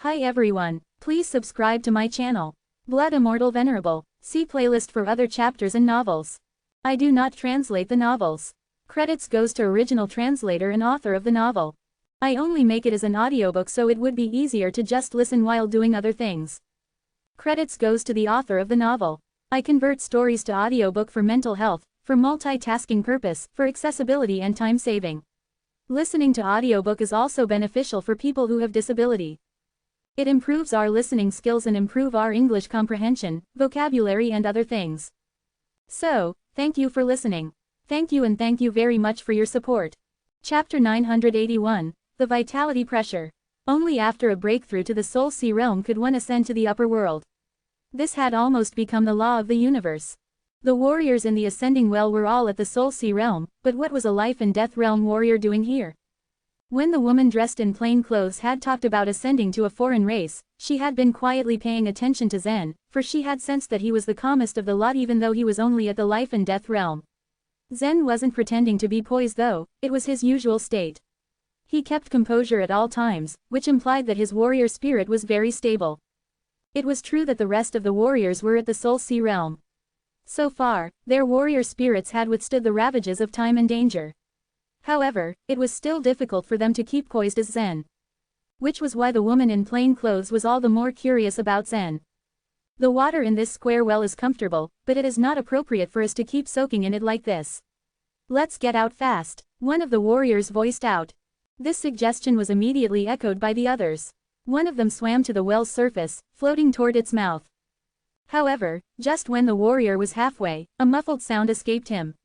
Hi everyone, please subscribe to my channel. Blood Immortal Venerable. See playlist for other chapters and novels. I do not translate the novels. Credits goes to original translator and author of the novel. I only make it as an audiobook so it would be easier to just listen while doing other things. Credits goes to the author of the novel. I convert stories to audiobook for mental health, for multitasking purpose, for accessibility and time saving. Listening to audiobook is also beneficial for people who have disability. It improves our listening skills and improve our English comprehension, vocabulary and other things. So, thank you for listening. Thank you and thank you very much for your support. Chapter 981, The Vitality Pressure. Only after a breakthrough to the Soul Sea realm could one ascend to the upper world. This had almost become the law of the universe. The warriors in the ascending well were all at the Soul Sea realm, but what was a life and death realm warrior doing here? When the woman dressed in plain clothes had talked about ascending to a foreign race, she had been quietly paying attention to Zen, for she had sensed that he was the calmest of the lot even though he was only at the life and death realm. Zen wasn't pretending to be poised though, it was his usual state. He kept composure at all times, which implied that his warrior spirit was very stable. It was true that the rest of the warriors were at the Soul Sea realm. So far, their warrior spirits had withstood the ravages of time and danger. However, it was still difficult for them to keep poised as Zen. Which was why the woman in plain clothes was all the more curious about Zen. The water in this square well is comfortable, but it is not appropriate for us to keep soaking in it like this. Let's get out fast, one of the warriors voiced out. This suggestion was immediately echoed by the others. One of them swam to the well's surface, floating toward its mouth. However, just when the warrior was halfway, a muffled sound escaped him.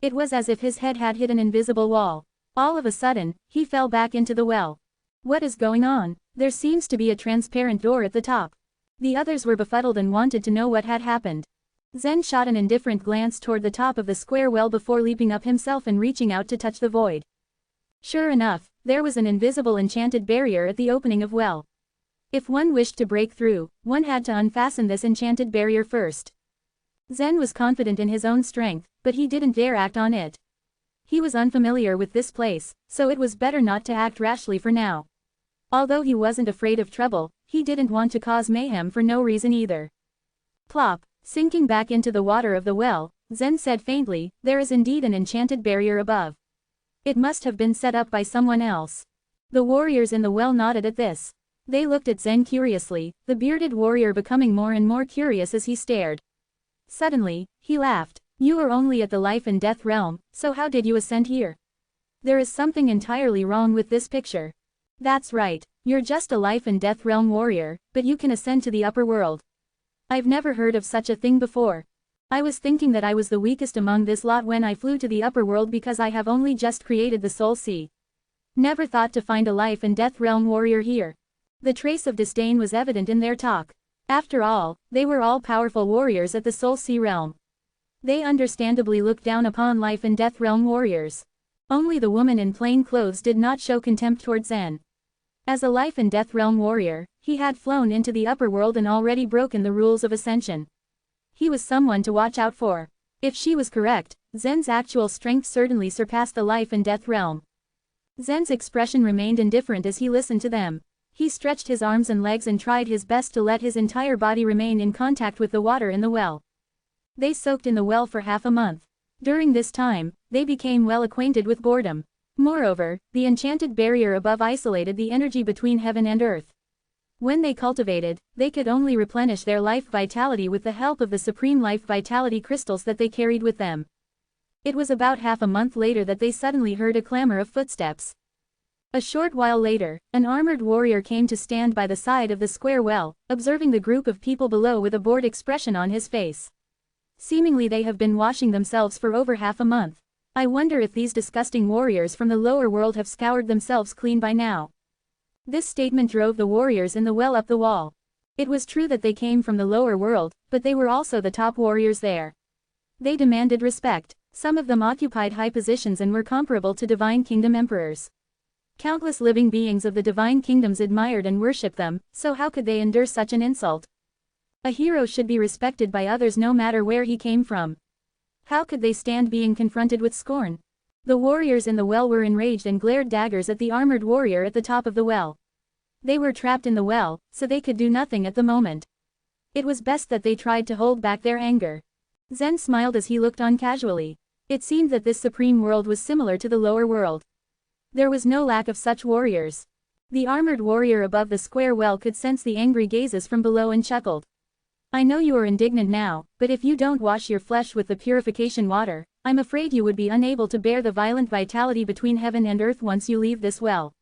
It was as if his head had hit an invisible wall. All of a sudden, he fell back into the well. What is going on? There seems to be a transparent door at the top. The others were befuddled and wanted to know what had happened. Zen shot an indifferent glance toward the top of the square well before leaping up himself and reaching out to touch the void. Sure enough, there was an invisible enchanted barrier at the opening of well. If one wished to break through, one had to unfasten this enchanted barrier first. Zen was confident in his own strength, but he didn't dare act on it. He was unfamiliar with this place, so it was better not to act rashly for now. Although he wasn't afraid of trouble, he didn't want to cause mayhem for no reason either. Plop, sinking back into the water of the well, Zen said faintly, "There is indeed an enchanted barrier above. It must have been set up by someone else." The warriors in the well nodded at this. They looked at Zen curiously, the bearded warrior becoming more and more curious as he stared. Suddenly, he laughed. "You are only at the life and death realm, so how did you ascend here? There is something entirely wrong with this picture." "That's right, you're just a life and death realm warrior, but you can ascend to the upper world. I've never heard of such a thing before. I was thinking that I was the weakest among this lot when I flew to the upper world because I have only just created the Soul Sea. Never thought to find a life and death realm warrior here." The trace of disdain was evident in their talk. After all, they were all powerful warriors at the Soul Sea realm. They understandably looked down upon life and death realm warriors. Only the woman in plain clothes did not show contempt towards Zen. As a life and death realm warrior, he had flown into the upper world and already broken the rules of ascension. He was someone to watch out for. If she was correct, Zen's actual strength certainly surpassed the life and death realm. Zen's expression remained indifferent as he listened to them. He stretched his arms and legs and tried his best to let his entire body remain in contact with the water in the well. They soaked in the well for half a month. During this time, they became well acquainted with boredom. Moreover, the enchanted barrier above isolated the energy between heaven and earth. When they cultivated, they could only replenish their life vitality with the help of the supreme life vitality crystals that they carried with them. It was about half a month later that they suddenly heard a clamor of footsteps. A short while later, an armored warrior came to stand by the side of the square well, observing the group of people below with a bored expression on his face. Seemingly they have been washing themselves for over half a month. I wonder if these disgusting warriors from the lower world have scoured themselves clean by now. This statement drove the warriors in the well up the wall. It was true that they came from the lower world, but they were also the top warriors there. They demanded respect. Some of them occupied high positions and were comparable to divine kingdom emperors. Countless living beings of the divine kingdoms admired and worshipped them, so how could they endure such an insult? A hero should be respected by others no matter where he came from. How could they stand being confronted with scorn? The warriors in the well were enraged and glared daggers at the armored warrior at the top of the well. They were trapped in the well, so they could do nothing at the moment. It was best that they tried to hold back their anger. Zen smiled as he looked on casually. It seemed that this supreme world was similar to the lower world. There was no lack of such warriors. The armored warrior above the square well could sense the angry gazes from below and chuckled. I know you are indignant now, but if you don't wash your flesh with the purification water, I'm afraid you would be unable to bear the violent vitality between heaven and earth once you leave this well.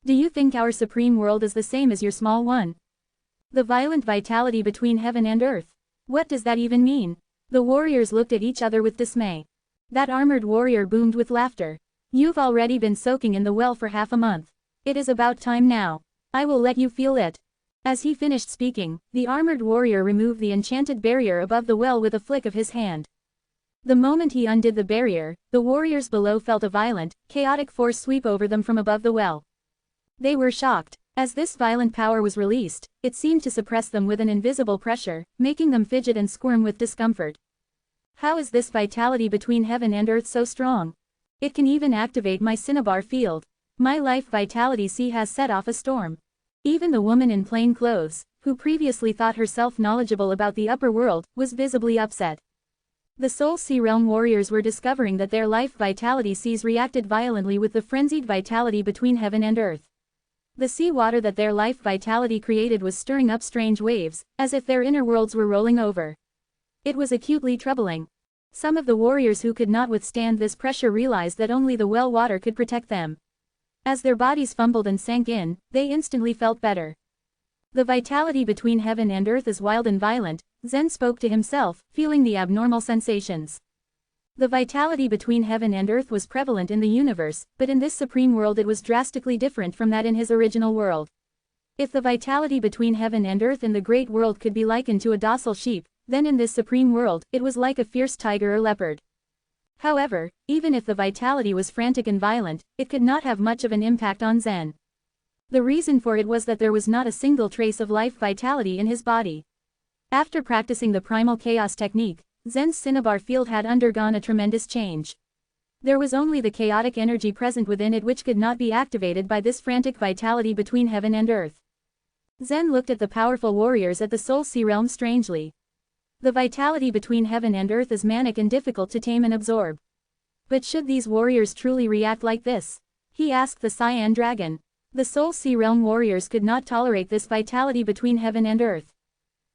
Do you think our supreme world is the same as your small one? The violent vitality between heaven and earth. What does that even mean? The warriors looked at each other with dismay. That armored warrior boomed with laughter. You've already been soaking in the well for half a month. It is about time now. I will let you feel it. As he finished speaking, the armored warrior removed the enchanted barrier above the well with a flick of his hand. The moment he undid the barrier, the warriors below felt a violent, chaotic force sweep over them from above the well. They were shocked. As this violent power was released, it seemed to suppress them with an invisible pressure, making them fidget and squirm with discomfort. How is this vitality between heaven and earth so strong? It can even activate my cinnabar field. My life vitality sea has set off a storm. Even the woman in plain clothes, who previously thought herself knowledgeable about the upper world, was visibly upset. The Soul Sea Realm warriors were discovering that their life vitality seas reacted violently with the frenzied vitality between heaven and earth. The sea water that their life vitality created was stirring up strange waves, as if their inner worlds were rolling over. It was acutely troubling. Some of the warriors who could not withstand this pressure realized that only the well water could protect them. As their bodies fumbled and sank in, they instantly felt better. The vitality between heaven and earth is wild and violent, Zen spoke to himself, feeling the abnormal sensations. The vitality between heaven and earth was prevalent in the universe, but in this supreme world it was drastically different from that in his original world. If the vitality between heaven and earth in the great world could be likened to a docile sheep, then in this supreme world, it was like a fierce tiger or leopard. However, even if the vitality was frantic and violent, it could not have much of an impact on Zen. The reason for it was that there was not a single trace of life vitality in his body. After practicing the primal chaos technique, Zen's cinnabar field had undergone a tremendous change. There was only the chaotic energy present within it which could not be activated by this frantic vitality between heaven and earth. Zen looked at the powerful warriors at the Soul Sea Realm strangely. The vitality between heaven and earth is manic and difficult to tame and absorb. But should these warriors truly react like this? He asked the Cyan Dragon. The Soul Sea Realm warriors could not tolerate this vitality between heaven and earth.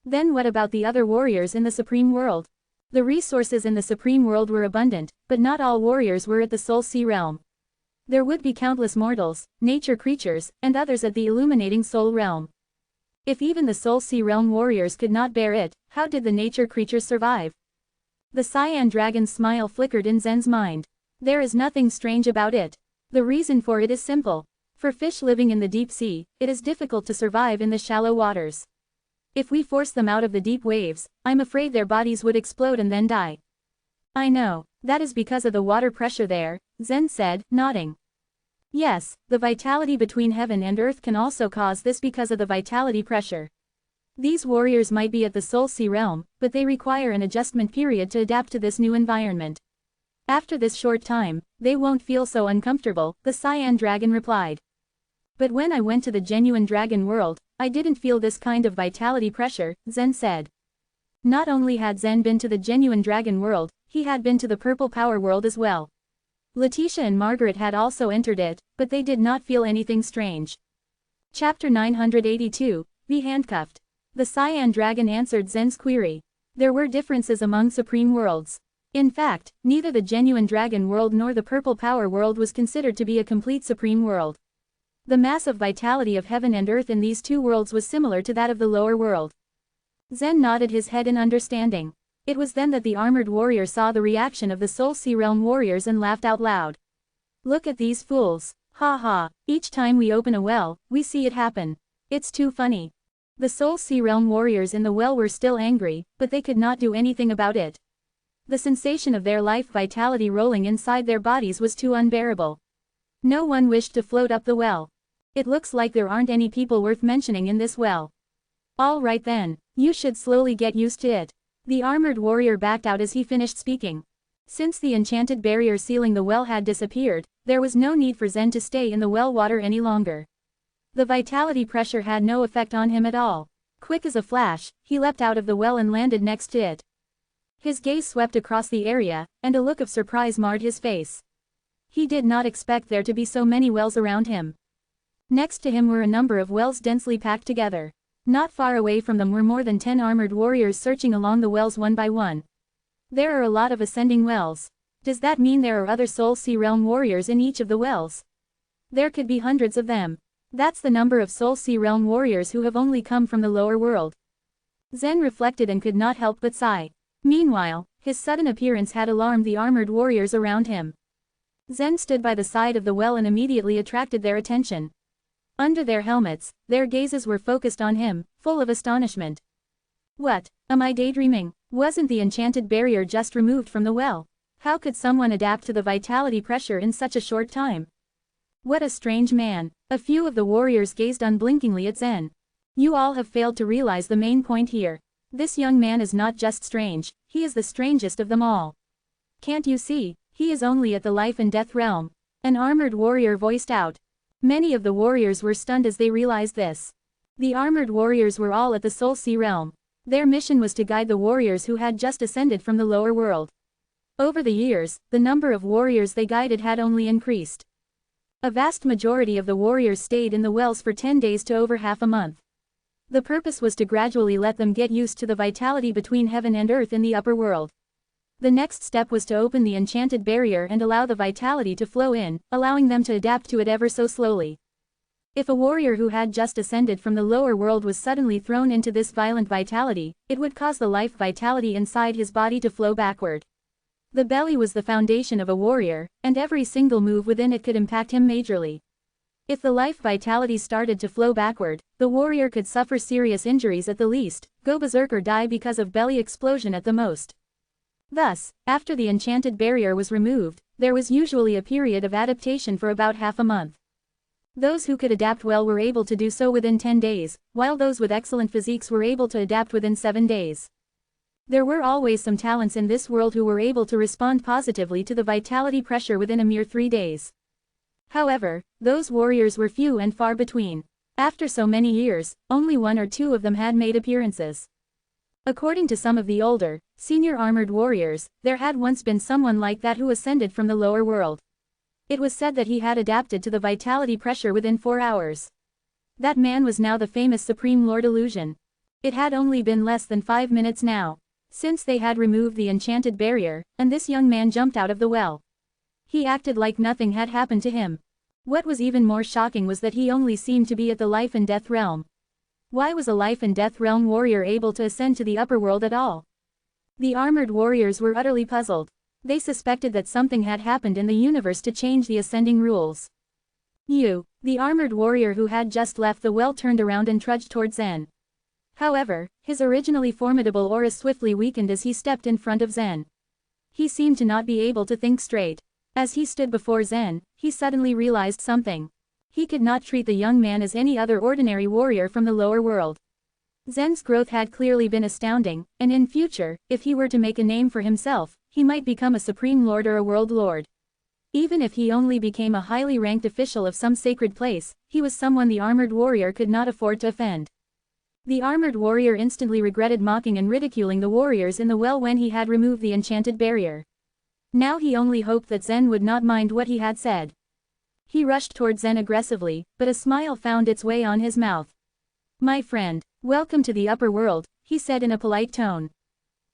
Then what about the other warriors in the Supreme World? The resources in the Supreme World were abundant, but not all warriors were at the Soul Sea Realm. There would be countless mortals, nature creatures, and others at the illuminating Soul Realm. If even the Soul Sea Realm warriors could not bear it, how did the nature creatures survive? The Cyan Dragon's smile flickered in Zen's mind. There is nothing strange about it. The reason for it is simple. For fish living in the deep sea, it is difficult to survive in the shallow waters. If we force them out of the deep waves, I'm afraid their bodies would explode and then die. I know, that is because of the water pressure there, Zen said, nodding. Yes, the vitality between heaven and earth can also cause this because of the vitality pressure. These warriors might be at the Soul Sea Realm, but they require an adjustment period to adapt to this new environment. After this short time, they won't feel so uncomfortable, the Cyan Dragon replied. But when I went to the genuine dragon world, I didn't feel this kind of vitality pressure, Zen said. Not only had Zen been to the genuine dragon world, he had been to the purple power world as well. Letitia and Margaret had also entered it, but they did not feel anything strange. Chapter 982, Be Handcuffed. The Cyan Dragon answered Zen's query. There were differences among supreme worlds. In fact, neither the genuine dragon world nor the purple power world was considered to be a complete supreme world. The massive vitality of heaven and earth in these two worlds was similar to that of the lower world. Zen nodded his head in understanding. It was then that the armored warrior saw the reaction of the Soul Sea Realm warriors and laughed out loud. Look at these fools. Ha ha, each time we open a well, we see it happen. It's too funny. The Soul Sea Realm warriors in the well were still angry, but they could not do anything about it. The sensation of their life vitality rolling inside their bodies was too unbearable. No one wished to float up the well. It looks like there aren't any people worth mentioning in this well. All right then, you should slowly get used to it. The armored warrior backed out as he finished speaking. Since the enchanted barrier sealing the well had disappeared, there was no need for Zen to stay in the well water any longer. The vitality pressure had no effect on him at all. Quick as a flash, he leapt out of the well and landed next to it. His gaze swept across the area, and a look of surprise marred his face. He did not expect there to be so many wells around him. Next to him were a number of wells densely packed together. Not far away from them were more than 10 armored warriors searching along the wells one by one. There are a lot of ascending wells. Does that mean there are other Soul Sea Realm warriors in each of the wells? There could be hundreds of them. That's the number of Soul Sea Realm warriors who have only come from the lower world. Zen reflected and could not help but sigh. Meanwhile, his sudden appearance had alarmed the armored warriors around him. Zen stood by the side of the well and immediately attracted their attention. Under their helmets, their gazes were focused on him, full of astonishment. What? Am I daydreaming? Wasn't the enchanted barrier just removed from the well? How could someone adapt to the vitality pressure in such a short time? What a strange man. A few of the warriors gazed unblinkingly at Zen. You all have failed to realize the main point here. This young man is not just strange, he is the strangest of them all. Can't you see? He is only at the life and death realm. An armored warrior voiced out. Many of the warriors were stunned as they realized this. The armored warriors were all at the Soul Sea realm. Their mission was to guide the warriors who had just ascended from the lower world. Over the years, the number of warriors they guided had only increased. A vast majority of the warriors stayed in the wells for 10 days to over half a month. The purpose was to gradually let them get used to the vitality between heaven and earth in the upper world. The next step was to open the enchanted barrier and allow the vitality to flow in, allowing them to adapt to it ever so slowly. If a warrior who had just ascended from the lower world was suddenly thrown into this violent vitality, it would cause the life vitality inside his body to flow backward. The belly was the foundation of a warrior, and every single move within it could impact him majorly. If the life vitality started to flow backward, the warrior could suffer serious injuries at the least, go berserk or die because of belly explosion at the most. Thus, after the enchanted barrier was removed, there was usually a period of adaptation for about half a month. Those who could adapt well were able to do so within 10 days, while those with excellent physiques were able to adapt within 7 days. There were always some talents in this world who were able to respond positively to the vitality pressure within a mere 3 days. However, those warriors were few and far between. After so many years, only 1 or 2 of them had made appearances. According to some of the older, senior armored warriors, there had once been someone like that who ascended from the lower world. It was said that he had adapted to the vitality pressure within 4 hours. That man was now the famous Supreme Lord Illusion. It had only been less than 5 minutes now since they had removed the enchanted barrier, and this young man jumped out of the well. He acted like nothing had happened to him. What was even more shocking was that he only seemed to be at the life and death realm. Why was a life and death realm warrior able to ascend to the upper world at all? The armored warriors were utterly puzzled. They suspected that something had happened in the universe to change the ascending rules. The armored warrior who had just left the well turned around and trudged towards Zen. However, his originally formidable aura swiftly weakened as he stepped in front of Zen. He seemed to not be able to think straight. As he stood before Zen, he suddenly realized something. He could not treat the young man as any other ordinary warrior from the lower world. Zen's growth had clearly been astounding, and in future, if he were to make a name for himself, he might become a supreme lord or a world lord. Even if he only became a highly ranked official of some sacred place, he was someone the armored warrior could not afford to offend. The armored warrior instantly regretted mocking and ridiculing the warriors in the well when he had removed the enchanted barrier. Now he only hoped that Zen would not mind what he had said. He rushed toward Zen aggressively, but a smile found its way on his mouth. "My friend, welcome to the upper world," he said in a polite tone.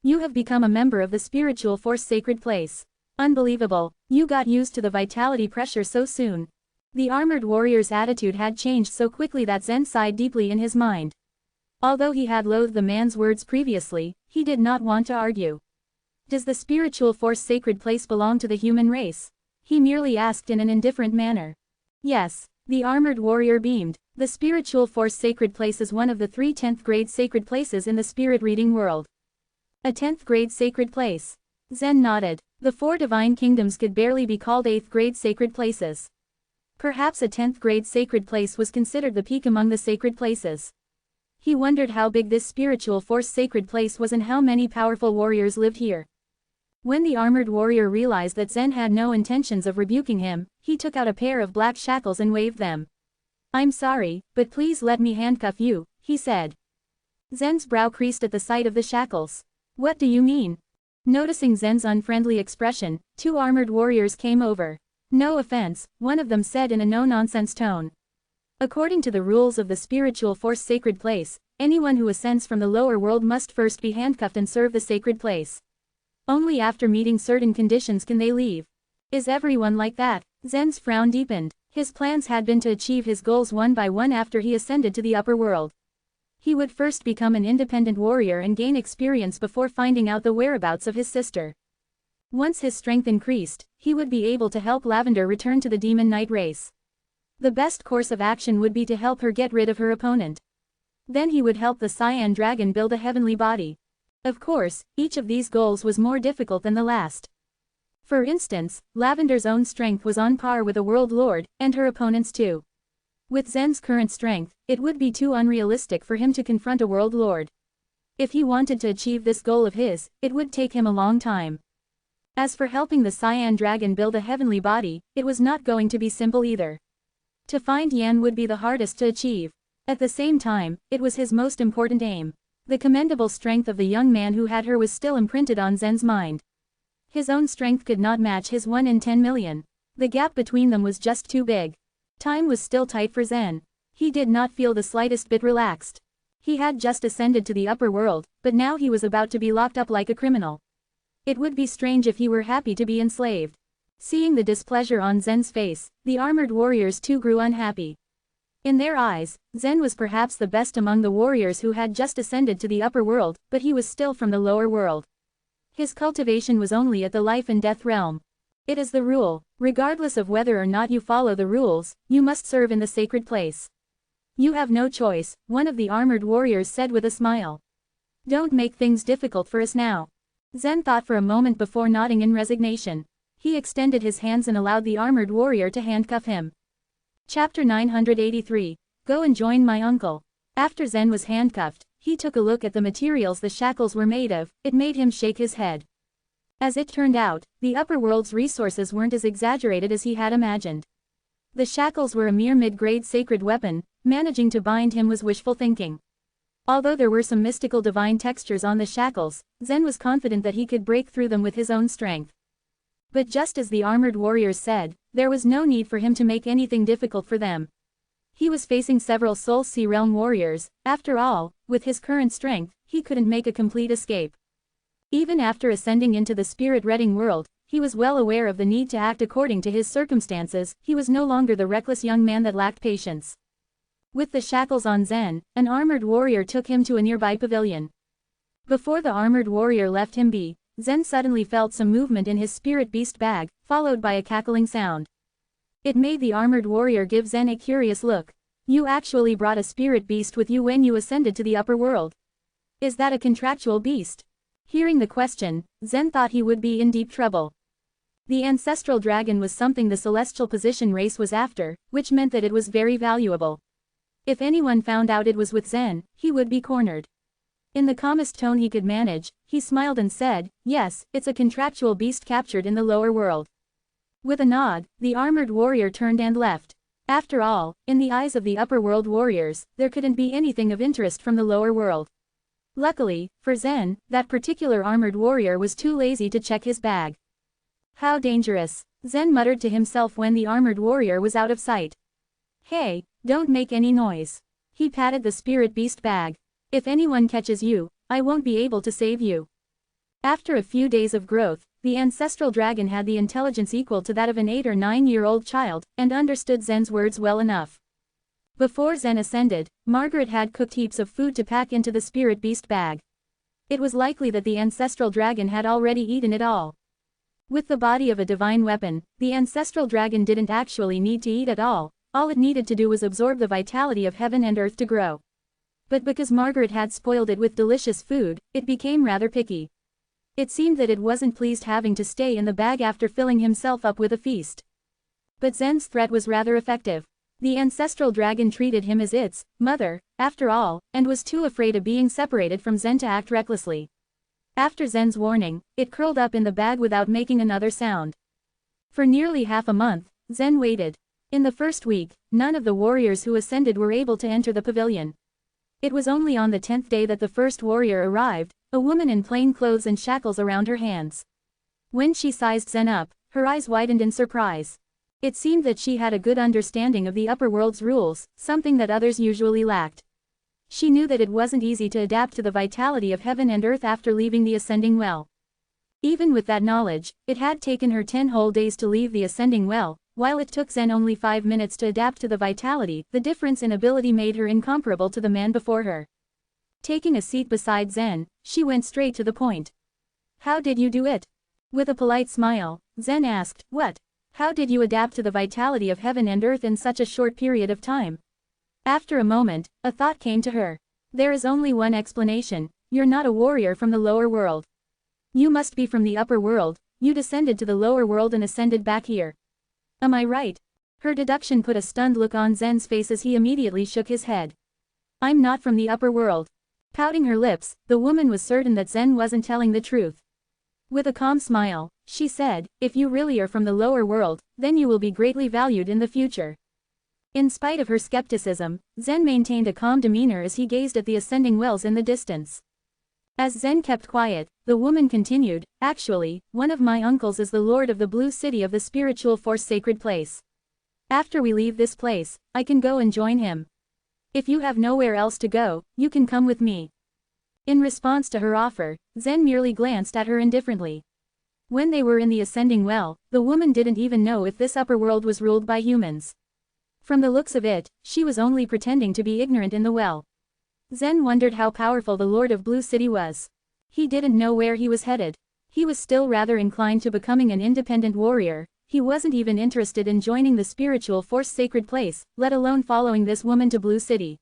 "You have become a member of the spiritual force sacred place. Unbelievable, you got used to the vitality pressure so soon." The armored warrior's attitude had changed so quickly that Zen sighed deeply in his mind. Although he had loathed the man's words previously, he did not want to argue. "Does the spiritual force sacred place belong to the human race?" he merely asked in an indifferent manner. "Yes," the armored warrior beamed. "The spiritual force sacred place is one of the 3 10th grade sacred places in the spirit reading world." "A 10th grade sacred place?" Zen nodded. The 4 divine kingdoms could barely be called 8th grade sacred places. Perhaps a 10th grade sacred place was considered the peak among the sacred places. He wondered how big this spiritual force sacred place was and how many powerful warriors lived here. When the armored warrior realized that Zen had no intentions of rebuking him, he took out a pair of black shackles and waved them. I'm sorry, but please let me handcuff you, he said. Zen's brow creased at the sight of the shackles. What do you mean? Noticing Zen's unfriendly expression, 2 armored warriors came over. No offense, one of them said in a no-nonsense tone. According to the rules of the spiritual force sacred place, anyone who ascends from the lower world must first be handcuffed and serve the sacred place. Only after meeting certain conditions can they leave. Is everyone like that? Zen's frown deepened. His plans had been to achieve his goals one by one after he ascended to the upper world. He would first become an independent warrior and gain experience before finding out the whereabouts of his sister. Once his strength increased, he would be able to help Lavender return to the Demon Knight race. The best course of action would be to help her get rid of her opponent. Then he would help the Cyan Dragon build a heavenly body. Of course, each of these goals was more difficult than the last. For instance, Lavender's own strength was on par with a World Lord, and her opponent's too. With Zen's current strength, it would be too unrealistic for him to confront a World Lord. If he wanted to achieve this goal of his, it would take him a long time. As for helping the Cyan Dragon build a heavenly body, it was not going to be simple either. To find Yan would be the hardest to achieve. At the same time, it was his most important aim. The commendable strength of the young man who had her was still imprinted on Zen's mind. His own strength could not match his 1 in 10 million. The gap between them was just too big. Time was still tight for Zen. He did not feel the slightest bit relaxed. He had just ascended to the upper world, but now he was about to be locked up like a criminal. It would be strange if he were happy to be enslaved. Seeing the displeasure on Zen's face, the armored warriors too grew unhappy. In their eyes, Zen was perhaps the best among the warriors who had just ascended to the upper world, but he was still from the lower world. His cultivation was only at the life and death realm. It is the rule, regardless of whether or not you follow the rules, you must serve in the sacred place. You have no choice, one of the armored warriors said with a smile. Don't make things difficult for us now. Zen thought for a moment before nodding in resignation. He extended his hands and allowed the armored warrior to handcuff him. Chapter 983. Go and join my uncle. After Zen was handcuffed, he took a look at the materials the shackles were made of. It made him shake his head. As it turned out, the upper world's resources weren't as exaggerated as he had imagined. The shackles were a mere mid-grade sacred weapon. Managing to bind him was wishful thinking. Although there were some mystical divine textures on the shackles, Zen was confident that he could break through them with his own strength. But just as the armored warriors said, there was no need for him to make anything difficult for them. He was facing several Soul Sea Realm warriors. After all, with his current strength, he couldn't make a complete escape. Even after ascending into the spirit-reading world, he was well aware of the need to act according to his circumstances. He was no longer the reckless young man that lacked patience. With the shackles on Zen, an armored warrior took him to a nearby pavilion. Before the armored warrior left him be, Zen suddenly felt some movement in his spirit beast bag, followed by a cackling sound. It made the armored warrior give Zen a curious look. You actually brought a spirit beast with you when you ascended to the upper world. Is that a contractual beast? Hearing the question, Zen thought he would be in deep trouble. The ancestral dragon was something the celestial position race was after, which meant that it was very valuable. If anyone found out it was with Zen, he would be cornered. In the calmest tone he could manage, he smiled and said, yes, it's a contractual beast captured in the lower world. With a nod, the armored warrior turned and left. After all, in the eyes of the upper world warriors, there couldn't be anything of interest from the lower world. Luckily, for Zen, that particular armored warrior was too lazy to check his bag. How dangerous, Zen muttered to himself when the armored warrior was out of sight. Hey, don't make any noise. He patted the spirit beast bag. If anyone catches you, I won't be able to save you. After a few days of growth, the ancestral dragon had the intelligence equal to that of an 8 or 9-year-old child, and understood Zen's words well enough. Before Zen ascended, Margaret had cooked heaps of food to pack into the spirit beast bag. It was likely that the ancestral dragon had already eaten it all. With the body of a divine weapon, the ancestral dragon didn't actually need to eat at all it needed to do was absorb the vitality of heaven and earth to grow. But because Margaret had spoiled it with delicious food, it became rather picky. It seemed that it wasn't pleased having to stay in the bag after filling himself up with a feast. But Zen's threat was rather effective. The ancestral dragon treated him as its mother, after all, and was too afraid of being separated from Zen to act recklessly. After Zen's warning, it curled up in the bag without making another sound. For nearly half a month, Zen waited. In the first week, none of the warriors who ascended were able to enter the pavilion. It was only on the 10th day that the first warrior arrived, a woman in plain clothes and shackles around her hands. When she sized Zen up, her eyes widened in surprise. It seemed that she had a good understanding of the upper world's rules, something that others usually lacked. She knew that it wasn't easy to adapt to the vitality of heaven and earth after leaving the ascending well. Even with that knowledge, it had taken her 10 whole days to leave the ascending well, while it took Zen only 5 minutes to adapt to the vitality. The difference in ability made her incomparable to the man before her. Taking a seat beside Zen, she went straight to the point. "How did you do it?" With a polite smile, Zen asked, "What? How did you adapt to the vitality of heaven and earth in such a short period of time?" After a moment, a thought came to her. "There is only one explanation. You're not a warrior from the lower world. You must be from the upper world. You descended to the lower world and ascended back here. Am I right?" Her deduction put a stunned look on Zen's face as he immediately shook his head. "I'm not from the upper world." Pouting her lips, the woman was certain that Zen wasn't telling the truth. With a calm smile, she said, "If you really are from the lower world, then you will be greatly valued in the future." In spite of her skepticism, Zen maintained a calm demeanor as he gazed at the ascending wells in the distance. As Zen kept quiet, the woman continued, "Actually, one of my uncles is the lord of the Blue City of the spiritual force sacred place. After we leave this place, I can go and join him. If you have nowhere else to go, you can come with me." In response to her offer, Zen merely glanced at her indifferently. When they were in the ascending well, the woman didn't even know if this upper world was ruled by humans. From the looks of it, she was only pretending to be ignorant in the well. Zen wondered how powerful the Lord of Blue City was. He didn't know where he was headed. He was still rather inclined to becoming an independent warrior. He wasn't even interested in joining the spiritual force sacred place, let alone following this woman to Blue City.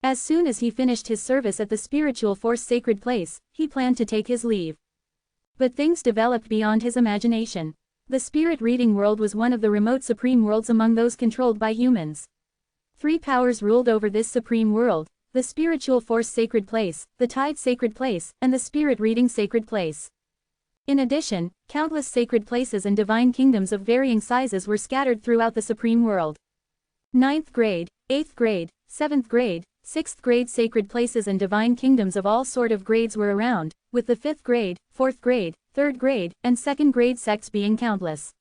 As soon as he finished his service at the spiritual force sacred place, he planned to take his leave. But things developed beyond his imagination. The spirit reading world was one of the remote supreme worlds among those controlled by humans. 3 powers ruled over this supreme world: the spiritual force sacred place, the tide sacred place, and the spirit reading sacred place. In addition, countless sacred places and divine kingdoms of varying sizes were scattered throughout the supreme world. 9th grade, 8th grade, 7th grade, 6th grade sacred places and divine kingdoms of all sort of grades were around, with the 5th grade, 4th grade, 3rd grade, and 2nd grade sects being countless.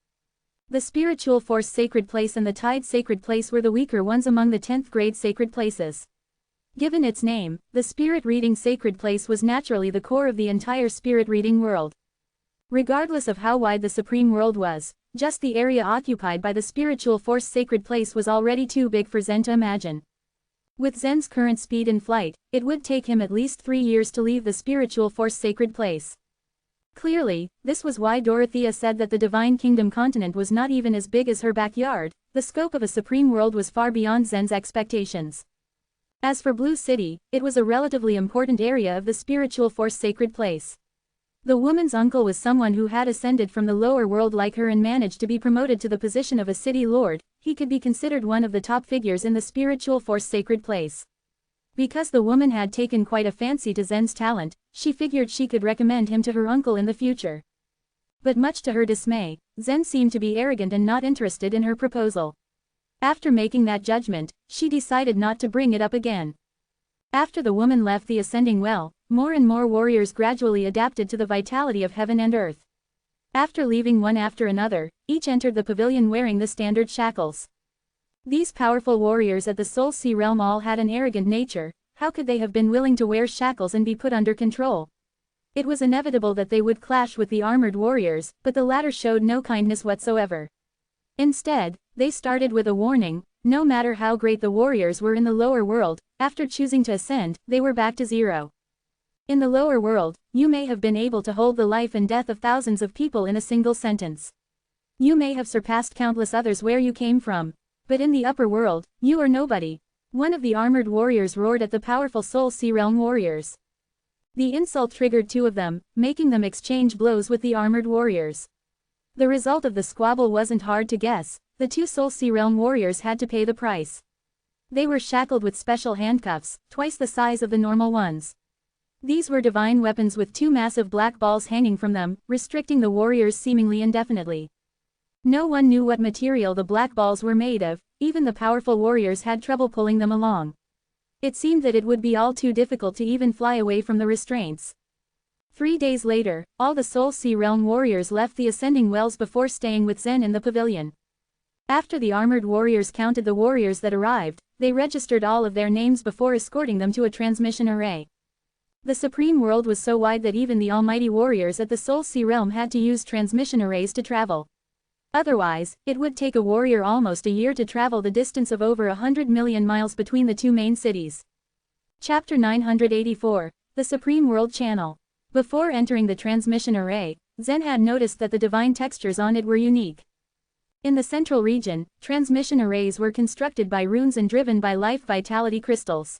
The spiritual force sacred place and the tide sacred place were the weaker ones among the 10th grade sacred places. Given its name, the spirit reading sacred place was naturally the core of the entire spirit reading world. Regardless of how wide the supreme world was, just the area occupied by the spiritual force sacred place was already too big for Zen to imagine. With Zen's current speed in flight, it would take him at least 3 years to leave the spiritual force sacred place. Clearly, this was why Dorothea said that the Divine Kingdom continent was not even as big as her backyard. The scope of a supreme world was far beyond Zen's expectations. As for Blue City, it was a relatively important area of the spiritual force sacred place. The woman's uncle was someone who had ascended from the lower world like her and managed to be promoted to the position of a city lord. He could be considered one of the top figures in the spiritual force sacred place. Because the woman had taken quite a fancy to Zen's talent, she figured she could recommend him to her uncle in the future. But much to her dismay, Zen seemed to be arrogant and not interested in her proposal. After making that judgment, she decided not to bring it up again. After the woman left the ascending well, more and more warriors gradually adapted to the vitality of heaven and earth. After leaving one after another, each entered the pavilion wearing the standard shackles. These powerful warriors at the Soul Sea realm all had an arrogant nature. How could they have been willing to wear shackles and be put under control? It was inevitable that they would clash with the armored warriors, but the latter showed no kindness whatsoever. Instead, they started with a warning: no matter how great the warriors were in the lower world, after choosing to ascend, they were back to zero. In the lower world, you may have been able to hold the life and death of thousands of people in a single sentence. You may have surpassed countless others where you came from. But in the upper world, you are nobody. One of the armored warriors roared at the powerful Soul Sea realm warriors. The insult triggered 2 of them, making them exchange blows with the armored warriors. The result of the squabble wasn't hard to guess. The 2 Soul Sea realm warriors had to pay the price. They were shackled with special handcuffs, twice the size of the normal ones. These were divine weapons with 2 massive black balls hanging from them, restricting the warriors seemingly indefinitely. No one knew what material the black balls were made of, even the powerful warriors had trouble pulling them along. It seemed that it would be all too difficult to even fly away from the restraints. 3 days later, all the Soul Sea Realm warriors left the ascending wells before staying with Zen in the pavilion. After the armored warriors counted the warriors that arrived, they registered all of their names before escorting them to a transmission array. The Supreme World was so wide that even the almighty warriors at the Soul Sea Realm had to use transmission arrays to travel. Otherwise, it would take a warrior almost a year to travel the distance of over 100 million miles between the two main cities. Chapter 984, The Supreme World Channel. Before entering the transmission array, Zen had noticed that the divine textures on it were unique. In the central region, transmission arrays were constructed by runes and driven by life vitality crystals.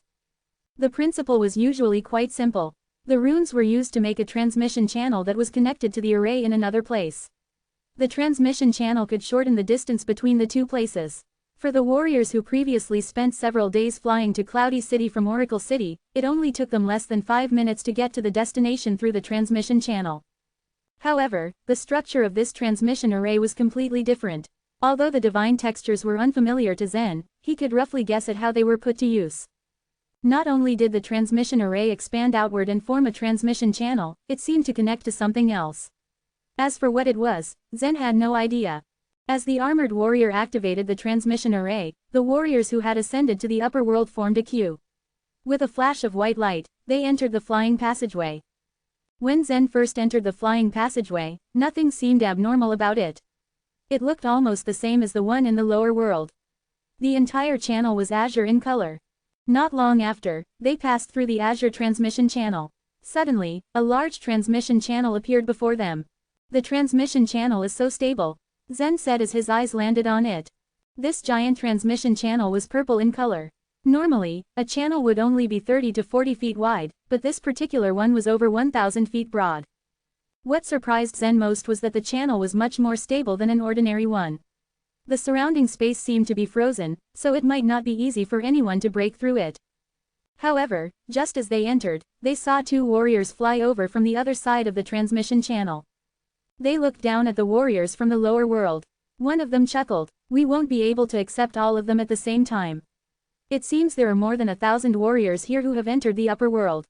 The principle was usually quite simple. The runes were used to make a transmission channel that was connected to the array in another place. The transmission channel could shorten the distance between the two places. For the warriors who previously spent several days flying to Cloudy City from Oracle City, it only took them less than 5 minutes to get to the destination through the transmission channel. However, the structure of this transmission array was completely different. Although the divine textures were unfamiliar to Zen, he could roughly guess at how they were put to use. Not only did the transmission array expand outward and form a transmission channel, it seemed to connect to something else. As for what it was, Zen had no idea. As the armored warrior activated the transmission array, the warriors who had ascended to the upper world formed a queue. With a flash of white light, they entered the flying passageway. When Zen first entered the flying passageway, nothing seemed abnormal about it. It looked almost the same as the one in the lower world. The entire channel was azure in color. Not long after, they passed through the azure transmission channel. Suddenly, a large transmission channel appeared before them. The transmission channel is so stable, Zen said as his eyes landed on it. This giant transmission channel was purple in color. Normally, a channel would only be 30 to 40 feet wide, but this particular one was over 1,000 feet broad. What surprised Zen most was that the channel was much more stable than an ordinary one. The surrounding space seemed to be frozen, so it might not be easy for anyone to break through it. However, just as they entered, they saw 2 warriors fly over from the other side of the transmission channel. They looked down at the warriors from the lower world. One of them chuckled, "We won't be able to accept all of them at the same time. It seems there are more than 1,000 warriors here who have entered the upper world."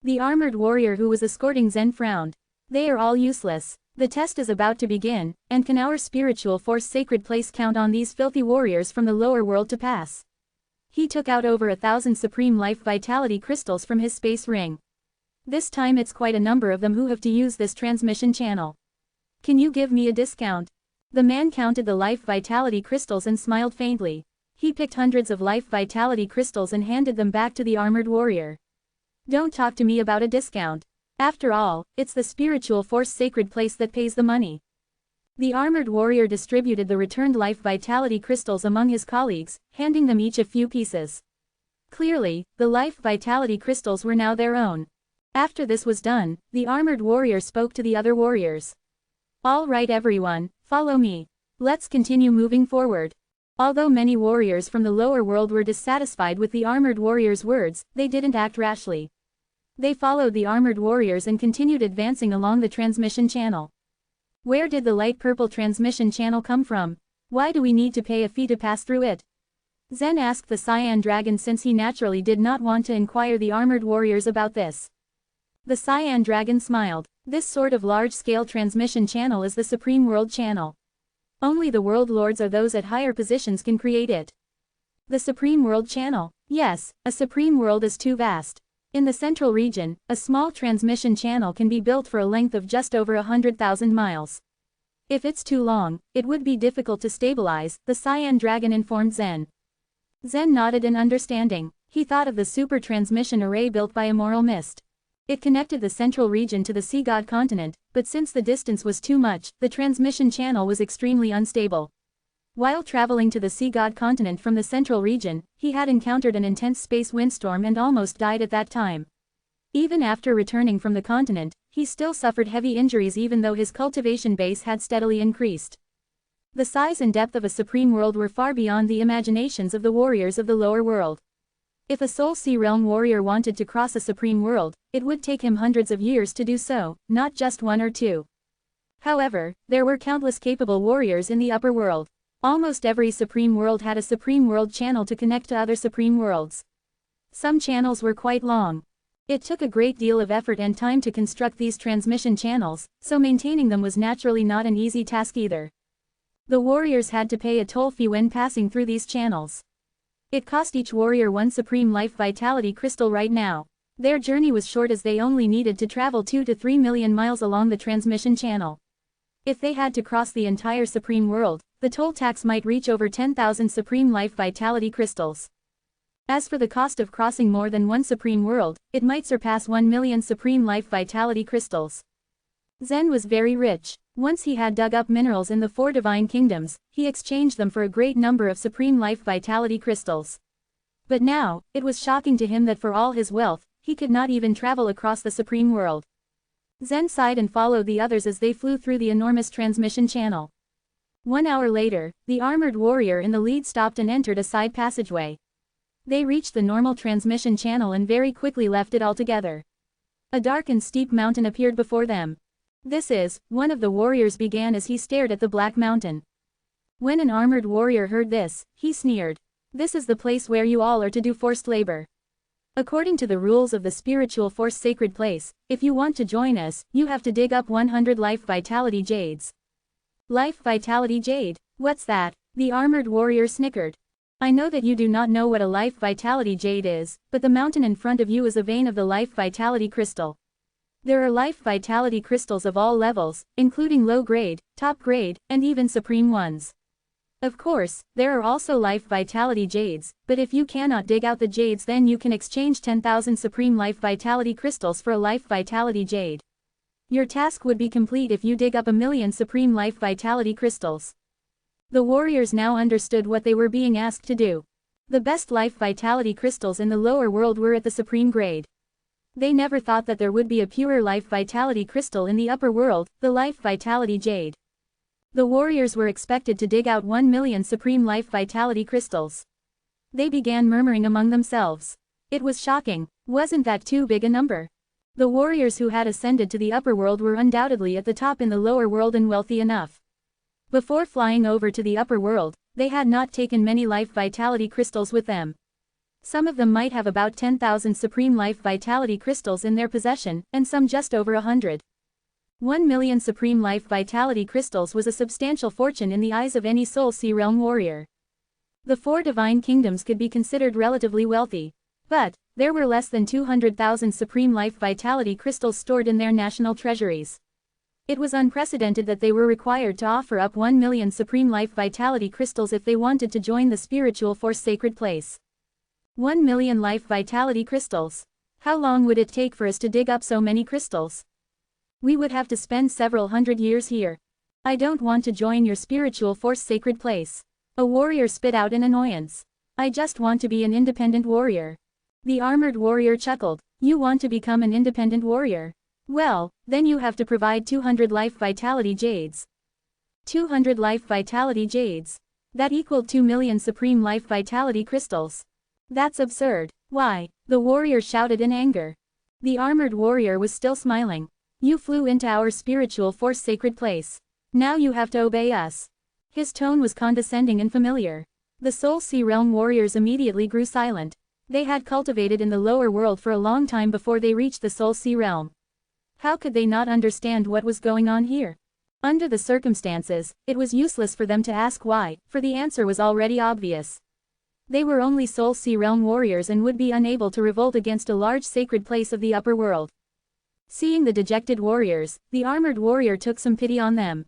The armored warrior who was escorting Zen frowned. "They are all useless. The test is about to begin, and can our spiritual force sacred place count on these filthy warriors from the lower world to pass?" He took out over 1,000 supreme life vitality crystals from his space ring. "This time it's quite a number of them who have to use this transmission channel. Can you give me a discount?" The man counted the life vitality crystals and smiled faintly. He picked hundreds of life vitality crystals and handed them back to the armored warrior. "Don't talk to me about a discount. After all, it's the spiritual force sacred place that pays the money." The armored warrior distributed the returned life vitality crystals among his colleagues, handing them each a few pieces. Clearly, the life vitality crystals were now their own. After this was done, the armored warrior spoke to the other warriors. "All right everyone, follow me. Let's continue moving forward." Although many warriors from the lower world were dissatisfied with the armored warrior's words, they didn't act rashly. They followed the armored warriors and continued advancing along the transmission channel. "Where did the light purple transmission channel come from? Why do we need to pay a fee to pass through it?" Zen asked the Cyan Dragon, since he naturally did not want to inquire the armored warriors about this. The Cyan Dragon smiled. "This sort of large-scale transmission channel is the Supreme World Channel. Only the World Lords or those at higher positions can create it." "The Supreme World Channel? Yes, a Supreme World is too vast. In the central region, a small transmission channel can be built for a length of just over 100,000 miles. If it's too long, it would be difficult to stabilize," the Cyan Dragon informed Zen. Zen nodded in understanding. He thought of the super transmission array built by Immortal Mist. It connected the central region to the Sea God continent, but since the distance was too much, the transmission channel was extremely unstable. While traveling to the Sea God continent from the central region, he had encountered an intense space windstorm and almost died at that time. Even after returning from the continent, he still suffered heavy injuries even though his cultivation base had steadily increased. The size and depth of a supreme world were far beyond the imaginations of the warriors of the lower world. If a Soul Sea Realm warrior wanted to cross a supreme world, it would take him hundreds of years to do so, not just 1 or 2. However, there were countless capable warriors in the upper world. Almost every supreme world had a supreme world channel to connect to other supreme worlds. Some channels were quite long. It took a great deal of effort and time to construct these transmission channels, so maintaining them was naturally not an easy task either. The warriors had to pay a toll fee when passing through these channels. It cost each warrior one supreme life vitality crystal right now. Their journey was short as they only needed to travel 2 to 3 million miles along the transmission channel. If they had to cross the entire supreme world, the toll tax might reach over 10,000 supreme life vitality crystals. As for the cost of crossing more than one supreme world, it might surpass 1 million supreme life vitality crystals. Zen was very rich. Once he had dug up minerals in the 4 divine kingdoms, he exchanged them for a great number of supreme life vitality crystals. But now, it was shocking to him that for all his wealth, he could not even travel across the supreme world. Zen sighed and followed the others as they flew through the enormous transmission channel. 1 hour later, the armored warrior in the lead stopped and entered a side passageway. They reached the normal transmission channel and very quickly left it altogether. A dark and steep mountain appeared before them. "This is," one of the warriors began as he stared at the black mountain. When an armored warrior heard this, he sneered. "This is the place where you all are to do forced labor. According to the rules of the spiritual force sacred place, if you want to join us, you have to dig up 100 life vitality jades." Life vitality jade? What's that? The armored warrior snickered. "I know that you do not know what a life vitality jade is, but the mountain in front of you is a vein of the life vitality crystal. There are life vitality crystals of all levels, including low grade, top grade, and even supreme ones. Of course, there are also life vitality jades, but if you cannot dig out the jades, then you can exchange 10,000 supreme life vitality crystals for a life vitality jade. Your task would be complete if you dig up 1,000,000 supreme life vitality crystals." The warriors now understood what they were being asked to do. The best life vitality crystals in the lower world were at the supreme grade. They never thought that there would be a purer life vitality crystal in the upper world, the life vitality jade. The warriors were expected to dig out 1,000,000 supreme life vitality crystals. They began murmuring among themselves. It was shocking. Wasn't that too big a number? The warriors who had ascended to the upper world were undoubtedly at the top in the lower world and wealthy enough. Before flying over to the upper world, they had not taken many life vitality crystals with them. Some of them might have about 10,000 supreme life vitality crystals in their possession, and some just over 100. 1,000,000 supreme life vitality crystals was a substantial fortune in the eyes of any Soul Sea Realm warrior. The 4 divine kingdoms could be considered relatively wealthy. But, there were less than 200,000 supreme life vitality crystals stored in their national treasuries. It was unprecedented that they were required to offer up 1,000,000 supreme life vitality crystals if they wanted to join the spiritual force sacred place. 1,000,000 life vitality crystals. How long would it take for us to dig up so many crystals? We would have to spend several hundred years here. I don't want to join your spiritual force sacred place. A warrior spit out in annoyance. I just want to be an independent warrior. The armored warrior chuckled. You want to become an independent warrior? Well, then you have to provide 200 life vitality jades. 200 life vitality jades. That equaled 2,000,000 supreme life vitality crystals. That's absurd. Why? The warrior shouted in anger. The armored warrior was still smiling. You flew into our spiritual force sacred place. Now you have to obey us. His tone was condescending and familiar. The Soul Sea Realm warriors immediately grew silent. They had cultivated in the lower world for a long time before they reached the Soul Sea Realm. How could they not understand what was going on here? Under the circumstances, it was useless for them to ask why, for the answer was already obvious. They were only Soul Sea Realm warriors and would be unable to revolt against a large sacred place of the upper world. Seeing the dejected warriors, the armored warrior took some pity on them.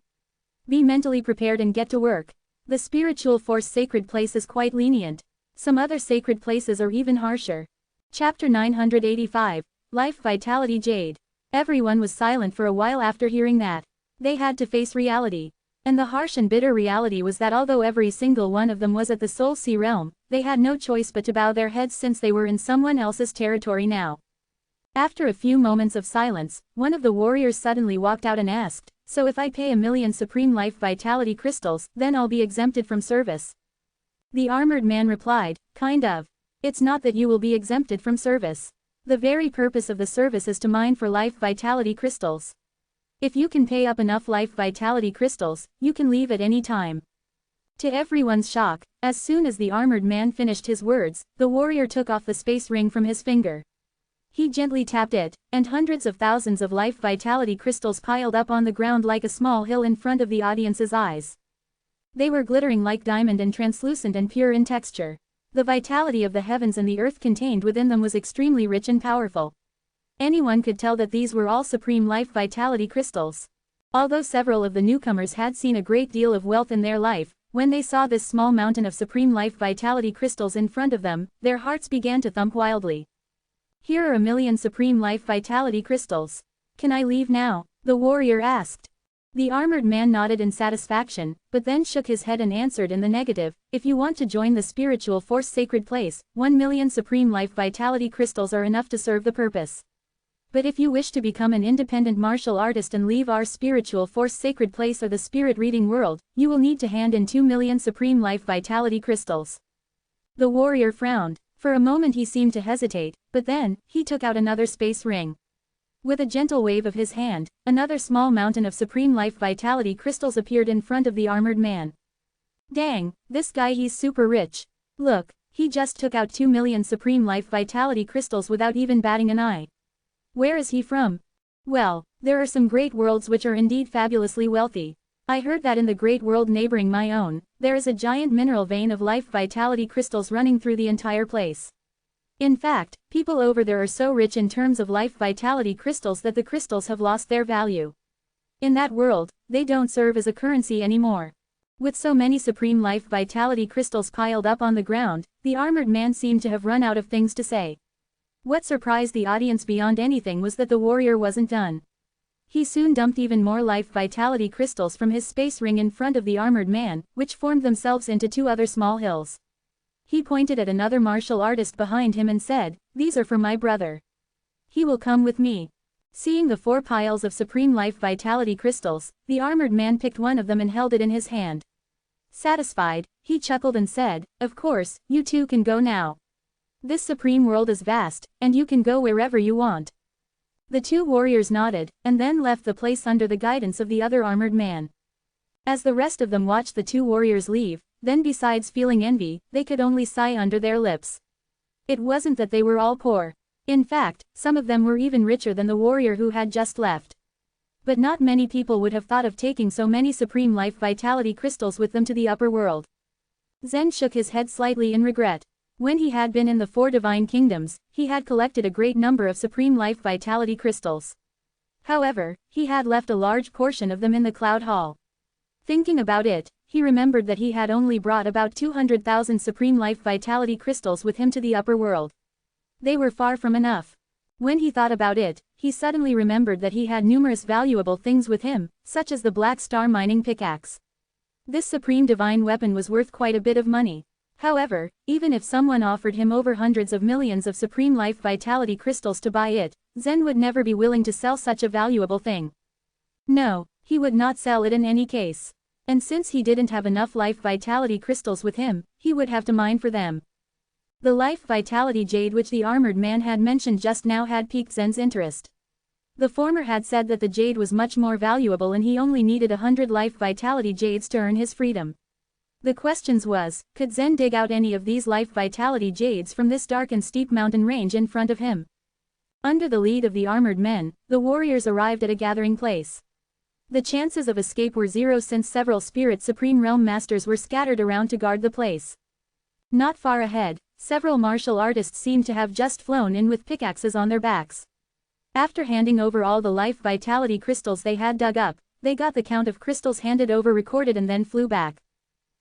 Be mentally prepared and get to work. The spiritual force sacred place is quite lenient. Some other sacred places are even harsher. Chapter 985, Life Vitality Jade. Everyone was silent for a while after hearing that. They had to face reality. And the harsh and bitter reality was that although every single one of them was at the Soul Sea Realm, they had no choice but to bow their heads since they were in someone else's territory now. After a few moments of silence, one of the warriors suddenly walked out and asked, "So if I pay 1,000,000 supreme life vitality crystals, then I'll be exempted from service?" The armored man replied, "Kind of. It's not that you will be exempted from service. The very purpose of the service is to mine for life vitality crystals. If you can pay up enough life vitality crystals, you can leave at any time. To everyone's shock, as soon as the armored man finished his words, the warrior took off the space ring from his finger. He gently tapped it, and hundreds of thousands of life vitality crystals piled up on the ground like a small hill in front of the audience's eyes. They were glittering like diamond and translucent and pure in texture. The vitality of the heavens and the earth contained within them was extremely rich and powerful. Anyone could tell that these were all supreme life vitality crystals. Although several of the newcomers had seen a great deal of wealth in their life, when they saw this small mountain of supreme life vitality crystals in front of them, their hearts began to thump wildly. Here are 1,000,000 supreme life vitality crystals. Can I leave now? The warrior asked. The armored man nodded in satisfaction, but then shook his head and answered in the negative. If you want to join the spiritual force sacred place, 1,000,000 supreme life vitality crystals are enough to serve the purpose. But if you wish to become an independent martial artist and leave our spiritual force sacred place or the spirit reading world, you will need to hand in 2,000,000 supreme life vitality crystals. The warrior frowned. For a moment he seemed to hesitate, but then, he took out another space ring. With a gentle wave of his hand, another small mountain of supreme life vitality crystals appeared in front of the armored man. Dang, this guy, he's super rich. Look, he just took out 2,000,000 supreme life vitality crystals without even batting an eye. Where is he from? Well, there are some great worlds which are indeed fabulously wealthy. I heard that in the great world neighboring my own, there is a giant mineral vein of life vitality crystals running through the entire place. In fact, people over there are so rich in terms of life vitality crystals that the crystals have lost their value. In that world, they don't serve as a currency anymore. With so many supreme life vitality crystals piled up on the ground, the armored man seemed to have run out of things to say. What surprised the audience beyond anything was that the warrior wasn't done. He soon dumped even more life vitality crystals from his space ring in front of the armored man, which formed themselves into 2 other small hills. He pointed at another martial artist behind him and said, "These are for my brother. He will come with me." Seeing the 4 piles of supreme life vitality crystals, the armored man picked one of them and held it in his hand. Satisfied, he chuckled and said, "Of course, you two can go now. This supreme world is vast, and you can go wherever you want." The 2 warriors nodded, and then left the place under the guidance of the other armored man. As the rest of them watched the 2 warriors leave, then besides feeling envy, they could only sigh under their lips. It wasn't that they were all poor. In fact, some of them were even richer than the warrior who had just left. But not many people would have thought of taking so many supreme life vitality crystals with them to the upper world. Zen shook his head slightly in regret. When he had been in the 4 divine kingdoms, he had collected a great number of supreme life vitality crystals. However, he had left a large portion of them in the Cloud Hall. Thinking about it, he remembered that he had only brought about 200,000 supreme life vitality crystals with him to the upper world. They were far from enough. When he thought about it, he suddenly remembered that he had numerous valuable things with him, such as the Black Star mining pickaxe. This supreme divine weapon was worth quite a bit of money. However, even if someone offered him over hundreds of millions of supreme life vitality crystals to buy it, Zen would never be willing to sell such a valuable thing. No, he would not sell it in any case. And since he didn't have enough life vitality crystals with him, he would have to mine for them. The life vitality jade which the armored man had mentioned just now had piqued Zen's interest. The former had said that the jade was much more valuable and he only needed 100 life vitality jades to earn his freedom. The question was, could Zen dig out any of these life vitality jades from this dark and steep mountain range in front of him? Under the lead of the armored men, the warriors arrived at a gathering place. The chances of escape were 0 since several Spirit Supreme Realm Masters were scattered around to guard the place. Not far ahead, several martial artists seemed to have just flown in with pickaxes on their backs. After handing over all the life vitality crystals they had dug up, they got the count of crystals handed over recorded and then flew back.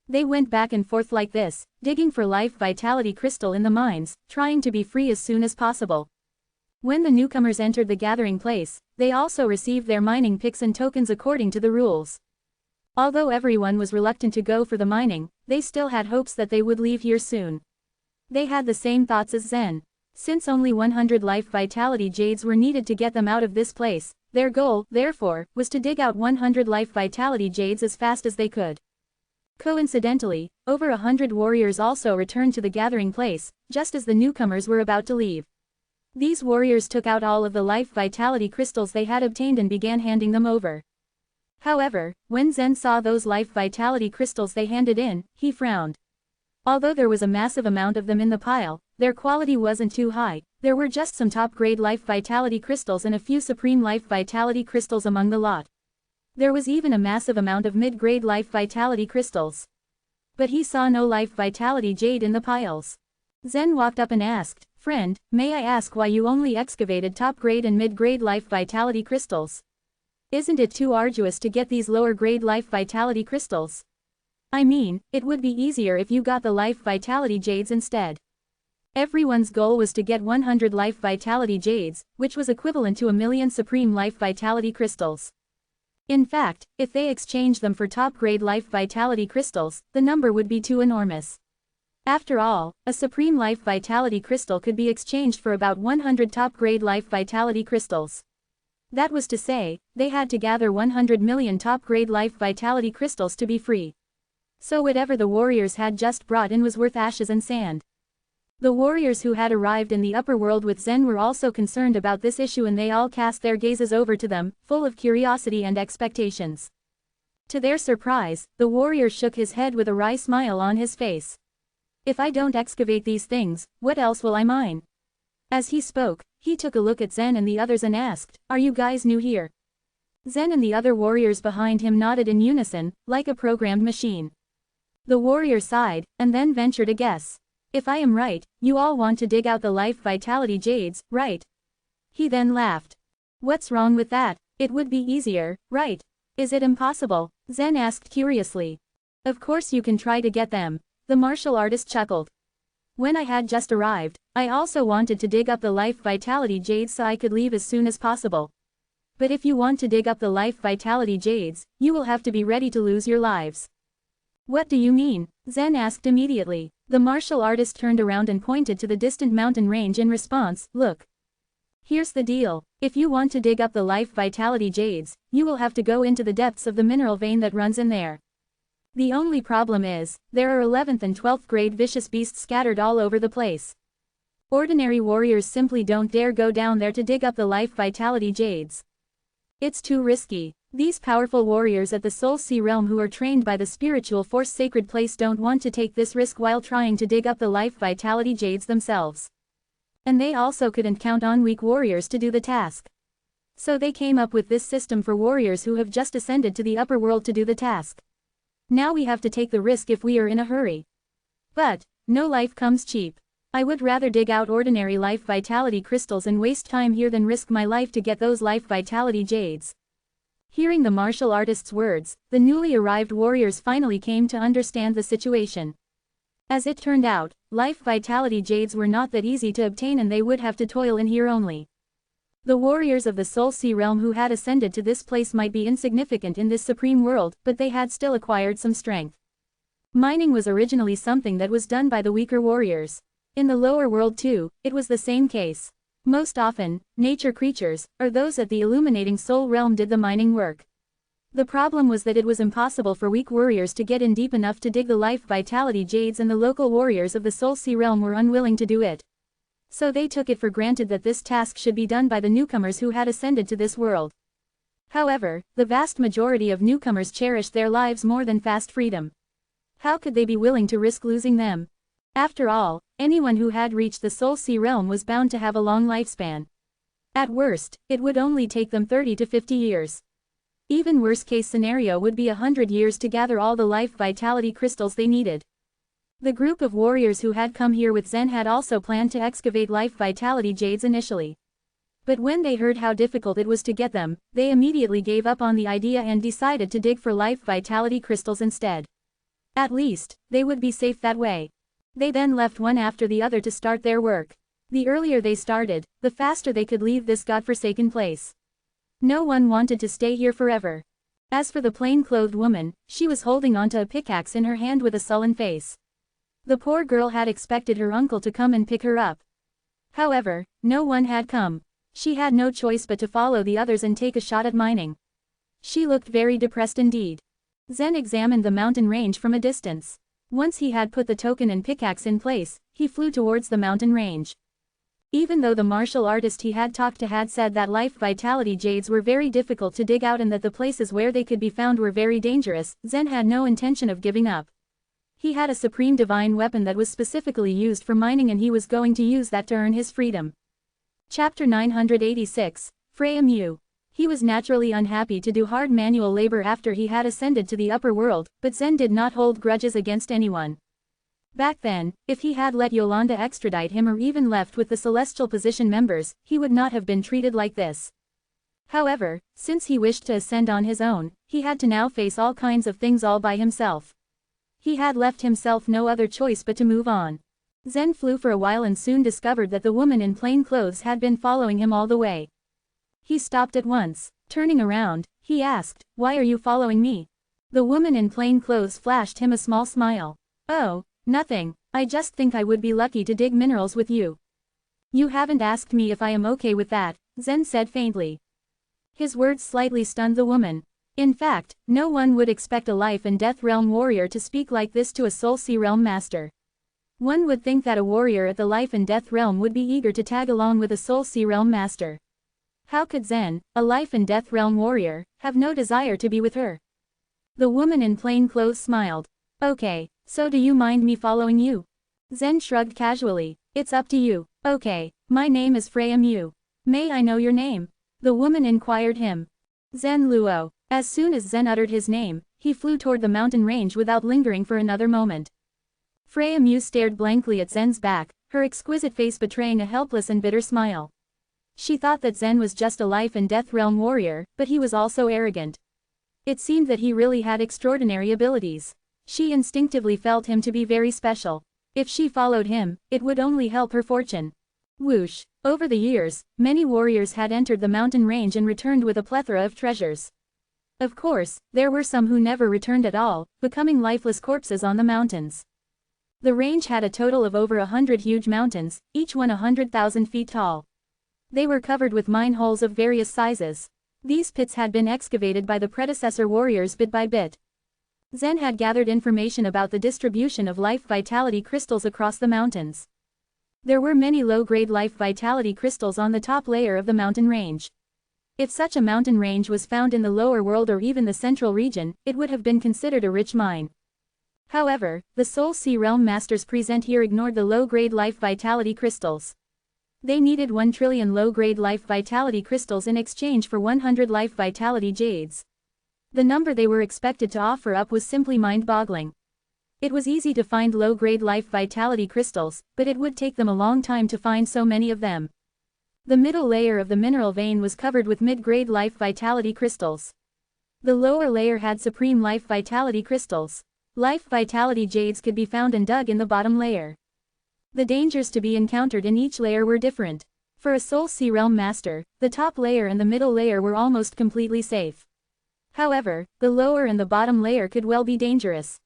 They went back and forth like this, digging for life vitality crystal in the mines, trying to be free as soon as possible. When the newcomers entered the gathering place, they also received their mining picks and tokens according to the rules. Although everyone was reluctant to go for the mining, they still had hopes that they would leave here soon. They had the same thoughts as Zen. Since only 100 life vitality jades were needed to get them out of this place, their goal, therefore, was to dig out 100 life vitality jades as fast as they could. Coincidentally, over 100 warriors also returned to the gathering place, just as the newcomers were about to leave. These warriors took out all of the life vitality crystals they had obtained and began handing them over. However, when Zen saw those life vitality crystals they handed in, he frowned. Although there was a massive amount of them in the pile, their quality wasn't too high. There were just some top-grade life vitality crystals and a few supreme life vitality crystals among the lot. There was even a massive amount of mid-grade life vitality crystals. But he saw no life vitality jade in the piles. Zen walked up and asked, "Friend, may I ask why you only excavated top-grade and mid-grade life vitality crystals? Isn't it too arduous to get these lower-grade life vitality crystals? I mean, it would be easier if you got the life vitality jades instead." Everyone's goal was to get 100 life vitality jades, which was equivalent to 1,000,000 supreme life vitality crystals. In fact, if they exchanged them for top-grade life vitality crystals, the number would be too enormous. After all, a supreme life vitality crystal could be exchanged for about 100 top-grade life vitality crystals. That was to say, they had to gather 100 million top-grade life vitality crystals to be free. So whatever the warriors had just brought in was worth ashes and sand. The warriors who had arrived in the upper world with Zen were also concerned about this issue, and they all cast their gazes over to them, full of curiosity and expectations. To their surprise, the warrior shook his head with a wry smile on his face. "If I don't excavate these things, what else will I mine?" As he spoke, he took a look at Zen and the others and asked, "Are you guys new here?" Zen and the other warriors behind him nodded in unison, like a programmed machine. The warrior sighed, and then ventured a guess. "If I am right, you all want to dig out the life vitality jades, right?" He then laughed. "What's wrong with that? It would be easier, right? Is it impossible?" Zen asked curiously. "Of course you can try to get them," the martial artist chuckled. "When I had just arrived, I also wanted to dig up the life vitality jades so I could leave as soon as possible. But if you want to dig up the life vitality jades, you will have to be ready to lose your lives." "What do you mean?" Zen asked immediately. The martial artist turned around and pointed to the distant mountain range in response. "Look. Here's the deal. If you want to dig up the life vitality jades, you will have to go into the depths of the mineral vein that runs in there. The only problem is, there are 11th and 12th grade vicious beasts scattered all over the place. Ordinary warriors simply don't dare go down there to dig up the life vitality jades. It's too risky. These powerful warriors at the Soul Sea realm who are trained by the spiritual force sacred place don't want to take this risk while trying to dig up the life vitality jades themselves. And they also couldn't count on weak warriors to do the task. So they came up with this system for warriors who have just ascended to the upper world to do the task. Now we have to take the risk if we are in a hurry. But, no life comes cheap. I would rather dig out ordinary life vitality crystals and waste time here than risk my life to get those life vitality jades." Hearing the martial artist's words, the newly arrived warriors finally came to understand the situation. As it turned out, life vitality jades were not that easy to obtain and they would have to toil in here only. The warriors of the Soul Sea realm who had ascended to this place might be insignificant in this supreme world, but they had still acquired some strength. Mining was originally something that was done by the weaker warriors. In the lower world too, it was the same case. Most often, nature creatures, or those at the illuminating soul realm did the mining work. The problem was that it was impossible for weak warriors to get in deep enough to dig the life vitality jades, and the local warriors of the Soul Sea realm were unwilling to do it. So they took it for granted that this task should be done by the newcomers who had ascended to this world. However, the vast majority of newcomers cherished their lives more than fast freedom. How could they be willing to risk losing them? After all, anyone who had reached the Soul Sea realm was bound to have a long lifespan. At worst, it would only take them 30 to 50 years. Even worst case scenario would be 100 years to gather all the life vitality crystals they needed. The group of warriors who had come here with Zen had also planned to excavate life vitality jades initially. But when they heard how difficult it was to get them, they immediately gave up on the idea and decided to dig for life vitality crystals instead. At least, they would be safe that way. They then left one after the other to start their work. The earlier they started, the faster they could leave this godforsaken place. No one wanted to stay here forever. As for the plain-clothed woman, she was holding onto a pickaxe in her hand with a sullen face. The poor girl had expected her uncle to come and pick her up. However, no one had come. She had no choice but to follow the others and take a shot at mining. She looked very depressed indeed. Zen examined the mountain range from a distance. Once he had put the token and pickaxe in place, he flew towards the mountain range. Even though the martial artist he had talked to had said that life vitality jades were very difficult to dig out and that the places where they could be found were very dangerous, Zen had no intention of giving up. He had a supreme divine weapon that was specifically used for mining and he was going to use that to earn his freedom. Chapter 986, Freya Mew. He was naturally unhappy to do hard manual labor after he had ascended to the upper world, but Zen did not hold grudges against anyone. Back then, if he had let Yolanda extradite him or even left with the Celestial Position members, he would not have been treated like this. However, since he wished to ascend on his own, he had to now face all kinds of things all by himself. He had left himself no other choice but to move on. Zen flew for a while and soon discovered that the woman in plain clothes had been following him all the way. He stopped at once. Turning around, he asked, "Why are you following me?" The woman in plain clothes flashed him a small smile. "Oh, nothing, I just think I would be lucky to dig minerals with you." "You haven't asked me if I am okay with that," Zen said faintly. His words slightly stunned the woman. In fact, no one would expect a life and death realm warrior to speak like this to a soul sea realm master. One would think that a warrior at the life and death realm would be eager to tag along with a soul sea realm master. How could Zen, a life and death realm warrior, have no desire to be with her? The woman in plain clothes smiled. "Okay, so do you mind me following you?" Zen shrugged casually. "It's up to you." "Okay, my name is Freya Mew. May I know your name?" the woman inquired him. "Zen Luo." As soon as Zen uttered his name, he flew toward the mountain range without lingering for another moment. Freya Mew stared blankly at Zen's back, her exquisite face betraying a helpless and bitter smile. She thought that Zen was just a life and death realm warrior, but he was also arrogant. It seemed that he really had extraordinary abilities. She instinctively felt him to be very special. If she followed him, it would only help her fortune. Whoosh! Over the years, many warriors had entered the mountain range and returned with a plethora of treasures. Of course, there were some who never returned at all, becoming lifeless corpses on the mountains. The range had a total of over 100 huge mountains, each one 100,000 feet tall. They were covered with mine holes of various sizes. These pits had been excavated by the predecessor warriors bit by bit. Zen had gathered information about the distribution of life vitality crystals across the mountains. There were many low-grade life vitality crystals on the top layer of the mountain range. If such a mountain range was found in the lower world or even the central region, it would have been considered a rich mine. However, the Soul Sea Realm Masters present here ignored the low-grade life vitality crystals. They needed 1 trillion low-grade life vitality crystals in exchange for 100 life vitality jades. The number they were expected to offer up was simply mind-boggling. It was easy to find low-grade life vitality crystals, but it would take them a long time to find so many of them. The middle layer of the mineral vein was covered with mid-grade life vitality crystals. The lower layer had supreme life vitality crystals. Life vitality jades could be found and dug in the bottom layer. The dangers to be encountered in each layer were different. For a Soul Sea Realm Master, the top layer and the middle layer were almost completely safe. However, the lower and the bottom layer could well be dangerous.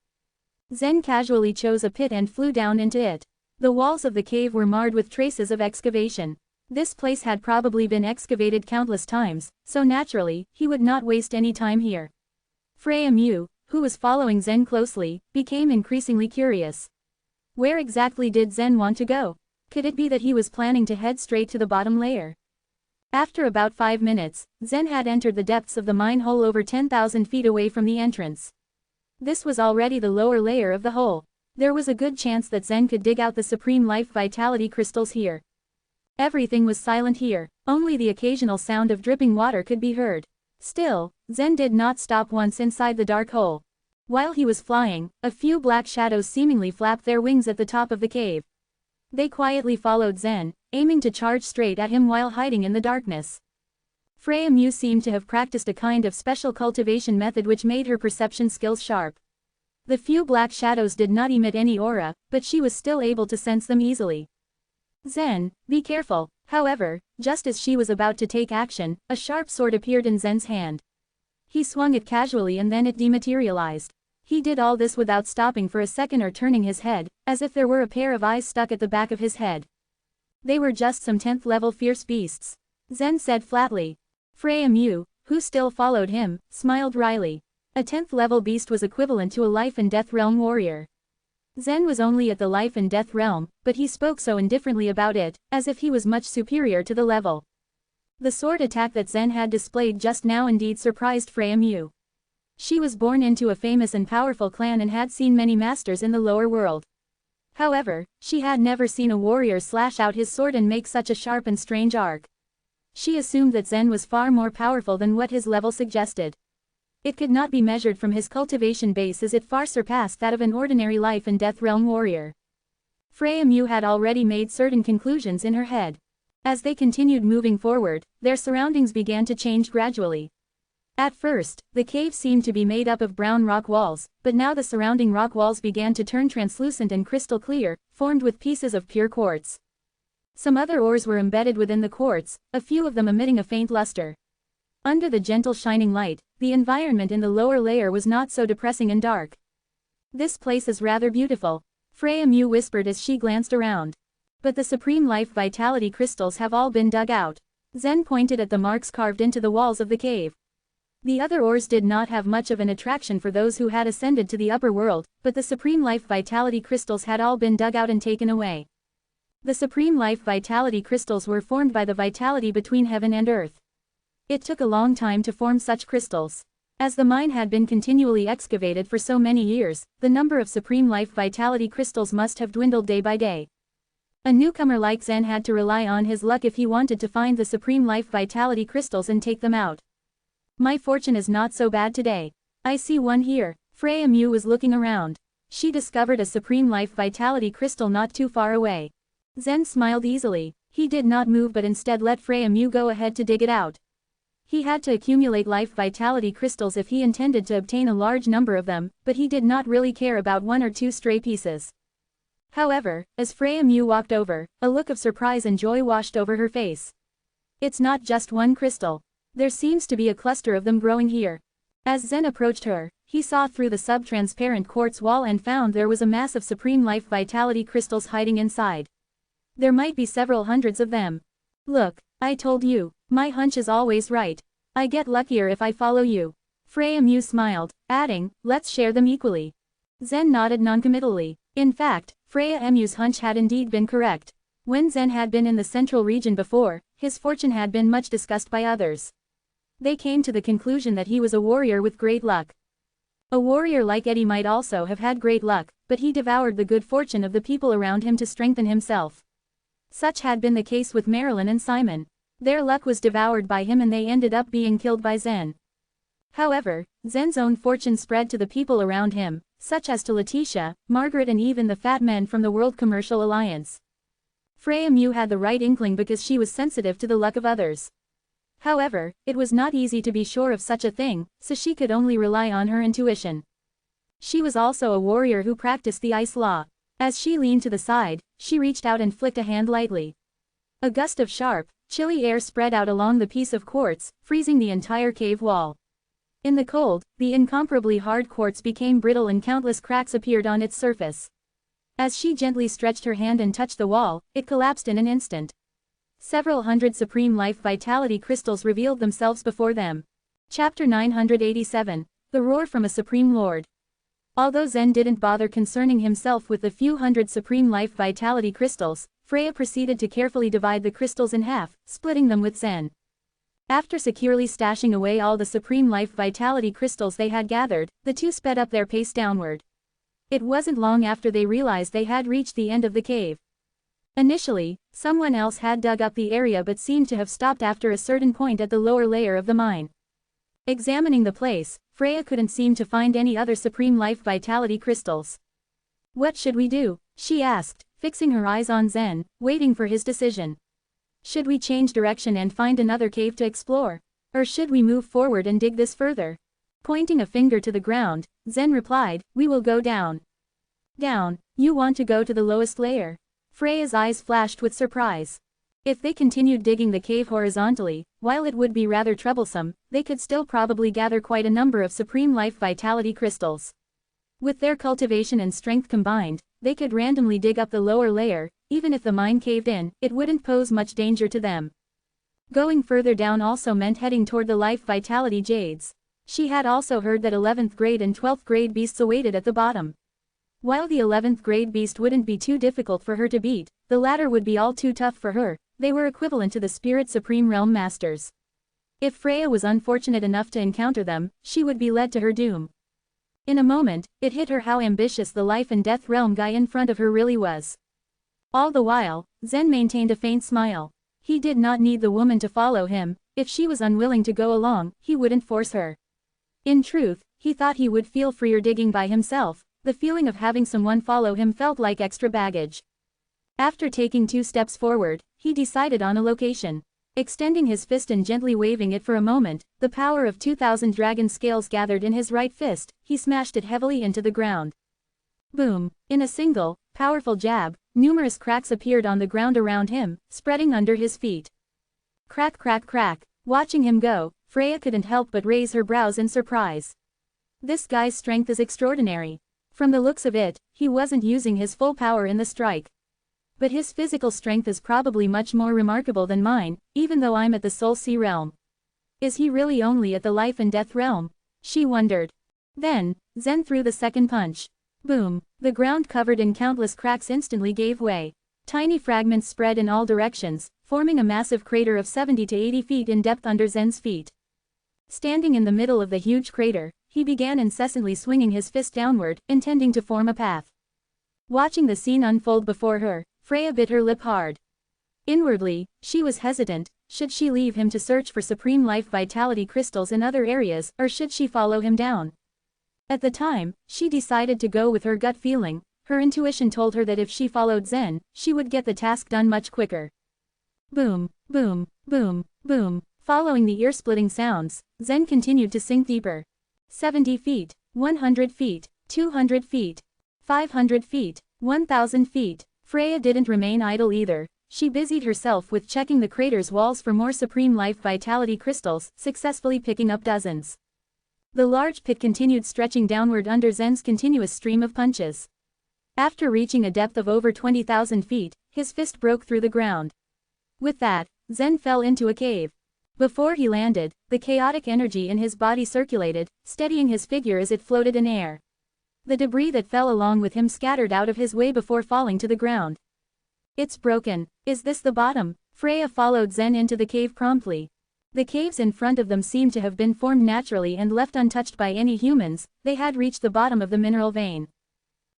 Zen casually chose a pit and flew down into it. The walls of the cave were marred with traces of excavation. This place had probably been excavated countless times, so naturally, he would not waste any time here. Freya Mew, who was following Zen closely, became increasingly curious. Where exactly did Zen want to go? Could it be that he was planning to head straight to the bottom layer? After about 5 minutes, Zen had entered the depths of the mine hole over 10,000 feet away from the entrance. This was already the lower layer of the hole. There was a good chance that Zen could dig out the supreme life vitality crystals here. Everything was silent here, only the occasional sound of dripping water could be heard. Still, Zen did not stop once inside the dark hole. While he was flying, a few black shadows seemingly flapped their wings at the top of the cave. They quietly followed Zen, aiming to charge straight at him while hiding in the darkness. Freya Mew seemed to have practiced a kind of special cultivation method which made her perception skills sharp. The few black shadows did not emit any aura, but she was still able to sense them easily. "Zen, be careful." However, just as she was about to take action, a sharp sword appeared in Zen's hand. He swung it casually and then it dematerialized. He did all this without stopping for a second or turning his head, as if there were a pair of eyes stuck at the back of his head. "They were just some 10th level fierce beasts," Zen said flatly. Freya Mew, who still followed him, smiled wryly. A 10th level beast was equivalent to a life and death realm warrior. Zen was only at the life and death realm, but he spoke so indifferently about it, as if he was much superior to the level. The sword attack that Zen had displayed just now indeed surprised Freya Mew. She was born into a famous and powerful clan and had seen many masters in the lower world. However, she had never seen a warrior slash out his sword and make such a sharp and strange arc. She assumed that Zen was far more powerful than what his level suggested. It could not be measured from his cultivation base as it far surpassed that of an ordinary life and death realm warrior. Freya Mew had already made certain conclusions in her head. As they continued moving forward, their surroundings began to change gradually. At first, the cave seemed to be made up of brown rock walls, but now the surrounding rock walls began to turn translucent and crystal clear, formed with pieces of pure quartz. Some other ores were embedded within the quartz, a few of them emitting a faint luster. Under the gentle shining light, the environment in the lower layer was not so depressing and dark. "This place is rather beautiful," Freya Mew whispered as she glanced around. "But the Supreme Life Vitality crystals have all been dug out." Zen pointed at the marks carved into the walls of the cave. The other ores did not have much of an attraction for those who had ascended to the upper world, but the Supreme Life Vitality crystals had all been dug out and taken away. The Supreme Life Vitality crystals were formed by the vitality between heaven and earth. It took a long time to form such crystals. As the mine had been continually excavated for so many years, the number of Supreme Life Vitality crystals must have dwindled day by day. A newcomer like Zen had to rely on his luck if he wanted to find the Supreme Life Vitality crystals and take them out. "My fortune is not so bad today. I see one here." Freya Mew was looking around. She discovered a Supreme Life Vitality crystal not too far away. Zen smiled easily. He did not move but instead let Freya Mew go ahead to dig it out. He had to accumulate life vitality crystals if he intended to obtain a large number of them, but he did not really care about one or two stray pieces. However, as Freya Mew walked over, a look of surprise and joy washed over her face. "It's not just one crystal. There seems to be a cluster of them growing here." As Zen approached her, he saw through the sub-transparent quartz wall and found there was a mass of Supreme Life Vitality crystals hiding inside. There might be several hundreds of them. "Look, I told you, my hunch is always right. I get luckier if I follow you." Freya Mew smiled, adding, "Let's share them equally." Zen nodded noncommittally. In fact, Freya Mew's hunch had indeed been correct. When Zen had been in the central region before, his fortune had been much discussed by others. They came to the conclusion that he was a warrior with great luck. A warrior like Eddie might also have had great luck, but he devoured the good fortune of the people around him to strengthen himself. Such had been the case with Marilyn and Simon. Their luck was devoured by him and they ended up being killed by Zen. However, Zen's own fortune spread to the people around him, such as to Letitia, Margaret and even the fat men from the World Commercial Alliance. Freya Mew had the right inkling because she was sensitive to the luck of others. However, it was not easy to be sure of such a thing, so she could only rely on her intuition. She was also a warrior who practiced the ice law. As she leaned to the side, she reached out and flicked a hand lightly. A gust of sharp, chilly air spread out along the piece of quartz, freezing the entire cave wall. In the cold, the incomparably hard quartz became brittle and countless cracks appeared on its surface. As she gently stretched her hand and touched the wall, it collapsed in an instant. Several hundred Supreme Life Vitality crystals revealed themselves before them. Chapter 987, The Roar from a Supreme Lord. Although Zen didn't bother concerning himself with the few hundred Supreme Life Vitality crystals, Freya proceeded to carefully divide the crystals in half, splitting them with Zen. After securely stashing away all the Supreme Life Vitality crystals they had gathered, the two sped up their pace downward. It wasn't long after they realized they had reached the end of the cave. Initially, someone else had dug up the area but seemed to have stopped after a certain point at the lower layer of the mine. Examining the place, Freya couldn't seem to find any other Supreme Life Vitality crystals. "What should we do?" she asked, fixing her eyes on Zen, waiting for his decision. "Should we change direction and find another cave to explore? Or should we move forward and dig this further?" Pointing a finger to the ground, Zen replied, "We will go down." "Down? You want to go to the lowest layer?" Freya's eyes flashed with surprise. If they continued digging the cave horizontally, while it would be rather troublesome, they could still probably gather quite a number of Supreme Life Vitality crystals. With their cultivation and strength combined, they could randomly dig up the lower layer. Even if the mine caved in, it wouldn't pose much danger to them. Going further down also meant heading toward the Life Vitality Jades. She had also heard that 11th grade and 12th grade beasts awaited at the bottom. While the 11th grade beast wouldn't be too difficult for her to beat, the latter would be all too tough for her. They were equivalent to the Spirit Supreme Realm Masters. If Freya was unfortunate enough to encounter them, she would be led to her doom. In a moment, it hit her how ambitious the life and death realm guy in front of her really was. All the while, Zen maintained a faint smile. He did not need the woman to follow him. If she was unwilling to go along, he wouldn't force her. In truth, he thought he would feel freer digging by himself. The feeling of having someone follow him felt like extra baggage. After taking 2 steps forward, he decided on a location. Extending his fist and gently waving it for a moment, the power of 2,000 dragon scales gathered in his right fist, he smashed it heavily into the ground. Boom! In a single, powerful jab, numerous cracks appeared on the ground around him, spreading under his feet. Crack crack crack. Watching him go, Freya couldn't help but raise her brows in surprise. This guy's strength is extraordinary. From the looks of it, he wasn't using his full power in the strike. But his physical strength is probably much more remarkable than mine, even though I'm at the Soul Sea realm. Is he really only at the life and death realm? She wondered. Then, Zen threw the second punch. Boom! The ground covered in countless cracks instantly gave way. Tiny fragments spread in all directions, forming a massive crater of 70 to 80 feet in depth under Zen's feet. Standing in the middle of the huge crater, he began incessantly swinging his fist downward, intending to form a path. Watching the scene unfold before her, Freya bit her lip hard. Inwardly, she was hesitant. Should she leave him to search for supreme life vitality crystals in other areas, or should she follow him down? At the time, she decided to go with her gut feeling. Her intuition told her that if she followed Zen, she would get the task done much quicker. Boom, boom, boom, boom. Following the ear-splitting sounds, Zen continued to sink deeper. 70 feet, 100 feet, 200 feet, 500 feet, 1,000 feet. Freya didn't remain idle either. She busied herself with checking the crater's walls for more supreme life vitality crystals, successfully picking up dozens. The large pit continued stretching downward under Zen's continuous stream of punches. After reaching a depth of over 20,000 feet, his fist broke through the ground. With that, Zen fell into a cave. Before he landed, the chaotic energy in his body circulated, steadying his figure as it floated in air. The debris that fell along with him scattered out of his way before falling to the ground. It's broken. Is this the bottom? Freya followed Zen into the cave promptly. The caves in front of them seemed to have been formed naturally and left untouched by any humans. They had reached the bottom of the mineral vein.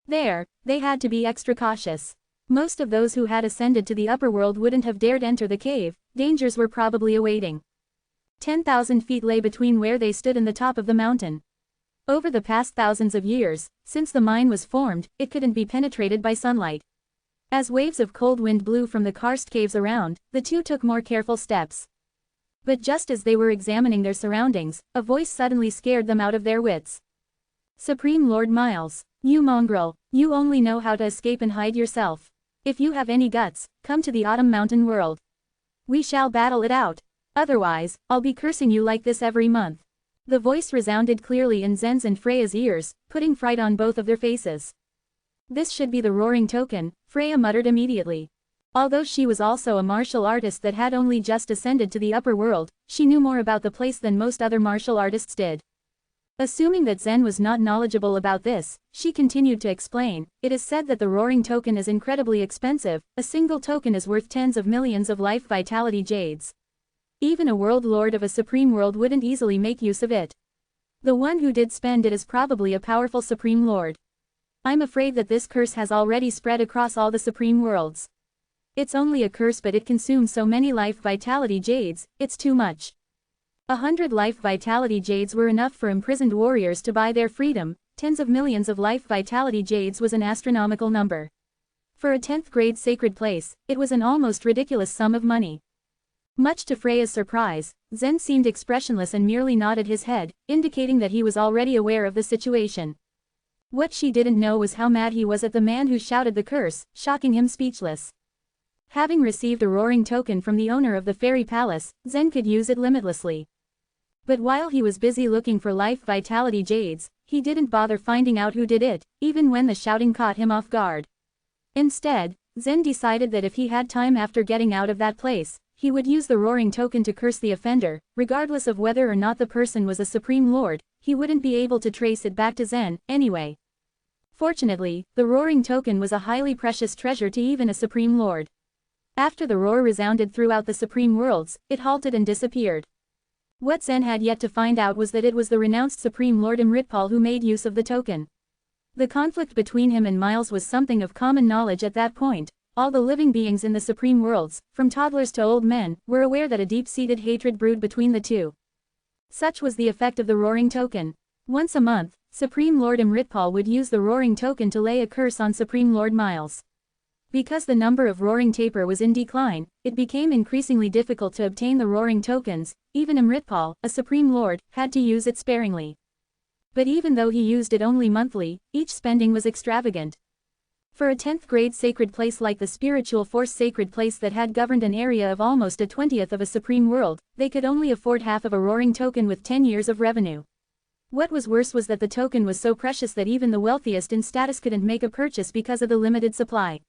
There, they had to be extra cautious. Most of those who had ascended to the upper world wouldn't have dared enter the cave. Dangers were probably awaiting. 10,000 feet lay between where they stood and the top of the mountain. Over the past thousands of years, since the mine was formed, it couldn't be penetrated by sunlight. As waves of cold wind blew from the karst caves around, the two took more careful steps. But just as they were examining their surroundings, a voice suddenly scared them out of their wits. Supreme Lord Miles, you mongrel, you only know how to escape and hide yourself. If you have any guts, come to the Autumn Mountain world. We shall battle it out. Otherwise, I'll be cursing you like this every month. The voice resounded clearly in Zen's and Freya's ears, putting fright on both of their faces. This should be the roaring token, Freya muttered immediately. Although she was also a martial artist that had only just ascended to the upper world, she knew more about the place than most other martial artists did. Assuming that Zen was not knowledgeable about this, she continued to explain. It is said that the roaring token is incredibly expensive. A single token is worth tens of millions of life vitality jades. Even a world lord of a supreme world wouldn't easily make use of it. The one who did spend it is probably a powerful supreme lord. I'm afraid that this curse has already spread across all the supreme worlds. It's only a curse, but it consumes so many life vitality jades, it's too much. 100 life vitality jades were enough for imprisoned warriors to buy their freedom. Tens of millions of life vitality jades was an astronomical number. For a 10th grade sacred place, it was an almost ridiculous sum of money. Much to Freya's surprise, Zen seemed expressionless and merely nodded his head, indicating that he was already aware of the situation. What she didn't know was how mad he was at the man who shouted the curse, shocking him speechless. Having received a roaring token from the owner of the fairy palace, Zen could use it limitlessly. But while he was busy looking for life vitality jades, he didn't bother finding out who did it, even when the shouting caught him off guard. Instead, Zen decided that if he had time after getting out of that place, he would use the roaring token to curse the offender. Regardless of whether or not the person was a supreme lord, he wouldn't be able to trace it back to Zen, anyway. Fortunately, the roaring token was a highly precious treasure to even a supreme lord. After the roar resounded throughout the supreme worlds, it halted and disappeared. What Zen had yet to find out was that it was the renounced supreme lord Immortal who made use of the token. The conflict between him and Miles was something of common knowledge at that point. All the living beings in the supreme worlds, from toddlers to old men, were aware that a deep-seated hatred brewed between the two. Such was the effect of the roaring token. Once a month, Supreme Lord Immortal would use the roaring token to lay a curse on Supreme Lord Miles. Because the number of roaring taper was in decline, it became increasingly difficult to obtain the roaring tokens. Even Immortal, a Supreme Lord, had to use it sparingly. But even though he used it only monthly, each spending was extravagant. For a 10th grade sacred place like the spiritual force sacred place that had governed an area of almost a 20th of a supreme world, they could only afford half of a roaring token with 10 years of revenue. What was worse was that the token was so precious that even the wealthiest in status couldn't make a purchase because of the limited supply.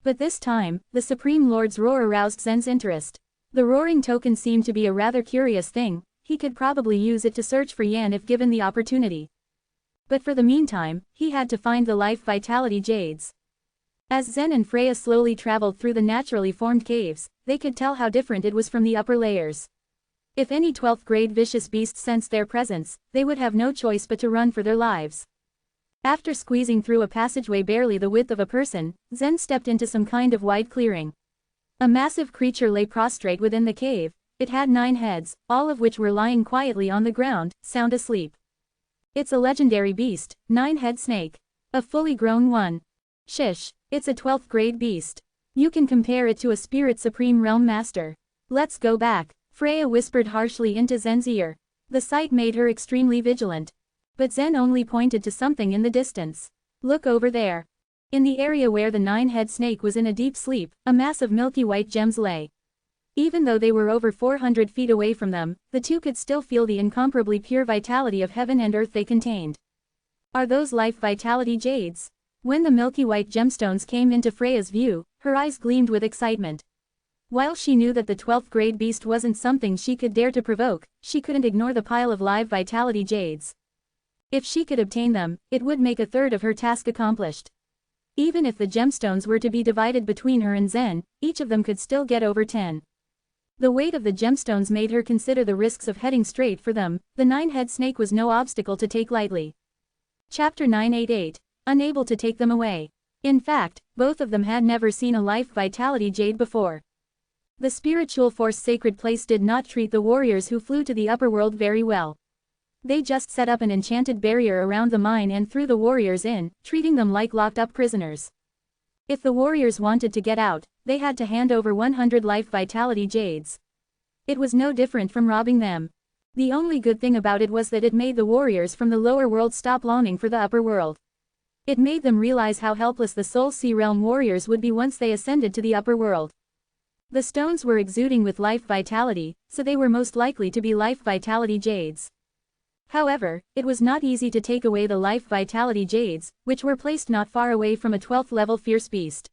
But this time, the Supreme Lord's roar aroused Zen's interest. The roaring token seemed to be a rather curious thing. He could probably use it to search for Yan if given the opportunity. But for the meantime, he had to find the life vitality jades. As Zen and Freya slowly traveled through the naturally formed caves, they could tell how different it was from the upper layers. If any 12th grade vicious beasts sensed their presence, they would have no choice but to run for their lives. After squeezing through a passageway barely the width of a person, Zen stepped into some kind of wide clearing. A massive creature lay prostrate within the cave. It had 9 heads, all of which were lying quietly on the ground, sound asleep. It's a legendary beast, 9-head snake. A fully grown one. Shish, it's a 12th grade beast. You can compare it to a spirit supreme realm master. Let's go back, Freya whispered harshly into Zen's ear. The sight made her extremely vigilant. But Zen only pointed to something in the distance. Look over there. In the area where the 9-head snake was in a deep sleep, a mass of milky white gems lay. Even though they were over 400 feet away from them, the two could still feel the incomparably pure vitality of heaven and earth they contained. Are those life vitality jades? When the milky white gemstones came into Freya's view, her eyes gleamed with excitement. While she knew that the 12th grade beast wasn't something she could dare to provoke, she couldn't ignore the pile of live vitality jades. If she could obtain them, it would make a third of her task accomplished. Even if the gemstones were to be divided between her and Zen, each of them could still get over 10. The weight of the gemstones made her consider the risks of heading straight for them. The 9-head snake was no obstacle to take lightly. Chapter 988. Unable to take them away. In fact, both of them had never seen a life vitality jade before. The spiritual force sacred place did not treat the warriors who flew to the upper world very well. They just set up an enchanted barrier around the mine and threw the warriors in, treating them like locked-up prisoners. If the warriors wanted to get out, they had to hand over 100 life vitality jades. It was no different from robbing them. The only good thing about it was that it made the warriors from the lower world stop longing for the upper world. It made them realize how helpless the Soul Sea Realm warriors would be once they ascended to the upper world. The stones were exuding with life vitality, so they were most likely to be life vitality jades. However, it was not easy to take away the life vitality jades, which were placed not far away from a 12th level fierce beast.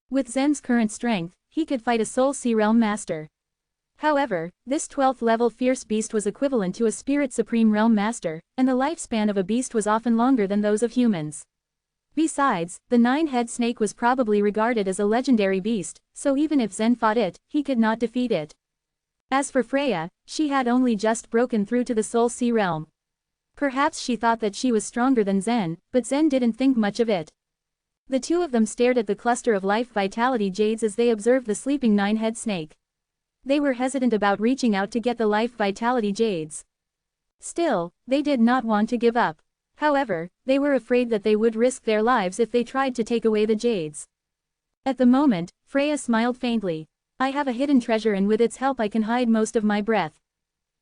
With Zen's current strength, he could fight a Soul Sea Realm master. However, this 12th level fierce beast was equivalent to a Spirit Supreme Realm master, and the lifespan of a beast was often longer than those of humans. Besides, the 9-head snake was probably regarded as a legendary beast, so even if Zen fought it, he could not defeat it. As for Freya, she had only just broken through to the Soul Sea Realm. Perhaps she thought that she was stronger than Zen, but Zen didn't think much of it. The two of them stared at the cluster of life vitality jades as they observed the sleeping 9-head snake. They were hesitant about reaching out to get the life vitality jades. Still, they did not want to give up. However, they were afraid that they would risk their lives if they tried to take away the jades. At the moment, Freya smiled faintly. I have a hidden treasure and with its help I can hide most of my breath.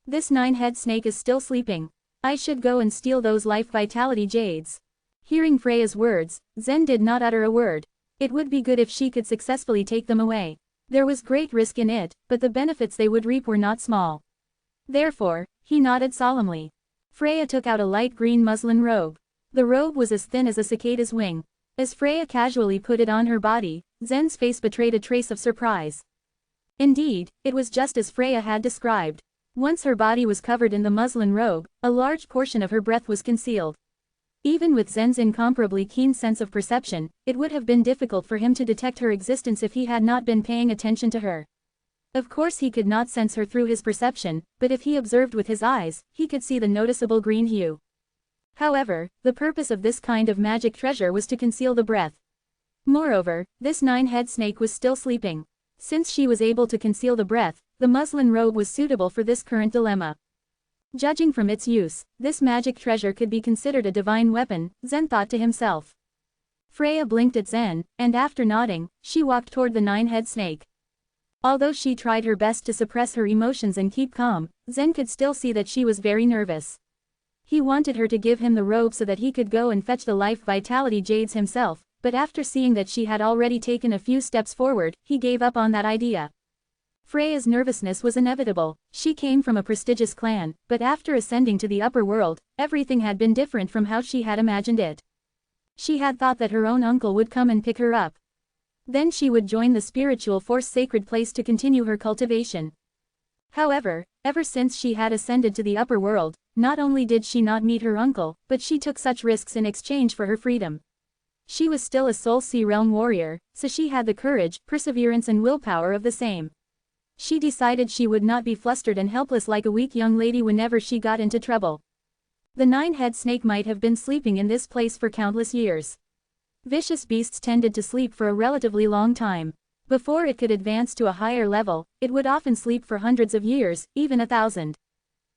This 9-head snake is still sleeping. I should go and steal those life vitality jades. Hearing Freya's words, Zen did not utter a word. It would be good if she could successfully take them away. There was great risk in it, but the benefits they would reap were not small. Therefore, he nodded solemnly. Freya took out a light green muslin robe. The robe was as thin as a cicada's wing. As Freya casually put it on her body, Zen's face betrayed a trace of surprise. Indeed, it was just as Freya had described. Once her body was covered in the muslin robe, a large portion of her breath was concealed. Even with Zen's incomparably keen sense of perception, it would have been difficult for him to detect her existence if he had not been paying attention to her. Of course he could not sense her through his perception, but if he observed with his eyes, he could see the noticeable green hue. However, the purpose of this kind of magic treasure was to conceal the breath. Moreover, this nine-head snake was still sleeping. Since she was able to conceal the breath, the muslin robe was suitable for this current dilemma. Judging from its use, this magic treasure could be considered a divine weapon, Zen thought to himself. Freya blinked at Zen, and after nodding, she walked toward the nine-head snake. Although she tried her best to suppress her emotions and keep calm, Zen could still see that she was very nervous. He wanted her to give him the robe so that he could go and fetch the life vitality jades himself, but after seeing that she had already taken a few steps forward, he gave up on that idea. Freya's nervousness was inevitable. She came from a prestigious clan, but after ascending to the upper world, everything had been different from how she had imagined it. She had thought that her own uncle would come and pick her up. Then she would join the spiritual force sacred place to continue her cultivation. However, ever since she had ascended to the upper world, not only did she not meet her uncle, but she took such risks in exchange for her freedom. She was still a Soul Sea Realm warrior, so she had the courage, perseverance and willpower of the same. She decided she would not be flustered and helpless like a weak young lady whenever she got into trouble. The nine-head snake might have been sleeping in this place for countless years. Vicious beasts tended to sleep for a relatively long time. Before it could advance to a higher level, it would often sleep for hundreds of years, even 1,000.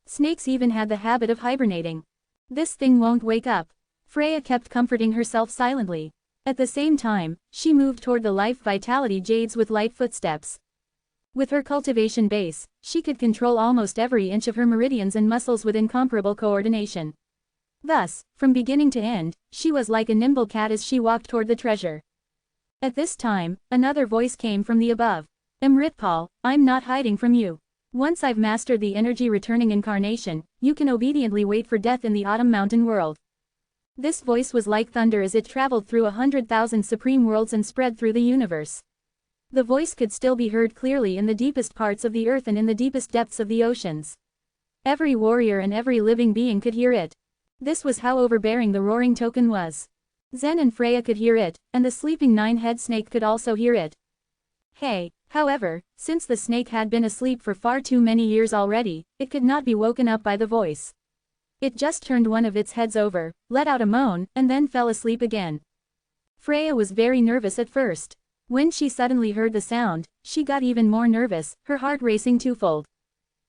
Snakes even had the habit of hibernating. This thing won't wake up. Freya kept comforting herself silently. At the same time, she moved toward the life vitality jades with light footsteps. With her cultivation base, she could control almost every inch of her meridians and muscles with incomparable coordination. Thus, from beginning to end, she was like a nimble cat as she walked toward the treasure. At this time, another voice came from the above. Immortal, I'm not hiding from you. Once I've mastered the energy returning incarnation, you can obediently wait for death in the Autumn Mountain world. This voice was like thunder as it traveled through 100,000 supreme worlds and spread through the universe. The voice could still be heard clearly in the deepest parts of the earth and in the deepest depths of the oceans. Every warrior and every living being could hear it. This was how overbearing the roaring token was. Zen and Freya could hear it, and the sleeping nine-head snake could also hear it. However, since the snake had been asleep for far too many years already, it could not be woken up by the voice. It just turned one of its heads over, let out a moan, and then fell asleep again. Freya was very nervous at first. When she suddenly heard the sound, she got even more nervous, her heart racing twofold.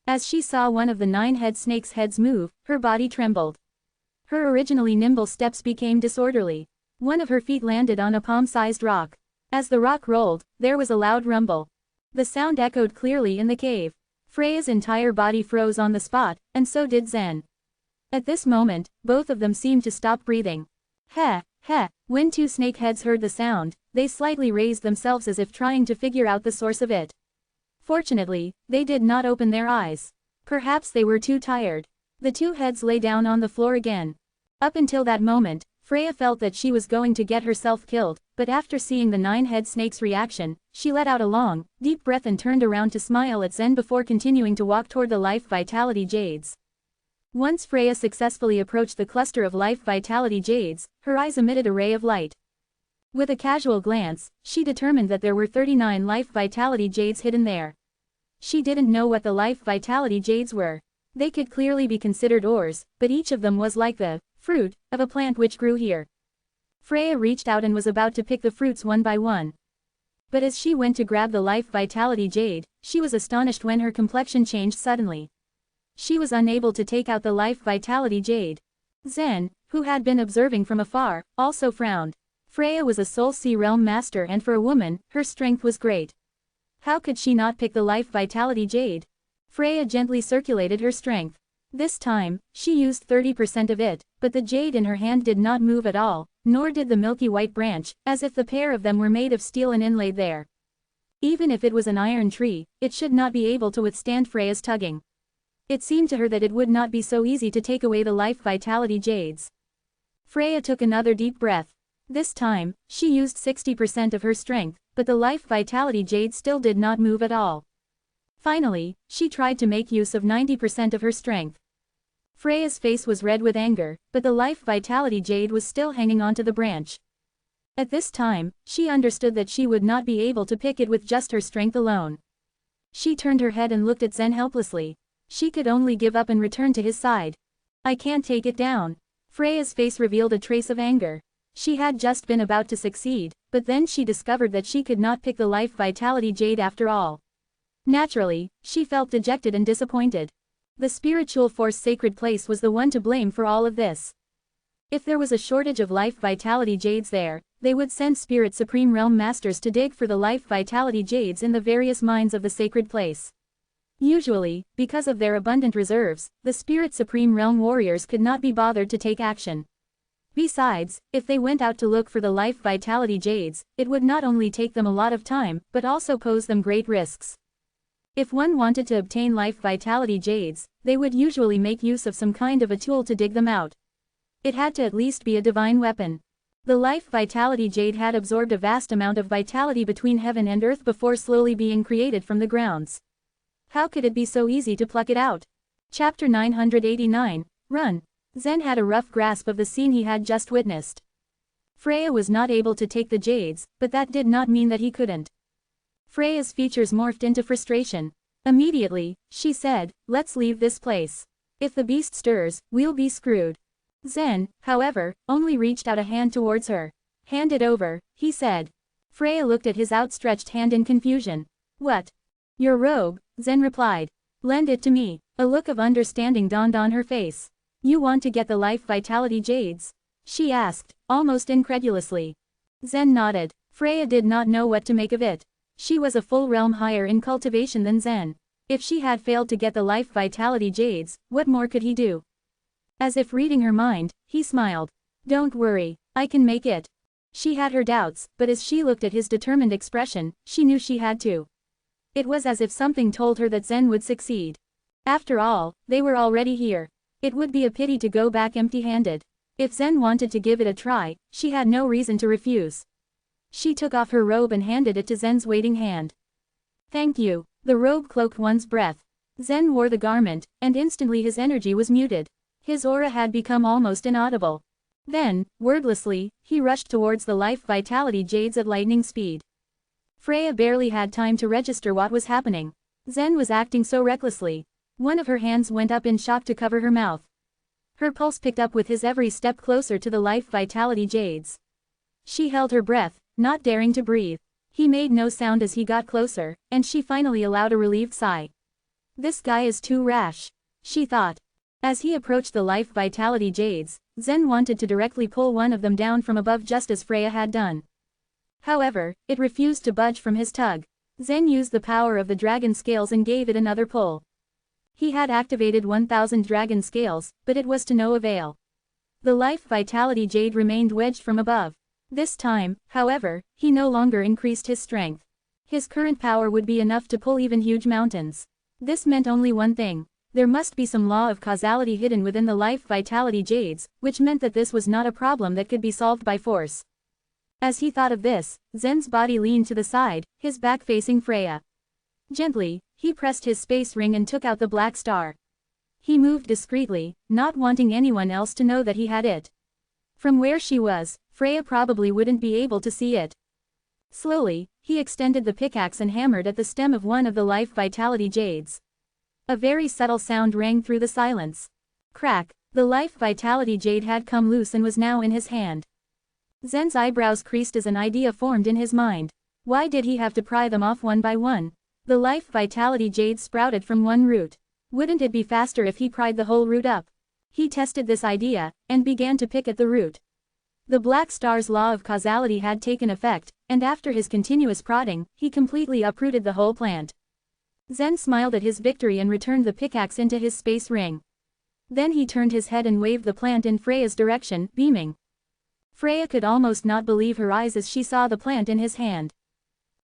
As she saw one of the nine-head snake's heads move, her body trembled. Her originally nimble steps became disorderly. One of her feet landed on a palm-sized rock. As the rock rolled, there was a loud rumble. The sound echoed clearly in the cave. Freya's entire body froze on the spot, and so did Zen. At this moment, both of them seemed to stop breathing. When two snake heads heard the sound, they slightly raised themselves as if trying to figure out the source of it. Fortunately, they did not open their eyes. Perhaps they were too tired. The two heads lay down on the floor again. Up until that moment, Freya felt that she was going to get herself killed, but after seeing the nine-head snake's reaction, she let out a long, deep breath and turned around to smile at Zen before continuing to walk toward the life vitality jades. Once Freya successfully approached the cluster of life vitality jades, her eyes emitted a ray of light. With a casual glance, she determined that there were 39 life vitality jades hidden there. She didn't know what the life vitality jades were. They could clearly be considered ores, but each of them was like the fruit of a plant which grew here. Freya reached out and was about to pick the fruits one by one. But as she went to grab the life vitality jade, she was astonished when her complexion changed suddenly. She was unable to take out the life vitality jade. Zen, who had been observing from afar, also frowned. Freya was a Soul Sea Realm master and for a woman, her strength was great. How could she not pick the life vitality jade? Freya gently circulated her strength. This time, she used 30% of it, but the jade in her hand did not move at all, nor did the milky white branch, as if the pair of them were made of steel and inlaid there. Even if it was an iron tree, it should not be able to withstand Freya's tugging. It seemed to her that it would not be so easy to take away the life vitality jades. Freya took another deep breath. This time, she used 60% of her strength, but the life vitality jade still did not move at all. Finally, she tried to make use of 90% of her strength. Freya's face was red with anger, but the life vitality jade was still hanging onto the branch. At this time, she understood that she would not be able to pick it with just her strength alone. She turned her head and looked at Zen helplessly. She could only give up and return to his side. I can't take it down. Freya's face revealed a trace of anger. She had just been about to succeed, but then she discovered that she could not pick the life vitality jade after all. Naturally, she felt dejected and disappointed. The spiritual force sacred place was the one to blame for all of this. If there was a shortage of life vitality jades there, they would send Spirit Supreme Realm Masters to dig for the life vitality jades in the various mines of the sacred place. Usually, because of their abundant reserves, the Spirit Supreme Realm warriors could not be bothered to take action. Besides, if they went out to look for the life vitality jades, it would not only take them a lot of time, but also pose them great risks. If one wanted to obtain life vitality jades, they would usually make use of some kind of a tool to dig them out. It had to at least be a divine weapon. The life vitality jade had absorbed a vast amount of vitality between heaven and earth before slowly being created from the grounds. How could it be so easy to pluck it out? Chapter 989, Run. Zen had a rough grasp of the scene he had just witnessed. Freya was not able to take the jades, but that did not mean that he couldn't. Freya's features morphed into frustration. Immediately, she said, let's leave this place. If the beast stirs, we'll be screwed. Zen, however, only reached out a hand towards her. Hand it over, he said. Freya looked at his outstretched hand in confusion. What? Your robe, Zen replied. Lend it to me. A look of understanding dawned on her face. You want to get the life vitality jades? She asked, almost incredulously. Zen nodded. Freya did not know what to make of it. She was a full realm higher in cultivation than Zen. If she had failed to get the life vitality jades, what more could he do? As if reading her mind, he smiled. Don't worry, I can make it. She had her doubts, but as she looked at his determined expression, she knew she had to. It was as if something told her that Zen would succeed. After all, they were already here. It would be a pity to go back empty-handed. If Zen wanted to give it a try, she had no reason to refuse. She took off her robe and handed it to Zen's waiting hand. Thank you. The robe cloaked one's breath. Zen wore the garment, and instantly his energy was muted. His aura had become almost inaudible. Then, wordlessly, he rushed towards the life vitality jades at lightning speed. Freya barely had time to register what was happening. Zen was acting so recklessly. One of her hands went up in shock to cover her mouth. Her pulse picked up with his every step closer to the life vitality jades. She held her breath, not daring to breathe. He made no sound as he got closer, and she finally allowed a relieved sigh. This guy is too rash, she thought. As he approached the life vitality jades, Zen wanted to directly pull one of them down from above just as Freya had done. However, it refused to budge from his tug. Zen used the power of the dragon scales and gave it another pull. He had activated 1000 dragon scales, but it was to no avail. The life vitality jade remained wedged from above. This time, however, he no longer increased his strength. His current power would be enough to pull even huge mountains. This meant only one thing. There must be some law of causality hidden within the life vitality jades, which meant that this was not a problem that could be solved by force. As he thought of this, Zen's body leaned to the side, his back facing Freya. Gently, he pressed his space ring and took out the black star. He moved discreetly, not wanting anyone else to know that he had it. From where she was, Freya probably wouldn't be able to see it. Slowly, he extended the pickaxe and hammered at the stem of one of the life vitality jades. A very subtle sound rang through the silence. Crack, the life vitality jade had come loose and was now in his hand. Zen's eyebrows creased as an idea formed in his mind. Why did he have to pry them off one by one? The life vitality jade sprouted from one root. Wouldn't it be faster if he pried the whole root up? He tested this idea, and began to pick at the root. The black star's law of causality had taken effect, and after his continuous prodding, he completely uprooted the whole plant. Zen smiled at his victory and returned the pickaxe into his space ring. Then he turned his head and waved the plant in Freya's direction, beaming. Freya could almost not believe her eyes as she saw the plant in his hand.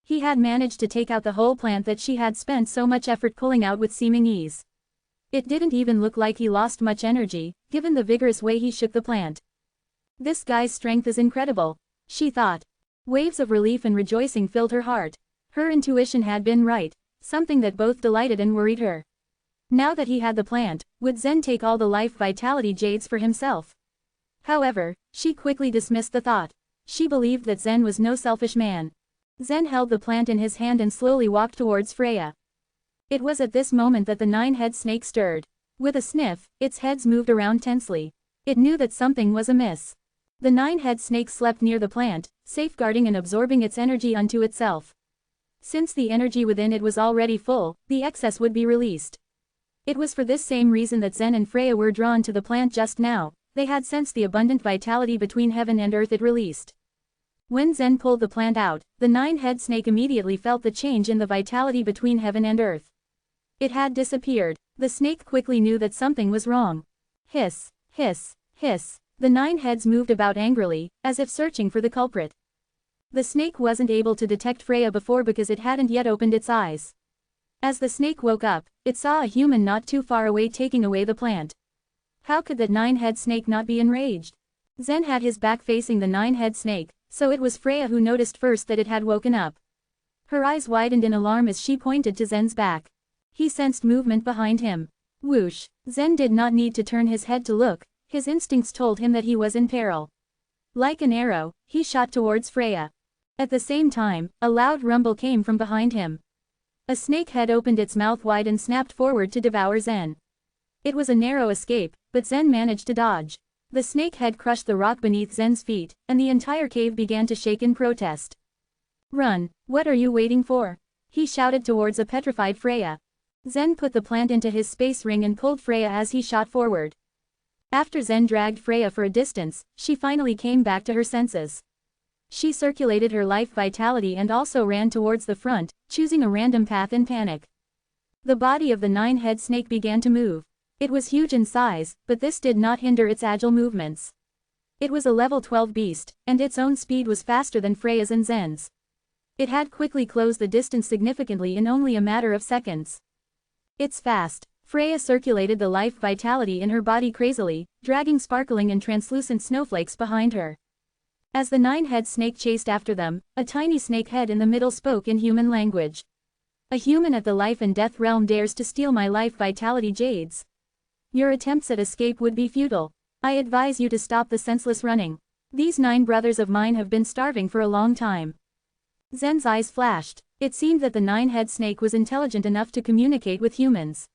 He had managed to take out the whole plant that she had spent so much effort pulling out with seeming ease. It didn't even look like he lost much energy, given the vigorous way he shook the plant. This guy's strength is incredible, she thought. Waves of relief and rejoicing filled her heart. Her intuition had been right, something that both delighted and worried her. Now that he had the plant, would Zen take all the life vitality jades for himself? However, she quickly dismissed the thought. She believed that Zen was no selfish man. Zen held the plant in his hand and slowly walked towards Freya. It was at this moment that the nine-head snake stirred. With a sniff, its heads moved around tensely. It knew that something was amiss. The nine-head snake slept near the plant, safeguarding and absorbing its energy unto itself. Since the energy within it was already full, the excess would be released. It was for this same reason that Zen and Freya were drawn to the plant just now. They had sensed the abundant vitality between heaven and earth it released. When Zen pulled the plant out, the nine-head snake immediately felt the change in the vitality between heaven and earth. It had disappeared. The snake quickly knew that something was wrong. Hiss, hiss, hiss. The nine heads moved about angrily, as if searching for the culprit. The snake wasn't able to detect Freya before because it hadn't yet opened its eyes. As the snake woke up, it saw a human not too far away taking away the plant. How could that nine-head snake not be enraged? Zen had his back facing the nine-head snake, so it was Freya who noticed first that it had woken up. Her eyes widened in alarm as she pointed to Zen's back. He sensed movement behind him. Whoosh! Zen did not need to turn his head to look, his instincts told him that he was in peril. Like an arrow, he shot towards Freya. At the same time, a loud rumble came from behind him. A snake head opened its mouth wide and snapped forward to devour Zen. It was a narrow escape, but Zen managed to dodge. The snake head crushed the rock beneath Zen's feet, and the entire cave began to shake in protest. "Run! What are you waiting for?" he shouted towards a petrified Freya. Zen put the plant into his space ring and pulled Freya as he shot forward. After Zen dragged Freya for a distance, she finally came back to her senses. She circulated her life vitality and also ran towards the front, choosing a random path in panic. The body of the nine-head snake began to move. It was huge in size, but this did not hinder its agile movements. It was a level 12 beast, and its own speed was faster than Freya's and Zen's. It had quickly closed the distance significantly in only a matter of seconds. "It's fast." Freya circulated the life vitality in her body crazily, dragging sparkling and translucent snowflakes behind her. As the nine-head snake chased after them, a tiny snake head in the middle spoke in human language. "A human at the life and death realm dares to steal my life vitality jades. Your attempts at escape would be futile. I advise you to stop the senseless running. These 9 brothers of mine have been starving for a long time." Zen's eyes flashed. It seemed that the nine-head snake was intelligent enough to communicate with humans.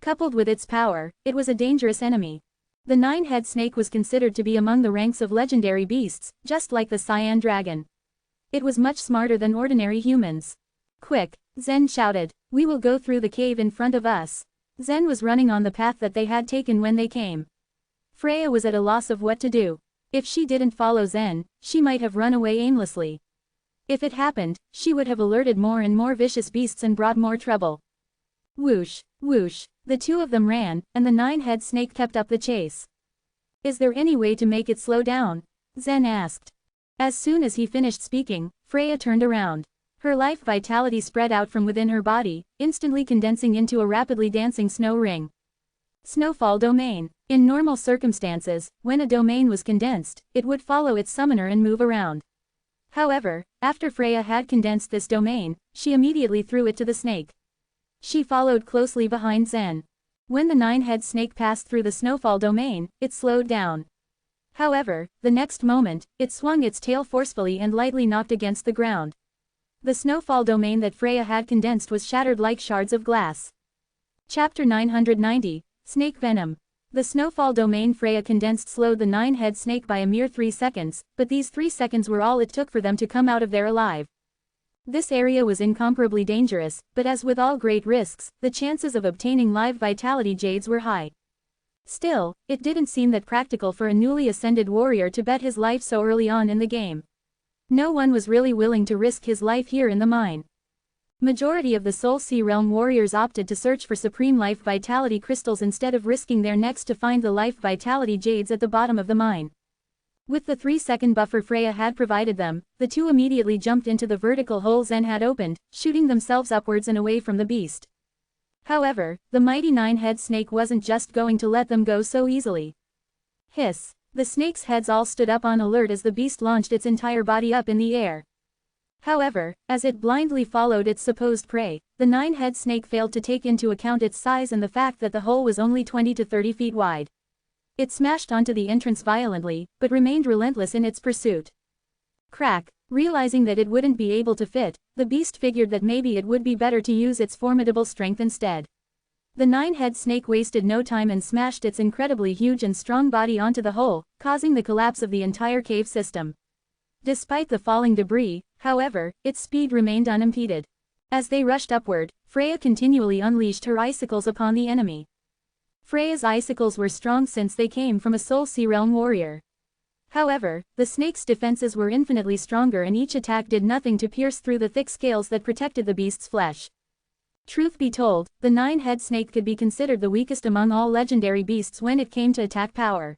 Coupled with its power, it was a dangerous enemy. The nine-head snake was considered to be among the ranks of legendary beasts, just like the cyan dragon. It was much smarter than ordinary humans. "Quick!" Zen shouted. "We will go through the cave in front of us." Zen was running on the path that they had taken when they came. Freya was at a loss of what to do. If she didn't follow Zen, she might have run away aimlessly. If it happened, she would have alerted more and more vicious beasts and brought more trouble. Whoosh, whoosh, the two of them ran, and the nine-head snake kept up the chase. "Is there any way to make it slow down?" Zen asked. As soon as he finished speaking, Freya turned around. Her life vitality spread out from within her body, instantly condensing into a rapidly dancing snow ring. Snowfall domain. In normal circumstances, when a domain was condensed, it would follow its summoner and move around. However, after Freya had condensed this domain, she immediately threw it to the snake. She followed closely behind Zen. When the nine-head snake passed through the snowfall domain, it slowed down. However, the next moment, it swung its tail forcefully and lightly knocked against the ground. The snowfall domain that Freya had condensed was shattered like shards of glass. Chapter 990, Snake Venom. The snowfall domain Freya condensed slowed the nine-head snake by a mere 3 seconds, but these 3 seconds were all it took for them to come out of there alive. This area was incomparably dangerous, but as with all great risks, the chances of obtaining live vitality jades were high. Still, it didn't seem that practical for a newly ascended warrior to bet his life so early on in the game. No one was really willing to risk his life here in the mine. Majority of the Soul Sea Realm warriors opted to search for supreme life vitality crystals instead of risking their necks to find the life vitality jades at the bottom of the mine. With the 3-second buffer Freya had provided them, the two immediately jumped into the vertical hole Zen had opened, shooting themselves upwards and away from the beast. However, the mighty nine-head snake wasn't just going to let them go so easily. Hiss! The snake's heads all stood up on alert as the beast launched its entire body up in the air. However, as it blindly followed its supposed prey, the 9-head snake failed to take into account its size and the fact that the hole was only 20 to 30 feet wide. It smashed onto the entrance violently, but remained relentless in its pursuit. Crack! Realizing that it wouldn't be able to fit, the beast figured that maybe it would be better to use its formidable strength instead. The 9-head snake wasted no time and smashed its incredibly huge and strong body onto the hole, causing the collapse of the entire cave system. Despite the falling debris, however, its speed remained unimpeded. As they rushed upward, Freya continually unleashed her icicles upon the enemy. Freya's icicles were strong since they came from a Soul Sea Realm warrior. However, the snake's defenses were infinitely stronger and each attack did nothing to pierce through the thick scales that protected the beast's flesh. Truth be told, the 9-head snake could be considered the weakest among all legendary beasts when it came to attack power.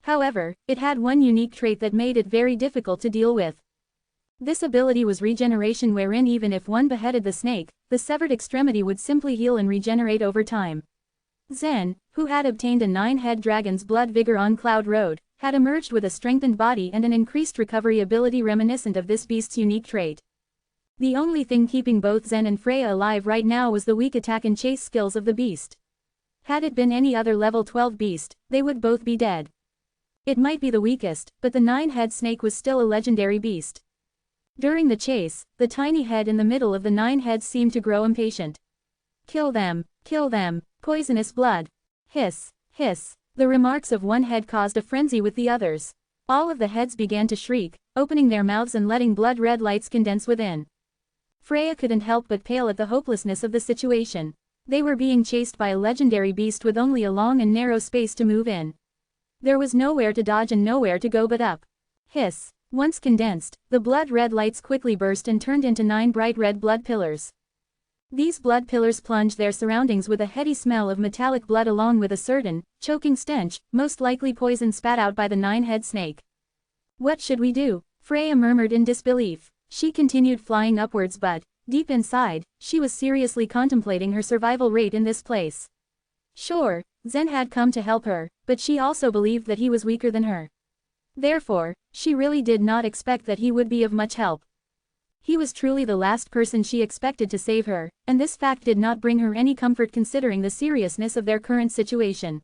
However, it had one unique trait that made it very difficult to deal with. This ability was regeneration, wherein even if one beheaded the snake, the severed extremity would simply heal and regenerate over time. Zen, who had obtained a 9-head dragon's blood vigor on Cloud Road, had emerged with a strengthened body and an increased recovery ability reminiscent of this beast's unique trait. The only thing keeping both Zen and Freya alive right now was the weak attack and chase skills of the beast. Had it been any other level 12 beast, they would both be dead. It might be the weakest, but the 9-head snake was still a legendary beast. During the chase, the tiny head in the middle of the 9 heads seemed to grow impatient. Kill them, poisonous blood. Hiss, hiss. The remarks of one head caused a frenzy with the others. All of the heads began to shriek, opening their mouths and letting blood-red lights condense within. Freya couldn't help but pale at the hopelessness of the situation. They were being chased by a legendary beast with only a long and narrow space to move in. There was nowhere to dodge and nowhere to go but up. Hiss. Once condensed, the blood-red lights quickly burst and turned into 9 bright red blood pillars. These blood pillars plunged their surroundings with a heady smell of metallic blood along with a certain, choking stench, most likely poison spat out by the 9-head snake. What should we do? Freya murmured in disbelief. She continued flying upwards but, deep inside, she was seriously contemplating her survival rate in this place. Sure, Zen had come to help her, but she also believed that he was weaker than her. Therefore, she really did not expect that he would be of much help. He was truly the last person she expected to save her, and this fact did not bring her any comfort considering the seriousness of their current situation.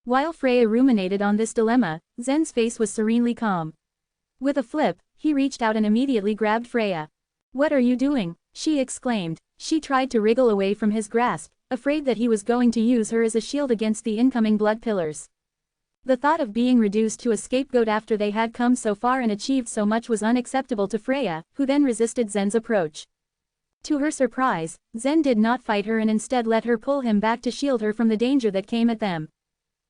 While Freya ruminated on this dilemma, Zen's face was serenely calm. With a flip, he reached out and immediately grabbed Freya. "What are you doing?" she exclaimed. She tried to wriggle away from his grasp, afraid that he was going to use her as a shield against the incoming blood pillars. The thought of being reduced to a scapegoat after they had come so far and achieved so much was unacceptable to Freya, who then resisted Zen's approach. To her surprise, Zen did not fight her and instead let her pull him back to shield her from the danger that came at them.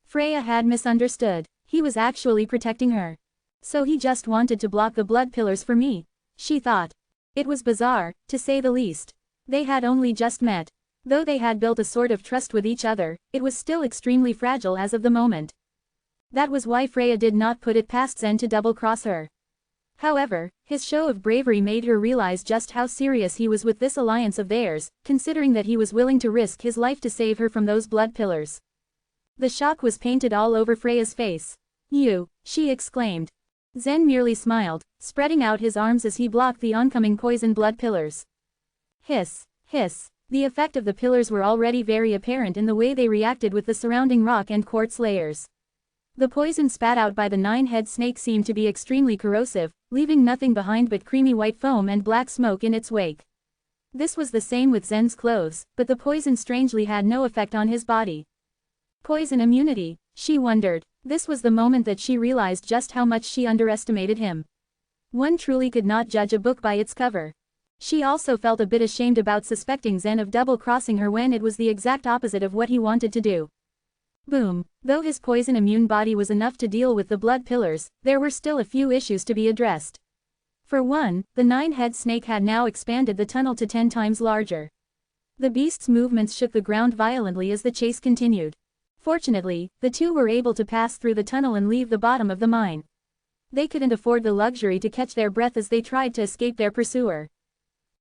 Freya had misunderstood. He was actually protecting her. So he just wanted to block the blood pillars for me, she thought. It was bizarre, to say the least. They had only just met. Though they had built a sort of trust with each other, it was still extremely fragile as of the moment. That was why Freya did not put it past Zen to double-cross her. However, his show of bravery made her realize just how serious he was with this alliance of theirs, considering that he was willing to risk his life to save her from those blood pillars. The shock was painted all over Freya's face. "You," she exclaimed. Zen merely smiled, spreading out his arms as he blocked the oncoming poison blood pillars. Hiss, hiss. The effect of the pillars were already very apparent in the way they reacted with the surrounding rock and quartz layers. The poison spat out by the 9-head snake seemed to be extremely corrosive, leaving nothing behind but creamy white foam and black smoke in its wake. This was the same with Zen's clothes, but the poison strangely had no effect on his body. Poison immunity, she wondered. This was the moment that she realized just how much she underestimated him. One truly could not judge a book by its cover. She also felt a bit ashamed about suspecting Zen of double-crossing her when it was the exact opposite of what he wanted to do. Boom. Though his poison-immune body was enough to deal with the blood pillars, there were still a few issues to be addressed. For one, the 9-head snake had now expanded the tunnel to 10 times larger. The beast's movements shook the ground violently as the chase continued. Fortunately, the two were able to pass through the tunnel and leave the bottom of the mine. They couldn't afford the luxury to catch their breath as they tried to escape their pursuer.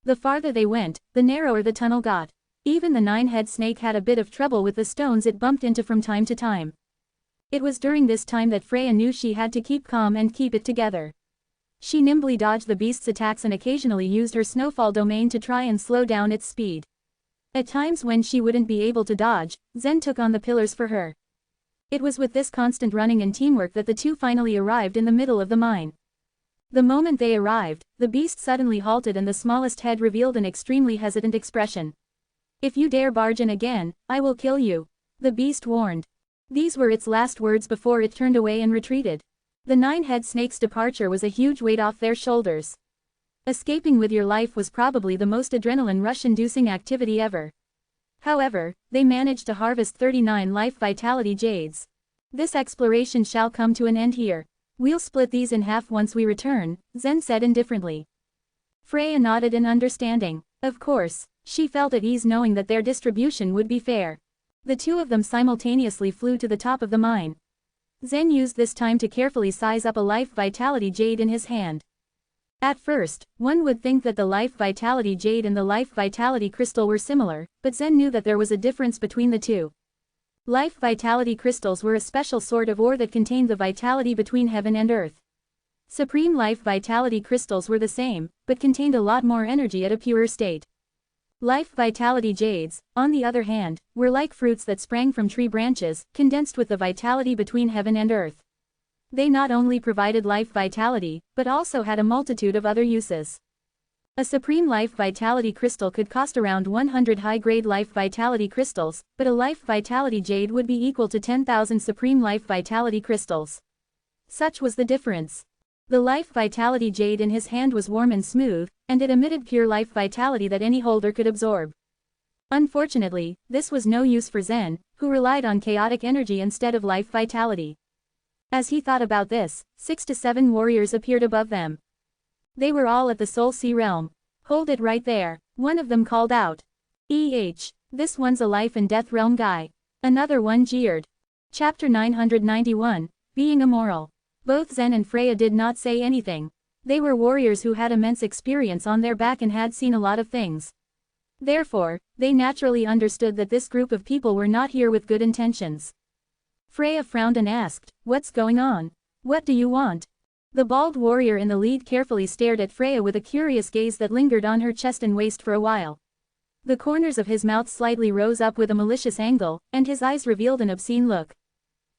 The farther they went, the narrower the tunnel got. Even the 9-head snake had a bit of trouble with the stones it bumped into from time to time. It was during this time that Freya knew she had to keep calm and keep it together. She nimbly dodged the beast's attacks and occasionally used her snowfall domain to try and slow down its speed. At times when she wouldn't be able to dodge, Zen took on the pillars for her. It was with this constant running and teamwork that the two finally arrived in the middle of the mine. The moment they arrived, the beast suddenly halted and the smallest head revealed an extremely hesitant expression. "If you dare barge in again, I will kill you," the beast warned. These were its last words before it turned away and retreated. The nine-head snake's departure was a huge weight off their shoulders. Escaping with your life was probably the most adrenaline rush-inducing activity ever. However, they managed to harvest 39 life vitality jades. This exploration shall come to an end here. We'll split these in half once we return, Zen said indifferently. Freya nodded in understanding. Of course, she felt at ease knowing that their distribution would be fair. The two of them simultaneously flew to the top of the mine. Zen used this time to carefully size up a life vitality jade in his hand. At first, one would think that the life vitality jade and the life vitality crystal were similar, but Zen knew that there was a difference between the two. Life vitality crystals were a special sort of ore that contained the vitality between heaven and earth. Supreme life vitality crystals were the same, but contained a lot more energy at a purer state. Life vitality jades, on the other hand, were like fruits that sprang from tree branches, condensed with the vitality between heaven and earth. They not only provided life vitality, but also had a multitude of other uses. A supreme life vitality crystal could cost around 100 high-grade life vitality crystals, but a life vitality jade would be equal to 10,000 supreme life vitality crystals. Such was the difference. The life vitality jade in his hand was warm and smooth, and it emitted pure life vitality that any holder could absorb. Unfortunately, this was no use for Zen, who relied on chaotic energy instead of life vitality. As he thought about this, 6 to 7 warriors appeared above them. They were all at the Soul Sea realm. "Hold it right there," one of them called out. This one's a life and death realm guy," another one jeered. Chapter 991, Being Immortal. Both Zen and Freya did not say anything. They were warriors who had immense experience on their back and had seen a lot of things. Therefore, they naturally understood that this group of people were not here with good intentions. Freya frowned and asked, "What's going on? What do you want?" The bald warrior in the lead carefully stared at Freya with a curious gaze that lingered on her chest and waist for a while. The corners of his mouth slightly rose up with a malicious angle, and his eyes revealed an obscene look.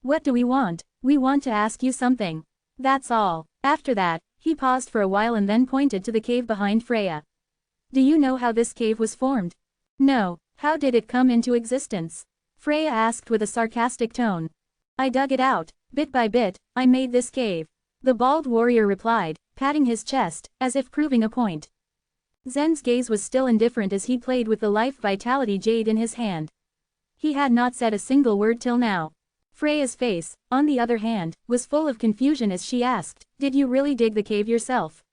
"What do we want? We want to ask you something. That's all." After that, he paused for a while and then pointed to the cave behind Freya. "Do you know how this cave was formed?" "No. How did it come into existence?" Freya asked with a sarcastic tone. "I dug it out, bit by bit, I made this cave," the bald warrior replied, patting his chest, as if proving a point. Zen's gaze was still indifferent as he played with the life vitality jade in his hand. He had not said a single word till now. Freya's face, on the other hand, was full of confusion as she asked, "Did you really dig the cave yourself?"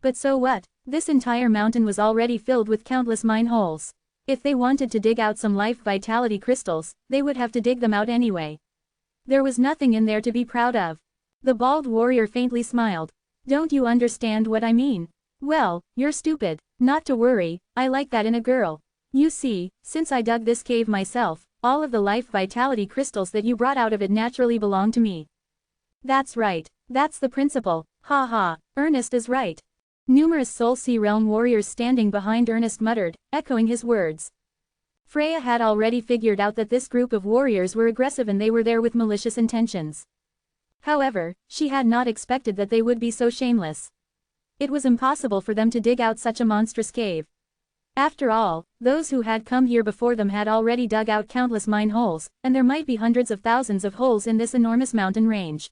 "But so what? This entire mountain was already filled with countless mine holes. If they wanted to dig out some life vitality crystals, they would have to dig them out anyway. There was nothing in there to be proud of." The bald warrior faintly smiled. "Don't you understand what I mean? Well, you're stupid. Not to worry, I like that in a girl. You see, since I dug this cave myself, all of the life vitality crystals that you brought out of it naturally belong to me." "That's right. That's the principle. Ha ha, Ernest is right." Numerous Soul Sea realm warriors standing behind Ernest muttered, echoing his words. Freya had already figured out that this group of warriors were aggressive and they were there with malicious intentions. However, she had not expected that they would be so shameless. It was impossible for them to dig out such a monstrous cave. After all, those who had come here before them had already dug out countless mine holes, and there might be hundreds of thousands of holes in this enormous mountain range.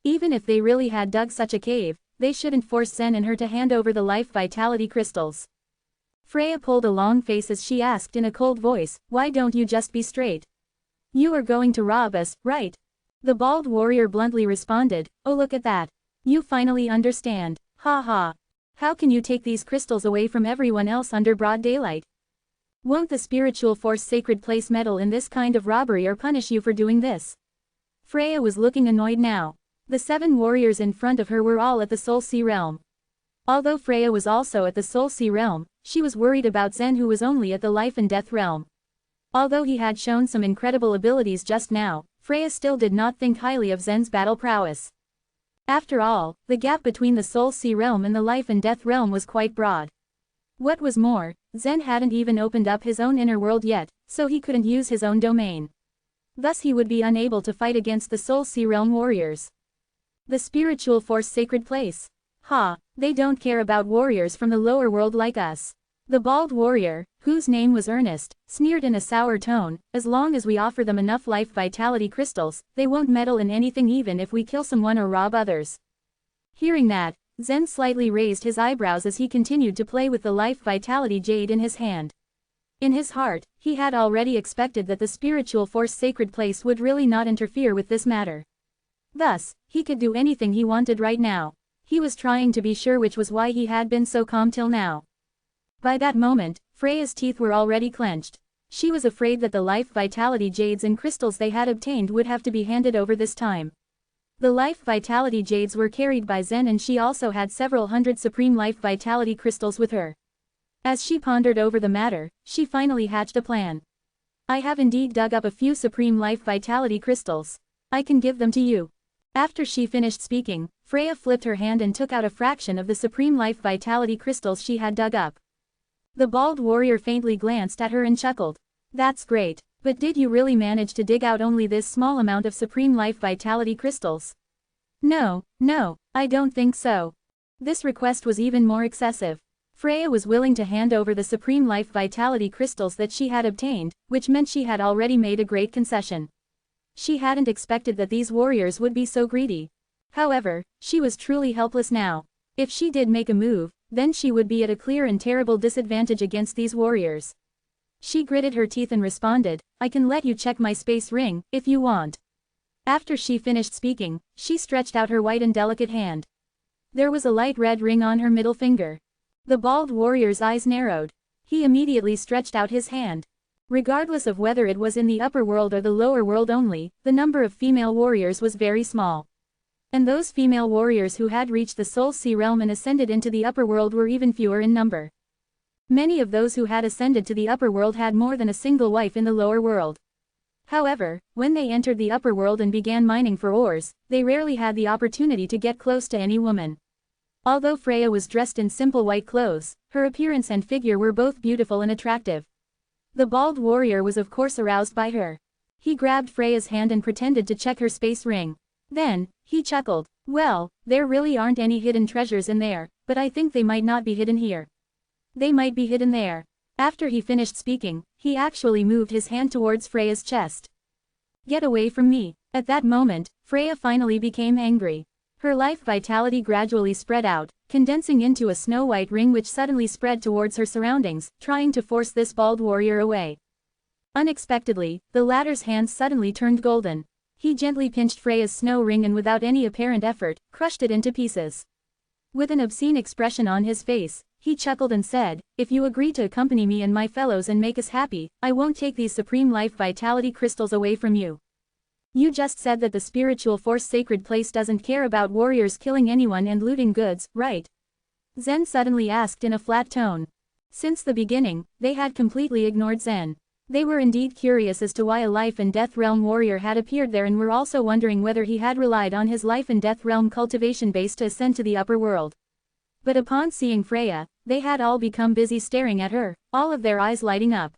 Even if they really had dug such a cave, they shouldn't force Zen and her to hand over the life vitality crystals. Freya pulled a long face as she asked in a cold voice, "Why don't you just be straight? You are going to rob us, right?" The bald warrior bluntly responded, "Oh, look at that. You finally understand. Ha ha. How can you take these crystals away from everyone else under broad daylight? Won't the spiritual force sacred place meddle in this kind of robbery or punish you for doing this?" Freya was looking annoyed now. The 7 warriors in front of her were all at the Soul Sea realm. Although Freya was also at the Soul Sea realm, she was worried about Zen, who was only at the life and death realm. Although he had shown some incredible abilities just now, Freya still did not think highly of Zen's battle prowess. After all, the gap between the Soul Sea realm and the life and death realm was quite broad. What was more, Zen hadn't even opened up his own inner world yet, so he couldn't use his own domain. Thus he would be unable to fight against the Soul Sea realm warriors. The spiritual force sacred place. Ha, they don't care about warriors from the lower world like us. The bald warrior, whose name was Ernest, sneered in a sour tone, as long as we offer them enough life vitality crystals, they won't meddle in anything even if we kill someone or rob others. Hearing that, Zen slightly raised his eyebrows as he continued to play with the life vitality jade in his hand. In his heart, he had already expected that the spiritual force sacred place would really not interfere with this matter. Thus, he could do anything he wanted right now. He was trying to be sure, which was why he had been so calm till now. By that moment, Freya's teeth were already clenched. She was afraid that the life vitality jades and crystals they had obtained would have to be handed over this time. The life vitality jades were carried by Zen, and she also had several hundred supreme life vitality crystals with her. As she pondered over the matter, she finally hatched a plan. I have indeed dug up a few supreme life vitality crystals. I can give them to you. After she finished speaking, Freya flipped her hand and took out a fraction of the supreme life vitality crystals she had dug up. The bald warrior faintly glanced at her and chuckled. That's great, but did you really manage to dig out only this small amount of supreme life vitality crystals? No, I don't think so. This request was even more excessive. Freya was willing to hand over the supreme life vitality crystals that she had obtained, which meant she had already made a great concession. She hadn't expected that these warriors would be so greedy. However, she was truly helpless now. If she did make a move, then she would be at a clear and terrible disadvantage against these warriors. She gritted her teeth and responded, I can let you check my space ring, if you want. After she finished speaking, she stretched out her white and delicate hand. There was a light red ring on her middle finger. The bald warrior's eyes narrowed. He immediately stretched out his hand. Regardless of whether it was in the upper world or the lower world only, the number of female warriors was very small. And those female warriors who had reached the Soul Sea realm and ascended into the upper world were even fewer in number. Many of those who had ascended to the upper world had more than a single wife in the lower world. However, when they entered the upper world and began mining for ores, they rarely had the opportunity to get close to any woman. Although Freya was dressed in simple white clothes, her appearance and figure were both beautiful and attractive. The bald warrior was of course aroused by her. He grabbed Freya's hand and pretended to check her space ring. Then, he chuckled. Well, there really aren't any hidden treasures in there, but I think they might not be hidden here. They might be hidden there. After he finished speaking, he actually moved his hand towards Freya's chest. Get away from me. At that moment, Freya finally became angry. Her life vitality gradually spread out, condensing into a snow-white ring which suddenly spread towards her surroundings, trying to force this bald warrior away. Unexpectedly, the latter's hands suddenly turned golden. He gently pinched Freya's snow ring and without any apparent effort, crushed it into pieces. With an obscene expression on his face, he chuckled and said, if you agree to accompany me and my fellows and make us happy, I won't take these supreme life vitality crystals away from you. You just said that the spiritual force sacred place doesn't care about warriors killing anyone and looting goods, right? Zen suddenly asked in a flat tone. Since the beginning, they had completely ignored Zen. They were indeed curious as to why a life and death realm warrior had appeared there and were also wondering whether he had relied on his life and death realm cultivation base to ascend to the upper world. But upon seeing Freya, they had all become busy staring at her, all of their eyes lighting up.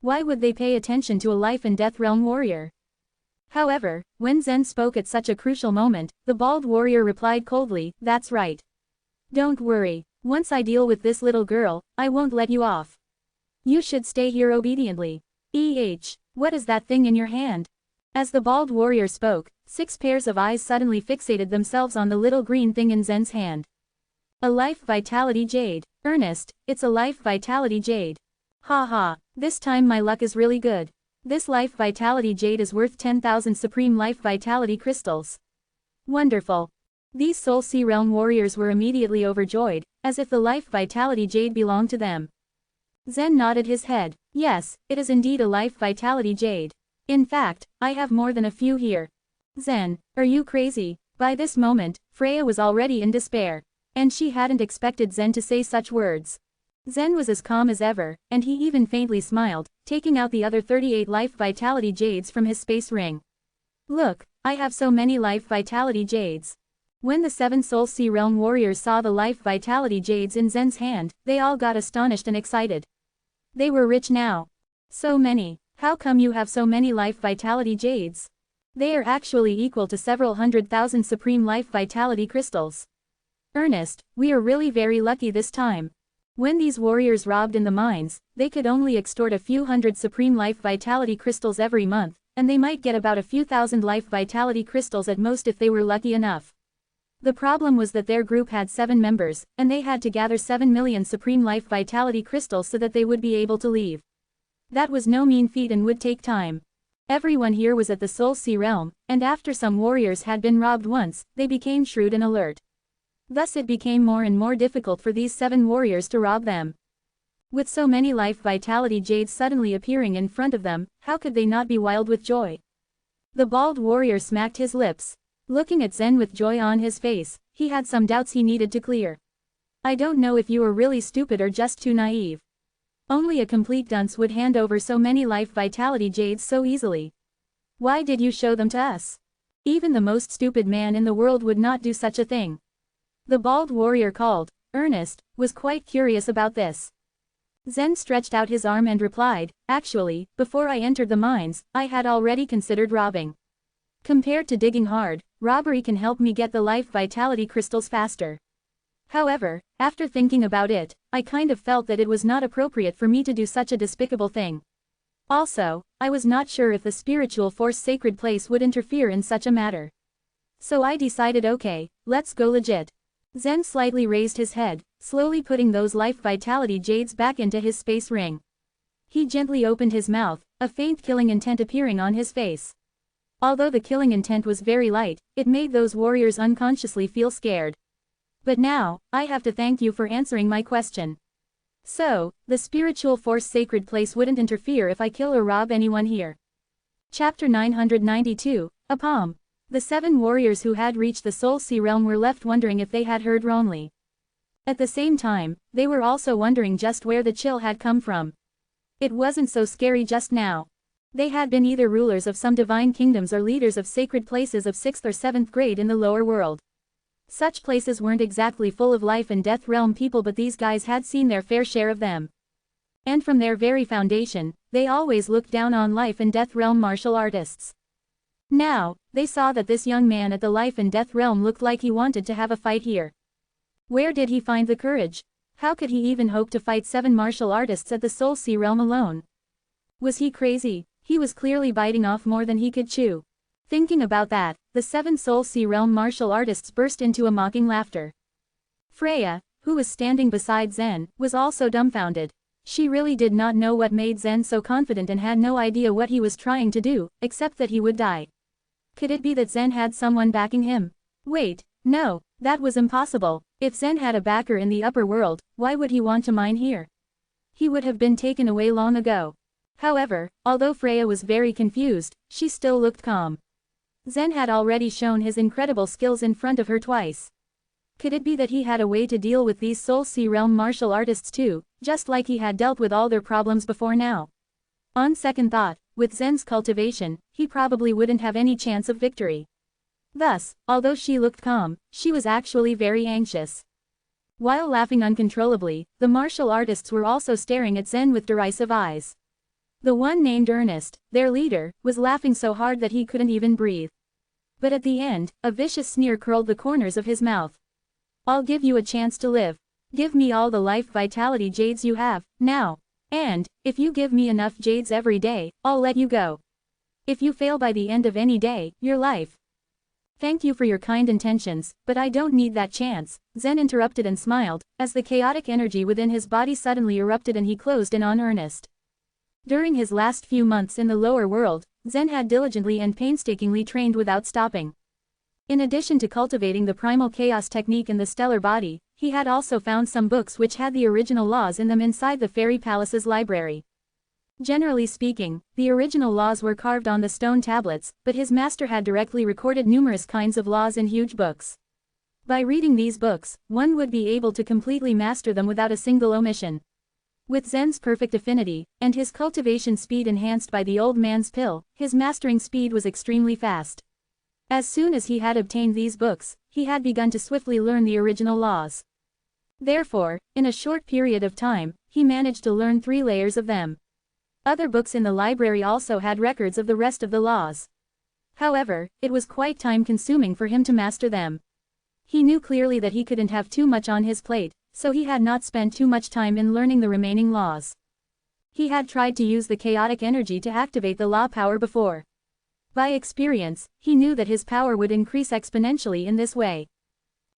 Why would they pay attention to a life and death realm warrior? However, when Zen spoke at such a crucial moment, the bald warrior replied coldly, that's right. Don't worry, once I deal with this little girl, I won't let you off. You should stay here obediently. What is that thing in your hand? As the bald warrior spoke, 6 pairs of eyes suddenly fixated themselves on the little green thing in Zen's hand. A life vitality jade. Ernest, it's a life vitality jade. Ha ha, this time my luck is really good. This life vitality jade is worth 10,000 supreme life vitality crystals. Wonderful. These Soul Sea realm warriors were immediately overjoyed, as if the life vitality jade belonged to them. Zen nodded his head. Yes, it is indeed a life vitality jade. In fact, I have more than a few here. Zen, are you crazy? By this moment, Freya was already in despair. And she hadn't expected Zen to say such words. Zen was as calm as ever, and he even faintly smiled, taking out the other 38 life vitality jades from his space ring. Look, I have so many life vitality jades. When the 7 Soul Sea Realm warriors saw the life vitality jades in Zen's hand, they all got astonished and excited. They were rich now. So many. How come you have so many life vitality jades? They are actually equal to several 100,000 supreme life vitality crystals. Ernest, we are really very lucky this time. When these warriors robbed in the mines, they could only extort a few hundred supreme life vitality crystals every month, and they might get about a few thousand life vitality crystals at most if they were lucky enough. The problem was that their group had 7 members, and they had to gather 7 million supreme life vitality crystals so that they would be able to leave. That was no mean feat and would take time. Everyone here was at the Soul Sea Realm, and after some warriors had been robbed once, they became shrewd and alert. Thus it became more and more difficult for these 7 warriors to rob them. With so many life vitality jades suddenly appearing in front of them, how could they not be wild with joy? The bald warrior smacked his lips. Looking at Zen with joy on his face, he had some doubts he needed to clear. I don't know if you are really stupid or just too naive. Only a complete dunce would hand over so many life vitality jades so easily. Why did you show them to us? Even the most stupid man in the world would not do such a thing. The bald warrior called, Ernest, was quite curious about this. Zen stretched out his arm and replied, actually, before I entered the mines, I had already considered robbing. Compared to digging hard, robbery can help me get the life vitality crystals faster. However, after thinking about it, I kind of felt that it was not appropriate for me to do such a despicable thing. Also, I was not sure if the spiritual force sacred place would interfere in such a matter. So I decided okay, let's go legit. Zen slightly raised his head, slowly putting those life vitality jades back into his space ring. He gently opened his mouth, a faint killing intent appearing on his face. Although the killing intent was very light, it made those warriors unconsciously feel scared. But now, I have to thank you for answering my question. So, the spiritual force sacred place wouldn't interfere if I kill or rob anyone here. Chapter 992, A Palm. The 7 warriors who had reached the Soul Sea Realm were left wondering if they had heard wrongly. At the same time, they were also wondering just where the chill had come from. It wasn't so scary just now. They had been either rulers of some divine kingdoms or leaders of sacred places of 6th or 7th grade in the lower world. Such places weren't exactly full of life and death realm people, but these guys had seen their fair share of them. And from their very foundation, they always looked down on life and death realm martial artists. Now, they saw that this young man at the life and death realm looked like he wanted to have a fight here. Where did he find the courage? How could he even hope to fight 7 martial artists at the Soul Sea Realm alone? Was he crazy? He was clearly biting off more than he could chew. Thinking about that, the 7 Soul Sea Realm martial artists burst into a mocking laughter. Freya, who was standing beside Zen, was also dumbfounded. She really did not know what made Zen so confident and had no idea what he was trying to do, except that he would die. Could it be that Zen had someone backing him? Wait, no, that was impossible. If Zen had a backer in the upper world, why would he want to mine here? He would have been taken away long ago. However, although Freya was very confused, she still looked calm. Zen had already shown his incredible skills in front of her twice. Could it be that he had a way to deal with these Soul Sea Realm martial artists too, just like he had dealt with all their problems before now? On second thought, with Zen's cultivation, he probably wouldn't have any chance of victory. Thus, although she looked calm, she was actually very anxious. While laughing uncontrollably, the martial artists were also staring at Zen with derisive eyes. The one named Ernest, their leader, was laughing so hard that he couldn't even breathe. But at the end, a vicious sneer curled the corners of his mouth. I'll give you a chance to live. Give me all the life vitality jades you have, now. And, if you give me enough jades every day, I'll let you go. If you fail by the end of any day, your life. Thank you for your kind intentions, but I don't need that chance, Zen interrupted and smiled, as the chaotic energy within his body suddenly erupted and he closed in on Ernest. During his last few months in the lower world, Zen had diligently and painstakingly trained without stopping. In addition to cultivating the primal chaos technique in the stellar body, he had also found some books which had the original laws in them inside the Fairy Palace's library. Generally speaking, the original laws were carved on the stone tablets, but his master had directly recorded numerous kinds of laws in huge books. By reading these books, one would be able to completely master them without a single omission. With Zen's perfect affinity, and his cultivation speed enhanced by the old man's pill, his mastering speed was extremely fast. As soon as he had obtained these books, he had begun to swiftly learn the original laws. Therefore, in a short period of time, he managed to learn 3 layers of them. Other books in the library also had records of the rest of the laws. However, it was quite time-consuming for him to master them. He knew clearly that he couldn't have too much on his plate, so he had not spent too much time in learning the remaining laws. He had tried to use the chaotic energy to activate the law power before. By experience, he knew that his power would increase exponentially in this way.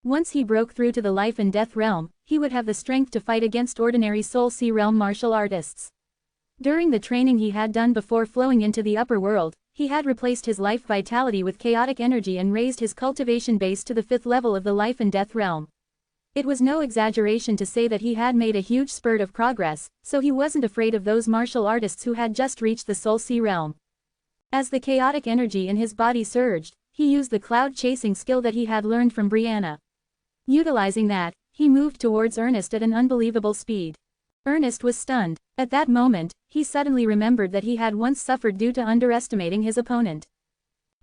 Once he broke through to the life and death realm, he would have the strength to fight against ordinary Soul Sea realm martial artists. During the training he had done before flowing into the upper world, he had replaced his life vitality with chaotic energy and raised his cultivation base to the 5th level of the life and death realm. It was no exaggeration to say that he had made a huge spurt of progress, so he wasn't afraid of those martial artists who had just reached the Soul Sea realm. As the chaotic energy in his body surged, he used the cloud-chasing skill that he had learned from Brianna. Utilizing that, he moved towards Ernest at an unbelievable speed. Ernest was stunned. At that moment, he suddenly remembered that he had once suffered due to underestimating his opponent.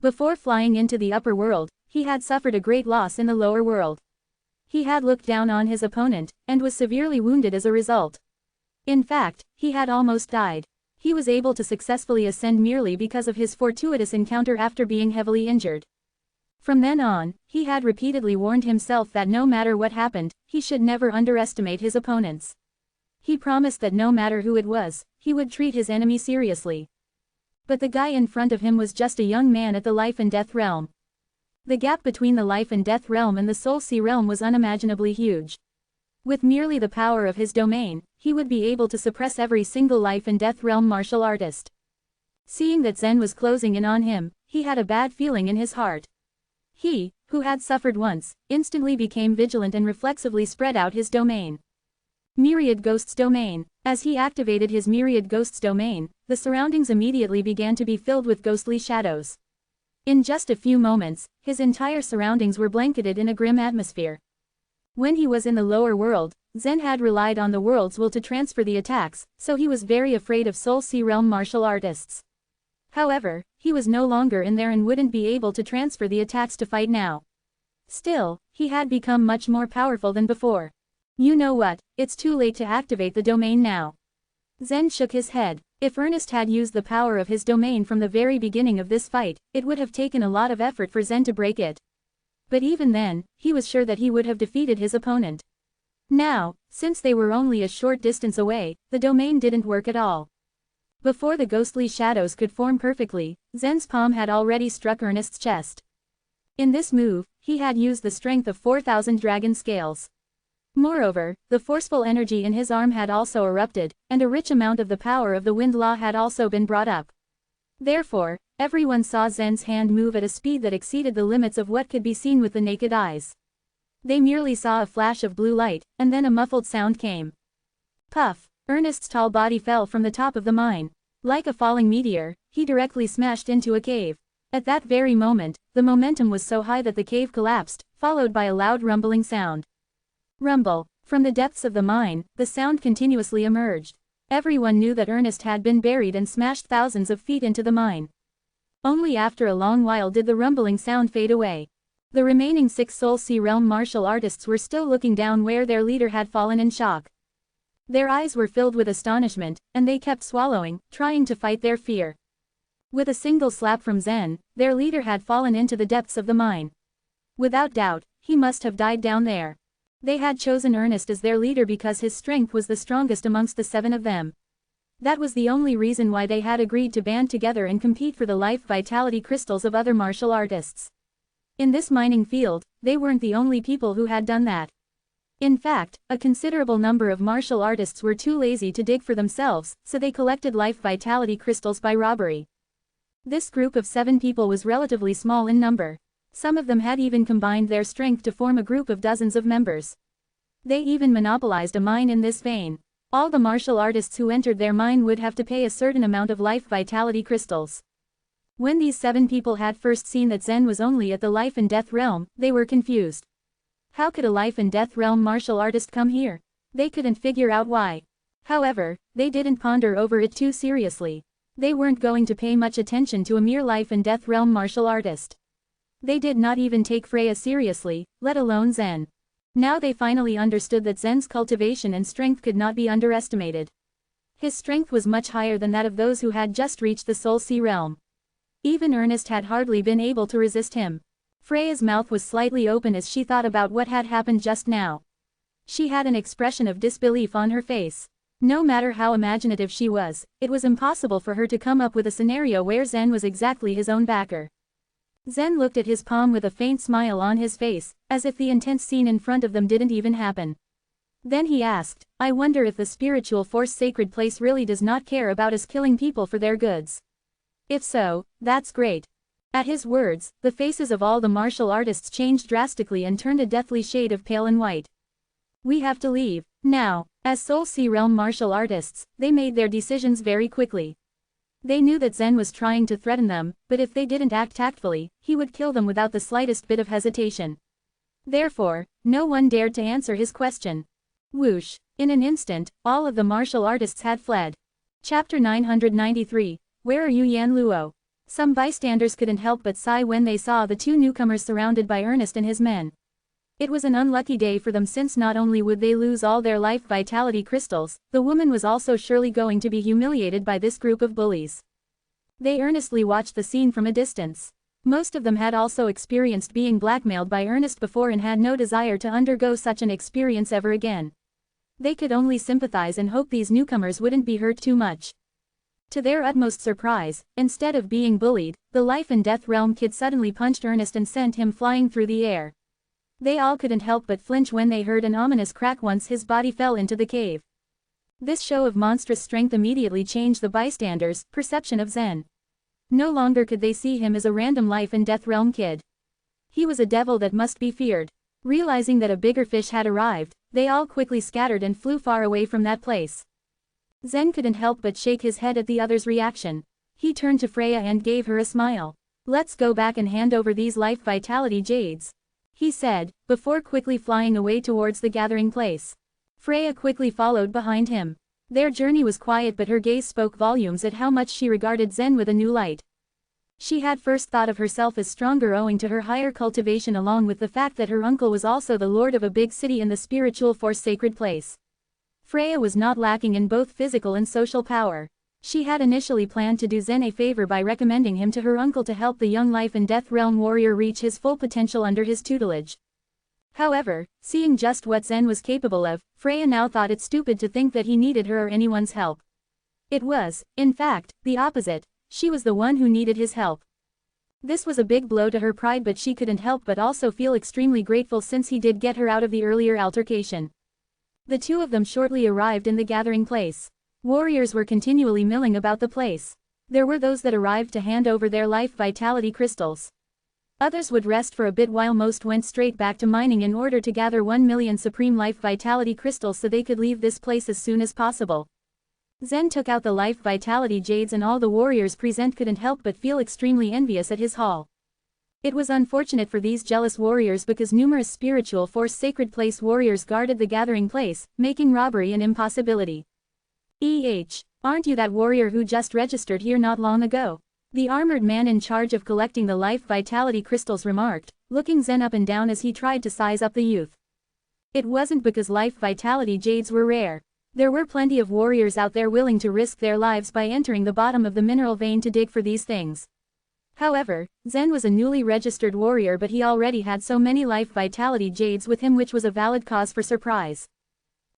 Before flying into the upper world, he had suffered a great loss in the lower world. He had looked down on his opponent, and was severely wounded as a result. In fact, he had almost died. He was able to successfully ascend merely because of his fortuitous encounter after being heavily injured. From then on, he had repeatedly warned himself that no matter what happened, he should never underestimate his opponents. He promised that no matter who it was, he would treat his enemy seriously. But the guy in front of him was just a young man at the life and death realm. The gap between the life and death realm and the Soul Sea realm was unimaginably huge. With merely the power of his domain, he would be able to suppress every single life and death realm martial artist. Seeing that Zen was closing in on him, he had a bad feeling in his heart. He, who had suffered once, instantly became vigilant and reflexively spread out his domain. Myriad Ghosts Domain. As he activated his Myriad Ghosts Domain, the surroundings immediately began to be filled with ghostly shadows. In just a few moments, his entire surroundings were blanketed in a grim atmosphere. When he was in the lower world, Zen had relied on the world's will to transfer the attacks, so he was very afraid of Soul Sea realm martial artists. However, he was no longer in there and wouldn't be able to transfer the attacks to fight now. Still, he had become much more powerful than before. You know what, it's too late to activate the domain now. Zen shook his head. If Ernest had used the power of his domain from the very beginning of this fight, it would have taken a lot of effort for Zen to break it. But even then, he was sure that he would have defeated his opponent. Now, since they were only a short distance away, the domain didn't work at all. Before the ghostly shadows could form perfectly, Zen's palm had already struck Ernest's chest. In this move, he had used the strength of 4,000 dragon scales. Moreover, the forceful energy in his arm had also erupted, and a rich amount of the power of the wind law had also been brought up. Therefore, everyone saw Zen's hand move at a speed that exceeded the limits of what could be seen with the naked eyes. They merely saw a flash of blue light, and then a muffled sound came. Puff! Ernest's tall body fell from the top of the mine. Like a falling meteor, he directly smashed into a cave. At that very moment, the momentum was so high that the cave collapsed, followed by a loud rumbling sound. Rumble. From the depths of the mine, the sound continuously emerged. Everyone knew that Ernest had been buried and smashed thousands of feet into the mine. Only after a long while did the rumbling sound fade away. The remaining 6 Soul Sea realm martial artists were still looking down where their leader had fallen in shock. Their eyes were filled with astonishment, and they kept swallowing, trying to fight their fear. With a single slap from Zen, their leader had fallen into the depths of the mine. Without doubt, he must have died down there. They had chosen Ernest as their leader because his strength was the strongest amongst the 7 of them. That was the only reason why they had agreed to band together and compete for the life vitality crystals of other martial artists. In this mining field, they weren't the only people who had done that. In fact, a considerable number of martial artists were too lazy to dig for themselves, so they collected life vitality crystals by robbery. This group of 7 people was relatively small in number. Some of them had even combined their strength to form a group of dozens of members. They even monopolized a mine in this vein. All the martial artists who entered their mine would have to pay a certain amount of life vitality crystals. When these 7 people had first seen that Zen was only at the life and death realm, they were confused. How could a life and death realm martial artist come here? They couldn't figure out why. However, they didn't ponder over it too seriously. They weren't going to pay much attention to a mere life and death realm martial artist. They did not even take Freya seriously, let alone Zen. Now they finally understood that Zen's cultivation and strength could not be underestimated. His strength was much higher than that of those who had just reached the Soul Sea realm. Even Ernest had hardly been able to resist him. Freya's mouth was slightly open as she thought about what had happened just now. She had an expression of disbelief on her face. No matter how imaginative she was, it was impossible for her to come up with a scenario where Zen was exactly his own backer. Zen looked at his palm with a faint smile on his face, as if the intense scene in front of them didn't even happen. Then he asked, I wonder if the spiritual force sacred place really does not care about us killing people for their goods. If so, that's great. At his words, the faces of all the martial artists changed drastically and turned a deathly shade of pale and white. We have to leave, now. As Soul Sea Realm martial artists, they made their decisions very quickly. They knew that Zen was trying to threaten them, but if they didn't act tactfully, he would kill them without the slightest bit of hesitation. Therefore, no one dared to answer his question. Whoosh! In an instant, all of the martial artists had fled. Chapter 993, Where are you Yan Luo? Some bystanders couldn't help but sigh when they saw the two newcomers surrounded by Ernest and his men. It was an unlucky day for them since not only would they lose all their life vitality crystals, the woman was also surely going to be humiliated by this group of bullies. They earnestly watched the scene from a distance. Most of them had also experienced being blackmailed by Ernest before and had no desire to undergo such an experience ever again. They could only sympathize and hope these newcomers wouldn't be hurt too much. To their utmost surprise, instead of being bullied, the life and death realm kid suddenly punched Ernest and sent him flying through the air. They all couldn't help but flinch when they heard an ominous crack once his body fell into the cave. This show of monstrous strength immediately changed the bystanders' perception of Zen. No longer could they see him as a random life and death realm kid. He was a devil that must be feared. Realizing that a bigger fish had arrived, they all quickly scattered and flew far away from that place. Zen couldn't help but shake his head at the other's reaction. He turned to Freya and gave her a smile. Let's go back and hand over these life vitality jades, he said, before quickly flying away towards the gathering place. Freya quickly followed behind him. Their journey was quiet but her gaze spoke volumes at how much she regarded Zen with a new light. She had first thought of herself as stronger owing to her higher cultivation along with the fact that her uncle was also the lord of a big city in the spiritual force sacred place. Freya was not lacking in both physical and social power. She had initially planned to do Zen a favor by recommending him to her uncle to help the young life and death realm warrior reach his full potential under his tutelage. However, seeing just what Zen was capable of, Freya now thought it stupid to think that he needed her or anyone's help. It was, in fact, the opposite. She was the one who needed his help. This was a big blow to her pride but she couldn't help but also feel extremely grateful since he did get her out of the earlier altercation. The two of them shortly arrived in the gathering place. Warriors were continually milling about the place. There were those that arrived to hand over their life vitality crystals. Others would rest for a bit while most went straight back to mining in order to gather 1 million supreme life vitality crystals so they could leave this place as soon as possible. Zen took out the life vitality jades and all the warriors present couldn't help but feel extremely envious at his haul. It was unfortunate for these jealous warriors because numerous spiritual force sacred place warriors guarded the gathering place, making robbery an impossibility. Aren't you that warrior who just registered here not long ago? The armored man in charge of collecting the life vitality crystals remarked, looking Zen up and down as he tried to size up the youth. It wasn't because life vitality jades were rare. There were plenty of warriors out there willing to risk their lives by entering the bottom of the mineral vein to dig for these things. However, Zen was a newly registered warrior but he already had so many life vitality jades with him which was a valid cause for surprise.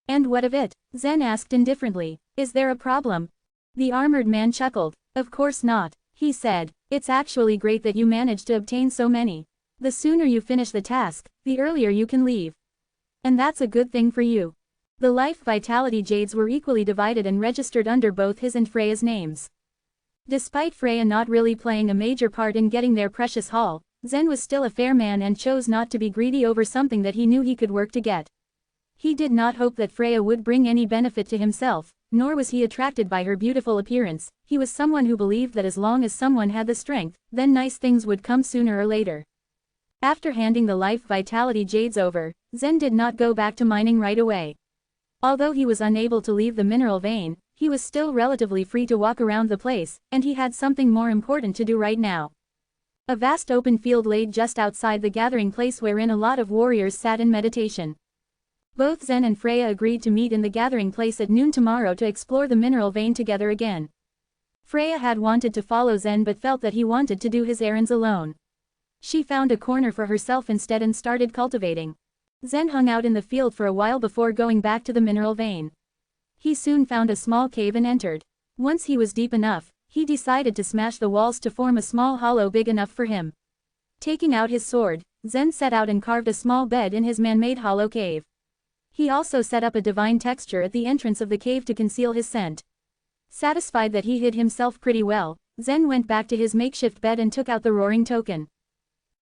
And what of it? Zen asked indifferently. Is there a problem? The armored man chuckled. Of course not, he said. It's actually great that you managed to obtain so many. The sooner you finish the task, the earlier you can leave. And that's a good thing for you. The life vitality jades were equally divided and registered under both his and Freya's names. Despite Freya not really playing a major part in getting their precious haul, Zen was still a fair man and chose not to be greedy over something that he knew he could work to get. He did not hope that Freya would bring any benefit to himself, nor was he attracted by her beautiful appearance. He was someone who believed that as long as someone had the strength, then nice things would come sooner or later. After handing the life vitality jades over, Zen did not go back to mining right away. Although he was unable to leave the mineral vein, he was still relatively free to walk around the place, and he had something more important to do right now. A vast open field laid just outside the gathering place wherein a lot of warriors sat in meditation. Both Zen and Freya agreed to meet in the gathering place at noon tomorrow to explore the mineral vein together again. Freya had wanted to follow Zen but felt that he wanted to do his errands alone. She found a corner for herself instead and started cultivating. Zen hung out in the field for a while before going back to the mineral vein. He soon found a small cave and entered. Once he was deep enough, he decided to smash the walls to form a small hollow big enough for him. Taking out his sword, Zen set out and carved a small bed in his man-made hollow cave. He also set up a divine texture at the entrance of the cave to conceal his scent. Satisfied that he hid himself pretty well, Zen went back to his makeshift bed and took out the roaring token.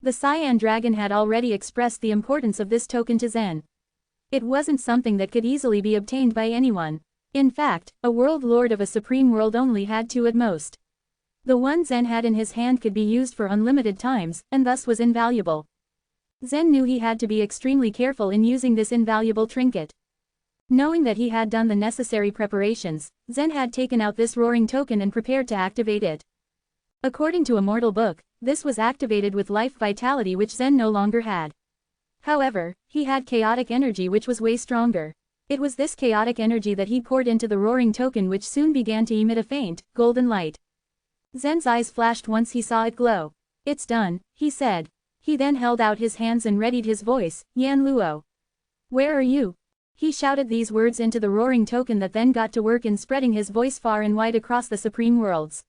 The cyan dragon had already expressed the importance of this token to Zen. It wasn't something that could easily be obtained by anyone. In fact, a world lord of a supreme world only had two at most. The one Zen had in his hand could be used for unlimited times, and thus was invaluable. Zen knew he had to be extremely careful in using this invaluable trinket. Knowing that he had done the necessary preparations, Zen had taken out this roaring token and prepared to activate it. According to Immortal book, this was activated with life vitality which Zen no longer had. However, he had chaotic energy which was way stronger. It was this chaotic energy that he poured into the roaring token which soon began to emit a faint, golden light. Zen's eyes flashed once he saw it glow. "It's done," he said. He then held out his hands and readied his voice, "Yan Luo. Where are you?" He shouted these words into the roaring token that then got to work in spreading his voice far and wide across the supreme worlds.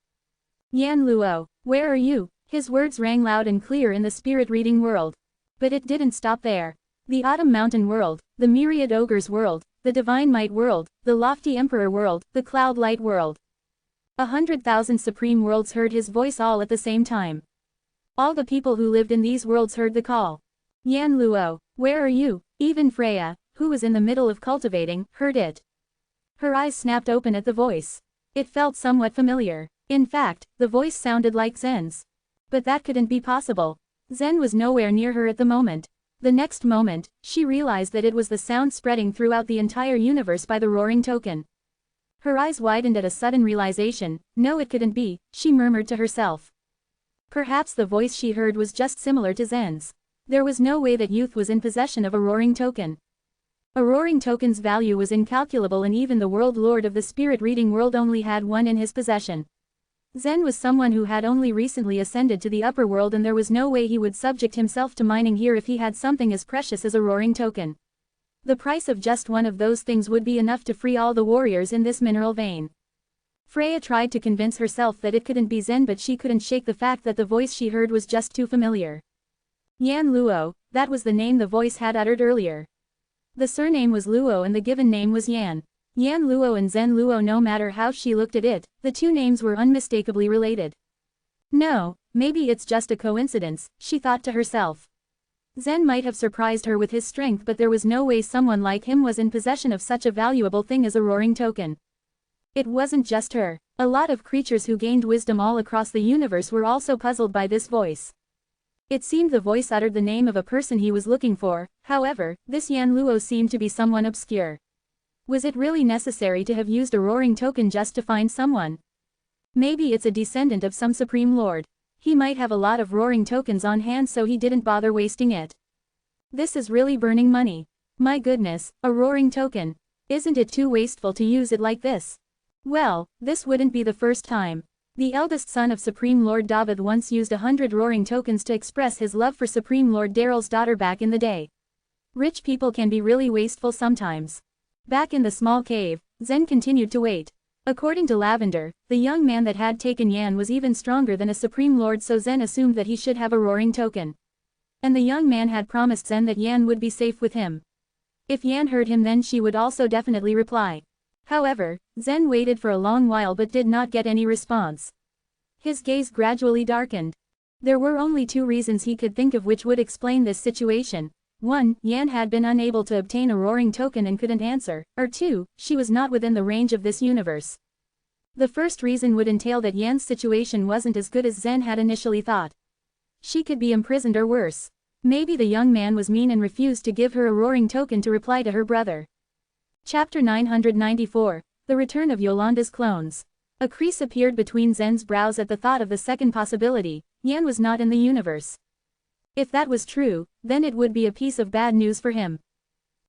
"Yan Luo, where are you?" His words rang loud and clear in the spirit-reading world. But it didn't stop there. The Autumn Mountain world, the Myriad Ogres world, the Divine Might world, the Lofty Emperor world, the Cloud Light world. 100,000 supreme worlds heard his voice all at the same time. All the people who lived in these worlds heard the call. "Yan Luo, where are you?" Even Freya, who was in the middle of cultivating, heard it. Her eyes snapped open at the voice. It felt somewhat familiar. In fact, the voice sounded like Zen's. But that couldn't be possible. Zen was nowhere near her at the moment. The next moment, she realized that it was the sound spreading throughout the entire universe by the roaring token. Her eyes widened at a sudden realization. "No, it couldn't be," she murmured to herself. Perhaps the voice she heard was just similar to Zen's. There was no way that youth was in possession of a roaring token. A roaring token's value was incalculable and even the world lord of the spirit-reading world only had one in his possession. Zen was someone who had only recently ascended to the upper world and there was no way he would subject himself to mining here if he had something as precious as a roaring token. The price of just one of those things would be enough to free all the warriors in this mineral vein. Freya tried to convince herself that it couldn't be Zen but she couldn't shake the fact that the voice she heard was just too familiar. Yan Luo, that was the name the voice had uttered earlier. The surname was Luo and the given name was Yan. Yan Luo and Zen Luo, no matter how she looked at it, the two names were unmistakably related. No, maybe it's just a coincidence, she thought to herself. Zen might have surprised her with his strength but there was no way someone like him was in possession of such a valuable thing as a roaring token. It wasn't just her. A lot of creatures who gained wisdom all across the universe were also puzzled by this voice. It seemed the voice uttered the name of a person he was looking for, however, this Yan Luo seemed to be someone obscure. Was it really necessary to have used a roaring token just to find someone? Maybe it's a descendant of some supreme lord. He might have a lot of roaring tokens on hand so he didn't bother wasting it. This is really burning money. My goodness, a roaring token. Isn't it too wasteful to use it like this? Well, this wouldn't be the first time. The eldest son of Supreme Lord David once used 100 roaring tokens to express his love for Supreme Lord Daryl's daughter back in the day. Rich people can be really wasteful sometimes. Back in the small cave, Zen continued to wait. According to Lavender, the young man that had taken Yan was even stronger than a Supreme Lord so Zen assumed that he should have a roaring token. And the young man had promised Zen that Yan would be safe with him. If Yan heard him then she would also definitely reply. However, Zen waited for a long while but did not get any response. His gaze gradually darkened. There were only two reasons he could think of which would explain this situation. 1. Yan had been unable to obtain a roaring token and couldn't answer, or 2. She was not within the range of this universe. The first reason would entail that Yan's situation wasn't as good as Zen had initially thought. She could be imprisoned or worse. Maybe the young man was mean and refused to give her a roaring token to reply to her brother. Chapter 994, The Return of Yolanda's Clones. A crease appeared between Zen's brows at the thought of the second possibility. Yan was not in the universe. If that was true, then it would be a piece of bad news for him.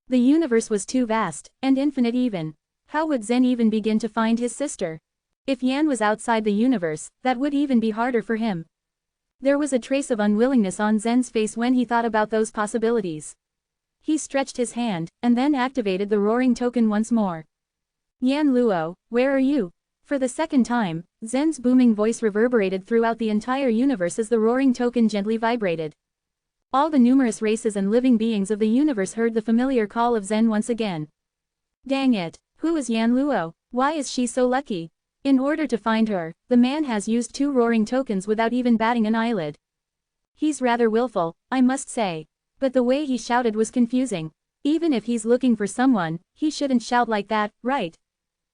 The universe was too vast, and infinite even. How would Zen even begin to find his sister? If Yan was outside the universe, that would even be harder for him. There was a trace of unwillingness on Zen's face when he thought about those possibilities. He stretched his hand, and then activated the roaring token once more. Yan Luo, where are you? For the second time, Zen's booming voice reverberated throughout the entire universe as the roaring token gently vibrated. All the numerous races and living beings of the universe heard the familiar call of Zen once again. Dang it, who is Yan Luo? Why is she so lucky? In order to find her, the man has used 2 roaring tokens without even batting an eyelid. He's rather willful, I must say. But the way he shouted was confusing. Even if he's looking for someone, he shouldn't shout like that, right?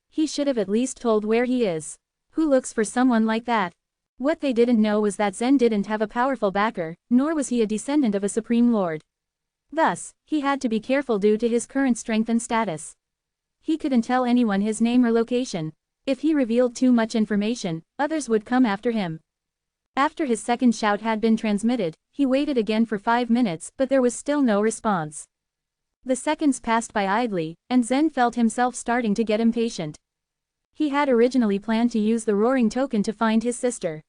He should have at least told where he is. Who looks for someone like that? What they didn't know was that Zen didn't have a powerful backer, nor was he a descendant of a supreme lord. Thus, he had to be careful due to his current strength and status. He couldn't tell anyone his name or location. If he revealed too much information, others would come after him. After his second shout had been transmitted, he waited again for 5 minutes, but there was still no response. The seconds passed by idly, and Zen felt himself starting to get impatient. He had originally planned to use the roaring token to find his sister.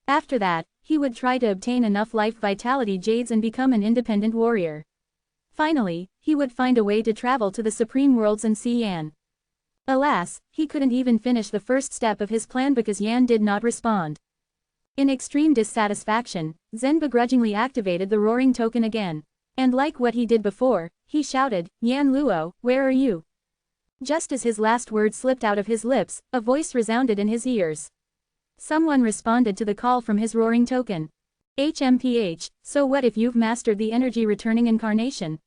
After that, he would try to obtain enough life vitality jades and become an independent warrior. Finally, he would find a way to travel to the Supreme Worlds and see Yan. Alas, he couldn't even finish the first step of his plan because Yan did not respond. In extreme dissatisfaction, Zen begrudgingly activated the roaring token again. And like what he did before, he shouted, Yan Luo, where are you? Just as his last word slipped out of his lips, a voice resounded in his ears. Someone responded to the call from his roaring token. HMPH, so what if you've mastered the energy returning incarnation?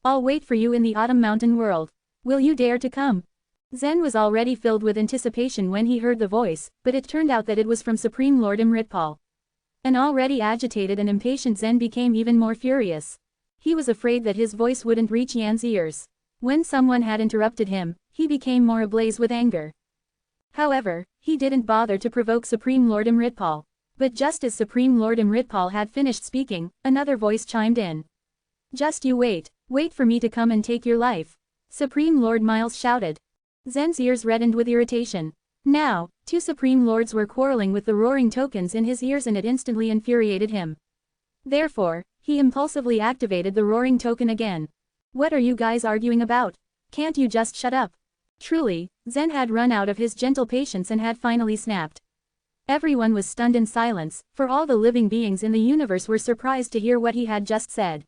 I'll wait for you in the Autumn Mountain world. Will you dare to come? Zen was already filled with anticipation when he heard the voice, but it turned out that it was from Supreme Lord Immortal. An already agitated and impatient Zen became even more furious. He was afraid that his voice wouldn't reach Yan's ears. When someone had interrupted him, he became more ablaze with anger. However, he didn't bother to provoke Supreme Lord Immortal. But just as Supreme Lord Immortal had finished speaking, another voice chimed in. Just you wait for me to come and take your life. Supreme Lord Miles shouted. Zen's ears reddened with irritation. Now, 2 Supreme Lords were quarreling with the roaring tokens in his ears and it instantly infuriated him. Therefore, he impulsively activated the roaring token again. What are you guys arguing about? Can't you just shut up? Truly, Zen had run out of his gentle patience and had finally snapped. Everyone was stunned in silence, for all the living beings in the universe were surprised to hear what he had just said.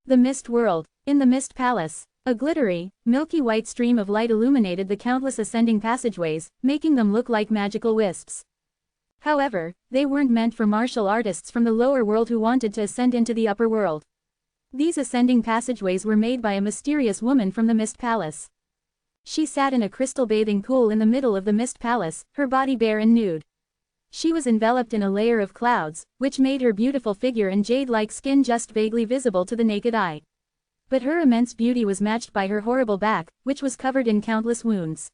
The Mist World. In the Mist Palace, a glittery, milky white stream of light illuminated the countless ascending passageways, making them look like magical wisps. However, they weren't meant for martial artists from the lower world who wanted to ascend into the upper world. These ascending passageways were made by a mysterious woman from the Mist Palace. She sat in a crystal bathing pool in the middle of the Mist Palace, her body bare and nude. She was enveloped in a layer of clouds, which made her beautiful figure and jade-like skin just vaguely visible to the naked eye. But her immense beauty was matched by her horrible back, which was covered in countless wounds.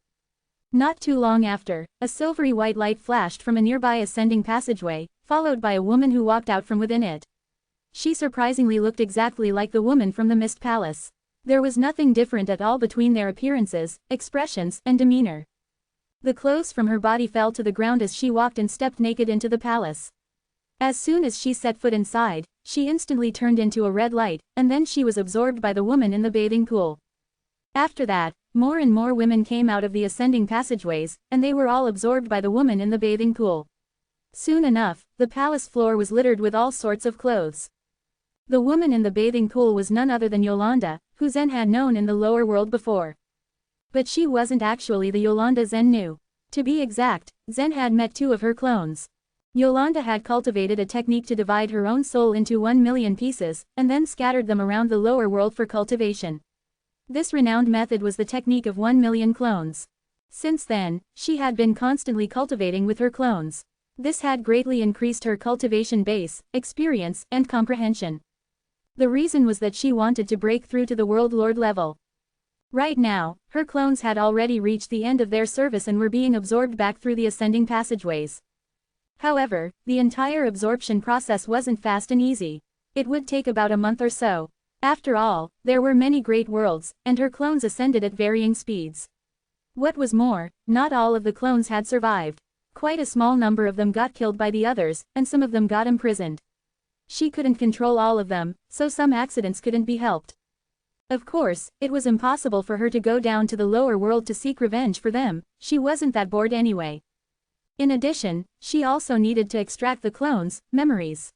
Not too long after, a silvery white light flashed from a nearby ascending passageway, followed by a woman who walked out from within it. She surprisingly looked exactly like the woman from the Mist Palace. There was nothing different at all between their appearances, expressions, and demeanor. The clothes from her body fell to the ground as she walked and stepped naked into the palace. As soon as she set foot inside, she instantly turned into a red light, and then she was absorbed by the woman in the bathing pool. After that, more and more women came out of the ascending passageways, and they were all absorbed by the woman in the bathing pool. Soon enough, the palace floor was littered with all sorts of clothes. The woman in the bathing pool was none other than Yolanda, who Zen had known in the lower world before. But she wasn't actually the Yolanda Zen knew. To be exact, Zen had met 2 of her clones. Yolanda had cultivated a technique to divide her own soul into 1 million pieces, and then scattered them around the lower world for cultivation. This renowned method was the technique of 1 million clones. Since then, she had been constantly cultivating with her clones. This had greatly increased her cultivation base, experience, and comprehension. The reason was that she wanted to break through to the World Lord level. Right now, her clones had already reached the end of their service and were being absorbed back through the ascending passageways. However, the entire absorption process wasn't fast and easy. It would take about a month or so. After all, there were many great worlds, and her clones ascended at varying speeds. What was more, not all of the clones had survived. Quite a small number of them got killed by the others, and some of them got imprisoned. She couldn't control all of them, so some accidents couldn't be helped. Of course, it was impossible for her to go down to the lower world to seek revenge for them. She wasn't that bored anyway. In addition, she also needed to extract the clones' memories.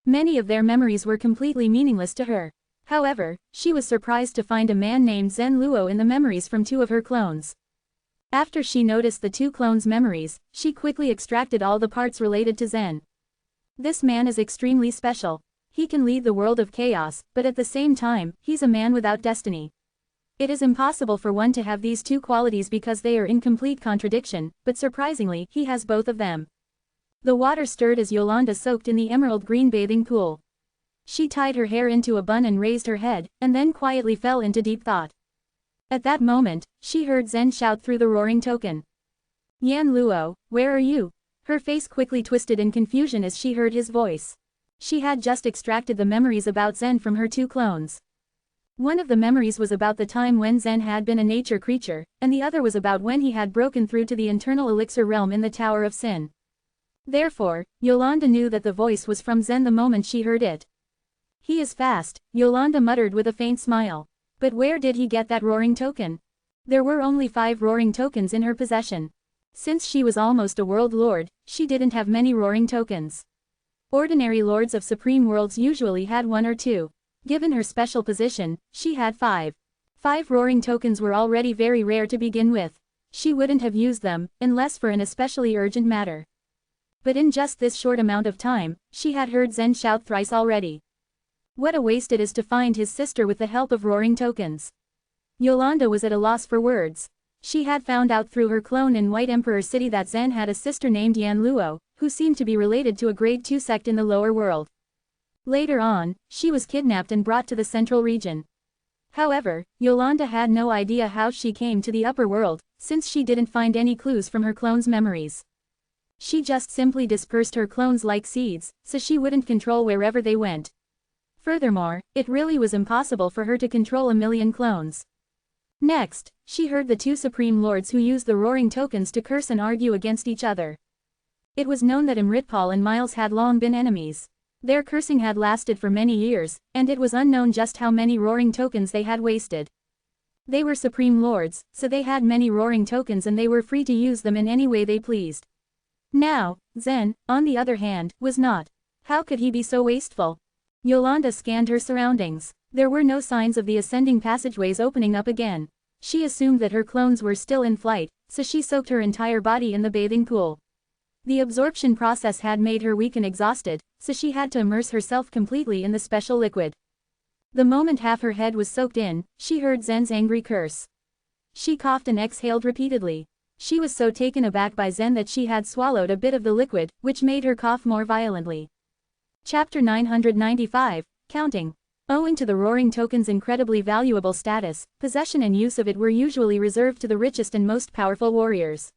Many of their memories were completely meaningless to her. However, she was surprised to find a man named Zen Luo in the memories from 2 of her clones. After she noticed the 2 clones' memories, she quickly extracted all the parts related to Zen. This man is extremely special. He can lead the world of chaos, but at the same time, he's a man without destiny. It is impossible for one to have these 2 qualities because they are in complete contradiction, but surprisingly, he has both of them. The water stirred as Yolanda soaked in the emerald green bathing pool. She tied her hair into a bun and raised her head, and then quietly fell into deep thought. At that moment, she heard Zen shout through the roaring token. "Yan Luo, where are you?" Her face quickly twisted in confusion as she heard his voice. She had just extracted the memories about Zen from her 2 clones. One of the memories was about the time when Zen had been a nature creature, and the other was about when he had broken through to the internal elixir realm in the Tower of Sin. Therefore, Yolanda knew that the voice was from Zen the moment she heard it. "He is fast," Yolanda muttered with a faint smile. But where did he get that roaring token? There were only 5 roaring tokens in her possession. Since she was almost a world lord, she didn't have many roaring tokens. Ordinary lords of supreme worlds usually had 1 or 2. Given her special position, she had 5. 5 roaring tokens were already very rare to begin with. She wouldn't have used them, unless for an especially urgent matter. But in just this short amount of time, she had heard Zen shout thrice already. What a waste it is to find his sister with the help of roaring tokens. Yolanda was at a loss for words. She had found out through her clone in White Emperor City that Zen had a sister named Yan Luo, who seemed to be related to a grade 2 sect in the lower world. Later on, she was kidnapped and brought to the central region. However, Yolanda had no idea how she came to the upper world, since she didn't find any clues from her clone's memories. She just simply dispersed her clones like seeds, so she wouldn't control wherever they went. Furthermore, it really was impossible for her to control a million clones. Next, she heard the 2 supreme lords who used the roaring tokens to curse and argue against each other. It was known that Immortal and Miles had long been enemies. Their cursing had lasted for many years, and it was unknown just how many roaring tokens they had wasted. They were supreme lords, so they had many roaring tokens and they were free to use them in any way they pleased. Now, Zen, on the other hand, was not. How could he be so wasteful? Yolanda scanned her surroundings. There were no signs of the ascending passageways opening up again. She assumed that her clones were still in flight, so she soaked her entire body in the bathing pool. The absorption process had made her weak and exhausted, so she had to immerse herself completely in the special liquid. The moment half her head was soaked in, she heard Zen's angry curse. She coughed and exhaled repeatedly. She was so taken aback by Zen that she had swallowed a bit of the liquid, which made her cough more violently. Chapter 995, Counting. Owing to the roaring token's incredibly valuable status, possession and use of it were usually reserved to the richest and most powerful warriors.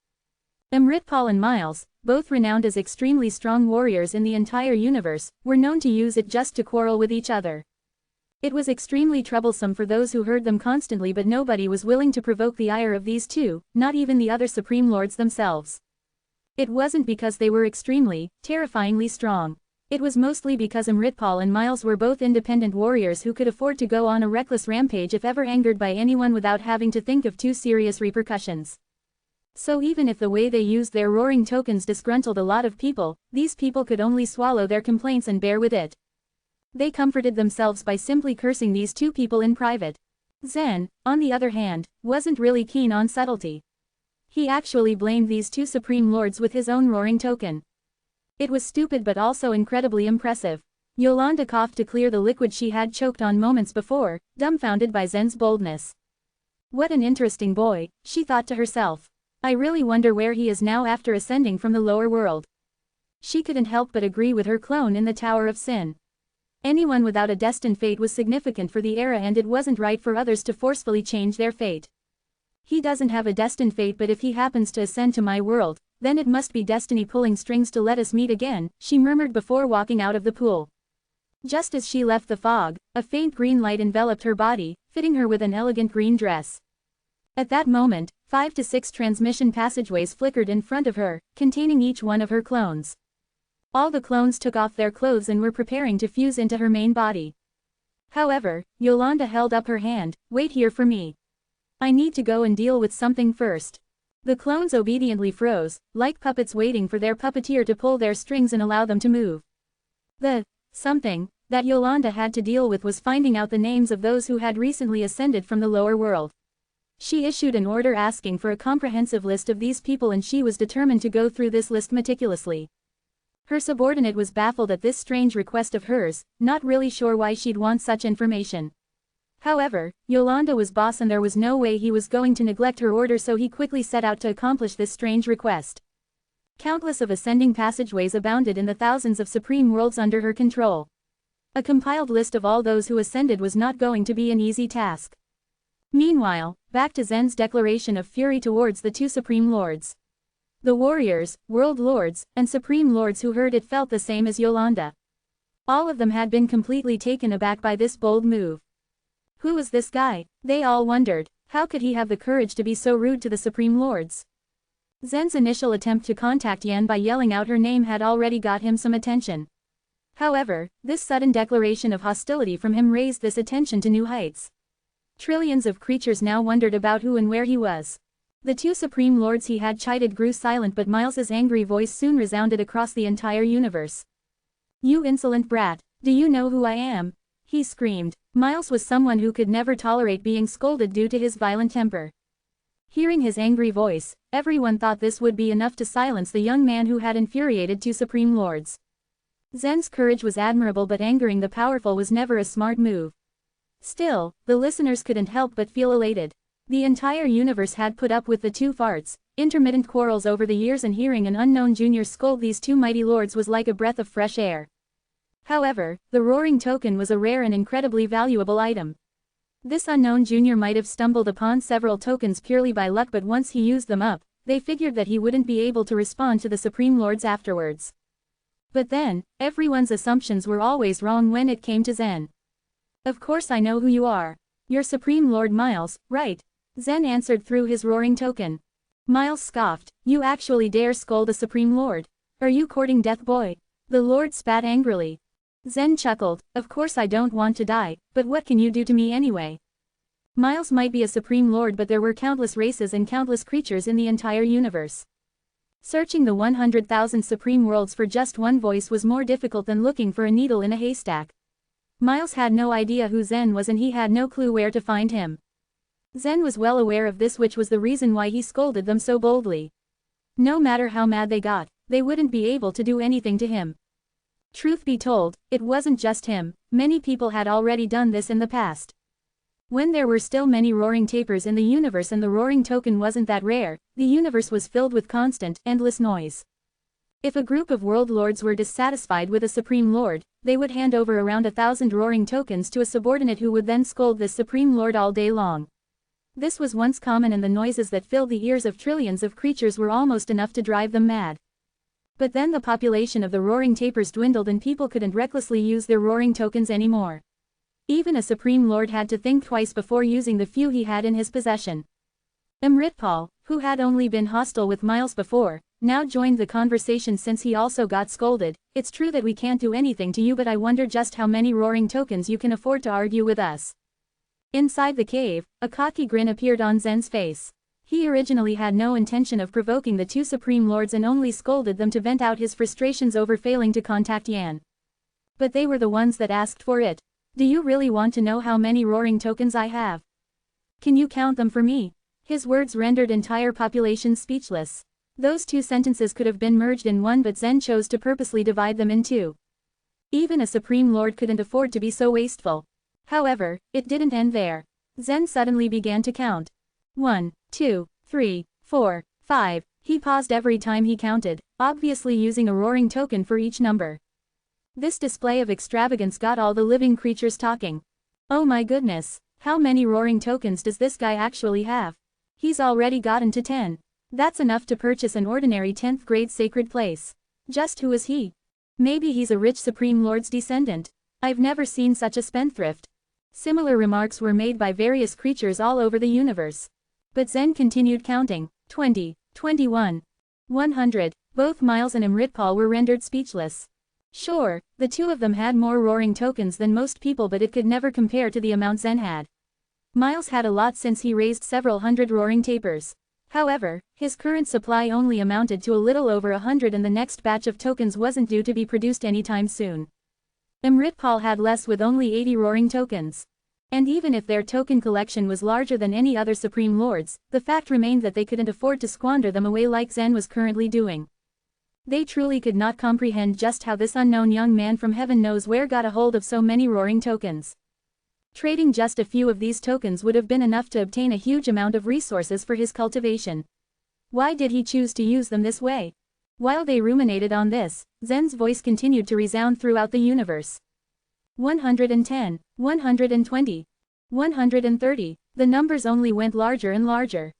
Immortal and Miles, both renowned as extremely strong warriors in the entire universe, were known to use it just to quarrel with each other. It was extremely troublesome for those who heard them constantly, but nobody was willing to provoke the ire of these 2, not even the other supreme lords themselves. It wasn't because they were extremely, terrifyingly strong. It was mostly because Immortal and Miles were both independent warriors who could afford to go on a reckless rampage if ever angered by anyone without having to think of too serious repercussions. So even if the way they used their roaring tokens disgruntled a lot of people, these people could only swallow their complaints and bear with it. They comforted themselves by simply cursing these 2 people in private. Zen, on the other hand, wasn't really keen on subtlety. He actually blamed these 2 supreme lords with his own roaring token. It was stupid but also incredibly impressive. Yolanda coughed to clear the liquid she had choked on moments before, dumbfounded by Zen's boldness. What an interesting boy, she thought to herself. I really wonder where he is now after ascending from the lower world. She couldn't help but agree with her clone in the Tower of Sin. Anyone without a destined fate was significant for the era, and it wasn't right for others to forcefully change their fate. He doesn't have a destined fate, but if he happens to ascend to my world, then it must be destiny pulling strings to let us meet again, she murmured before walking out of the pool. Just as she left the fog, a faint green light enveloped her body, fitting her with an elegant green dress. At that moment, 5 to 6 transmission passageways flickered in front of her, containing each one of her clones. All the clones took off their clothes and were preparing to fuse into her main body. However, Yolanda held up her hand. "Wait here for me. I need to go and deal with something first." The clones obediently froze, like puppets waiting for their puppeteer to pull their strings and allow them to move. The something that Yolanda had to deal with was finding out the names of those who had recently ascended from the lower world. She issued an order asking for a comprehensive list of these people, and she was determined to go through this list meticulously. Her subordinate was baffled at this strange request of hers, not really sure why she'd want such information. However, Yolanda was boss and there was no way he was going to neglect her order, so he quickly set out to accomplish this strange request. Countless of ascending passageways abounded in the thousands of supreme worlds under her control. A compiled list of all those who ascended was not going to be an easy task. Meanwhile, back to Zen's declaration of fury towards the two supreme lords. The warriors, world lords, and supreme lords who heard it felt the same as Yolanda. All of them had been completely taken aback by this bold move. Who was this guy? They all wondered. How could he have the courage to be so rude to the supreme lords? Zen's initial attempt to contact Yan by yelling out her name had already got him some attention. However, this sudden declaration of hostility from him raised this attention to new heights. Trillions of creatures now wondered about who and where he was. The two supreme lords he had chided grew silent, but Miles's angry voice soon resounded across the entire universe. "You insolent brat, do you know who I am?" he screamed. Miles was someone who could never tolerate being scolded due to his violent temper. Hearing his angry voice, everyone thought this would be enough to silence the young man who had infuriated two supreme lords. Zen's courage was admirable, but angering the powerful was never a smart move. Still, the listeners couldn't help but feel elated. The entire universe had put up with the two farts, intermittent quarrels over the years, and hearing an unknown junior scold these two mighty lords was like a breath of fresh air. However, the roaring token was a rare and incredibly valuable item. This unknown junior might have stumbled upon several tokens purely by luck, but once he used them up, they figured that he wouldn't be able to respond to the supreme lords afterwards. But then, everyone's assumptions were always wrong when it came to Zen. "Of course I know who you are. You're Supreme Lord Miles, right?" Zen answered through his roaring token. Miles scoffed. "You actually dare scold a Supreme Lord? Are you courting death, boy?" The Lord spat angrily. Zen chuckled. "Of course I don't want to die, but what can you do to me anyway?" Miles might be a Supreme Lord, but there were countless races and countless creatures in the entire universe. Searching the 100,000 supreme worlds for just one voice was more difficult than looking for a needle in a haystack. Miles had no idea who Zen was, and he had no clue where to find him. Zen was well aware of this, which was the reason why he scolded them so boldly. No matter how mad they got, they wouldn't be able to do anything to him. Truth be told, it wasn't just him, many people had already done this in the past. When there were still many roaring tapers in the universe and the roaring token wasn't that rare, the universe was filled with constant, endless noise. If a group of world lords were dissatisfied with a supreme lord, they would hand over around 1,000 roaring tokens to a subordinate who would then scold this supreme lord all day long. This was once common, and the noises that filled the ears of trillions of creatures were almost enough to drive them mad. But then the population of the roaring tapers dwindled and people couldn't recklessly use their roaring tokens anymore. Even a supreme lord had to think twice before using the few he had in his possession. Immortal, who had only been hostile with Miles before, now joined the conversation since he also got scolded. "It's true that we can't do anything to you, but I wonder just how many roaring tokens you can afford to argue with us." Inside the cave, a cocky grin appeared on Zen's face. He originally had no intention of provoking the two supreme lords and only scolded them to vent out his frustrations over failing to contact Yan. But they were the ones that asked for it. "Do you really want to know how many roaring tokens I have? Can you count them for me?" His words rendered entire populations speechless. Those two sentences could have been merged in one, but Zen chose to purposely divide them in two. Even a supreme lord couldn't afford to be so wasteful. However, it didn't end there. Zen suddenly began to count. 1, 2, 3, 4, 5. He paused every time he counted, obviously using a roaring token for each number. This display of extravagance got all the living creatures talking. "Oh my goodness, how many roaring tokens does this guy actually have? He's already gotten to 10. That's enough to purchase an ordinary 10th grade sacred place. Just who is he? Maybe he's a rich Supreme Lord's descendant. I've never seen such a spendthrift. Similar remarks were made by various creatures all over the universe. But Zen continued counting. 20, 21, 100. Both Miles and Immortal were rendered speechless. Sure, the two of them had more roaring tokens than most people, but it could never compare to the amount Zen had. Miles had a lot since he raised several hundred roaring tapers. However, his current supply only amounted to a little over 100, and the next batch of tokens wasn't due to be produced anytime soon. Immortal had less, with only 80 roaring tokens. And even if their token collection was larger than any other Supreme Lords, the fact remained that they couldn't afford to squander them away like Zen was currently doing. They truly could not comprehend just how this unknown young man from heaven knows where got a hold of so many roaring tokens. Trading just a few of these tokens would have been enough to obtain a huge amount of resources for his cultivation. Why did he choose to use them this way? While they ruminated on this, Zen's voice continued to resound throughout the universe. 110, 120, 130, the numbers only went larger and larger.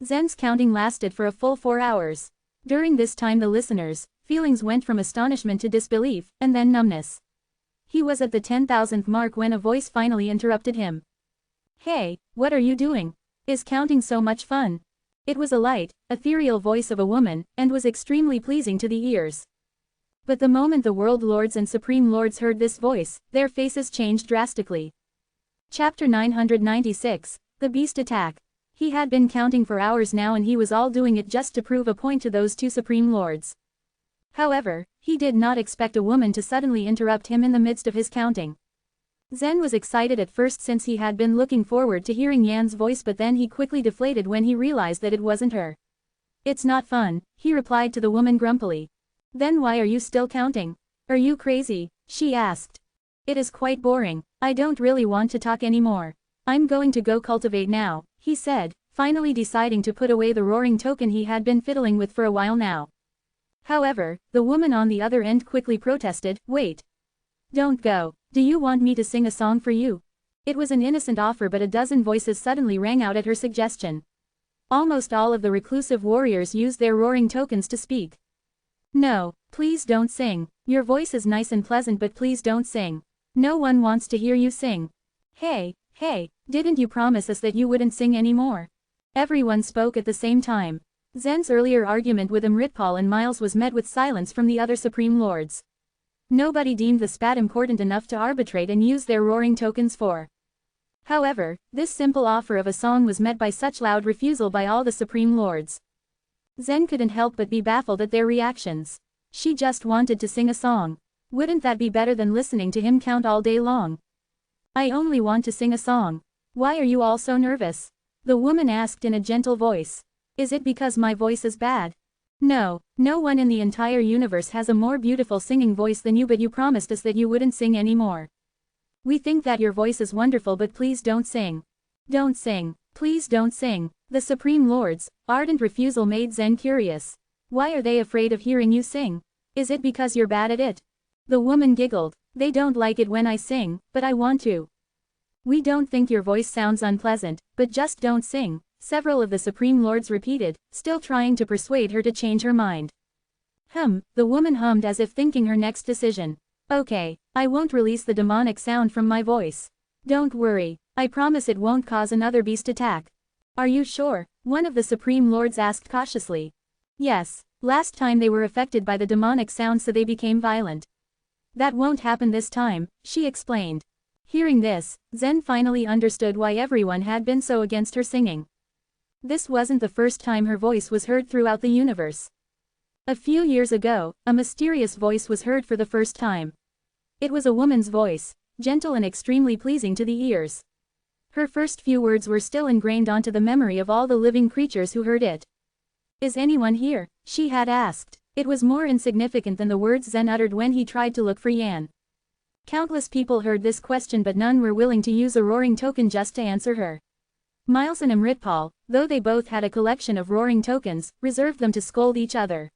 Zen's counting lasted for a full 4 hours. During this time the listeners' feelings went from astonishment to disbelief, and then numbness. He was at the 10,000th mark when a voice finally interrupted him. Hey, what are you doing? Is counting so much fun? It was a light, ethereal voice of a woman, and was extremely pleasing to the ears. But the moment the World Lords and Supreme Lords heard this voice, their faces changed drastically. Chapter 996, The Beast Attack. He had been counting for hours now, and he was all doing it just to prove a point to those two Supreme Lords. However, he did not expect a woman to suddenly interrupt him in the midst of his counting. Zen was excited at first since he had been looking forward to hearing Yan's voice, but then he quickly deflated when he realized that it wasn't her. It's not fun, he replied to the woman grumpily. Then why are you still counting? Are you crazy? She asked. It is quite boring. I don't really want to talk anymore. I'm going to go cultivate now, he said, finally deciding to put away the roaring token he had been fiddling with for a while now. However, the woman on the other end quickly protested, wait. Don't go. Do you want me to sing a song for you? It was an innocent offer, but a dozen voices suddenly rang out at her suggestion. Almost all of the reclusive warriors used their roaring tokens to speak. No, please don't sing. Your voice is nice and pleasant, but please don't sing. No one wants to hear you sing. Hey, didn't you promise us that you wouldn't sing anymore? Everyone spoke at the same time. Zen's earlier argument with Immortal and Miles was met with silence from the other Supreme Lords. Nobody deemed the spat important enough to arbitrate and use their roaring tokens for. However, this simple offer of a song was met by such loud refusal by all the Supreme Lords. Zen couldn't help but be baffled at their reactions. She just wanted to sing a song. Wouldn't that be better than listening to him count all day long? I only want to sing a song. Why are you all so nervous? The woman asked in a gentle voice. Is it because my voice is bad? No, no one in the entire universe has a more beautiful singing voice than you, but you promised us that you wouldn't sing anymore. We think that your voice is wonderful, but please don't sing. Don't sing. Please don't sing. The Supreme Lords' ardent refusal made Zen curious. Why are they afraid of hearing you sing? Is it because you're bad at it? The woman giggled. They don't like it when I sing, but I want to. We don't think your voice sounds unpleasant, but just don't sing, several of the Supreme Lords repeated, still trying to persuade her to change her mind. The woman hummed as if thinking her next decision. Okay, I won't release the demonic sound from my voice. Don't worry, I promise it won't cause another beast attack. Are you sure? One of the Supreme Lords asked cautiously. Yes, last time they were affected by the demonic sound, so they became violent. That won't happen this time, she explained. Hearing this, Zen finally understood why everyone had been so against her singing. This wasn't the first time her voice was heard throughout the universe. A few years ago, a mysterious voice was heard for the first time. It was a woman's voice, gentle and extremely pleasing to the ears. Her first few words were still ingrained onto the memory of all the living creatures who heard it. Is anyone here? She had asked. It was more insignificant than the words Zen uttered when he tried to look for Yan. Countless people heard this question, but none were willing to use a roaring token just to answer her. Miles and Immortal, though they both had a collection of roaring tokens, reserved them to scold each other.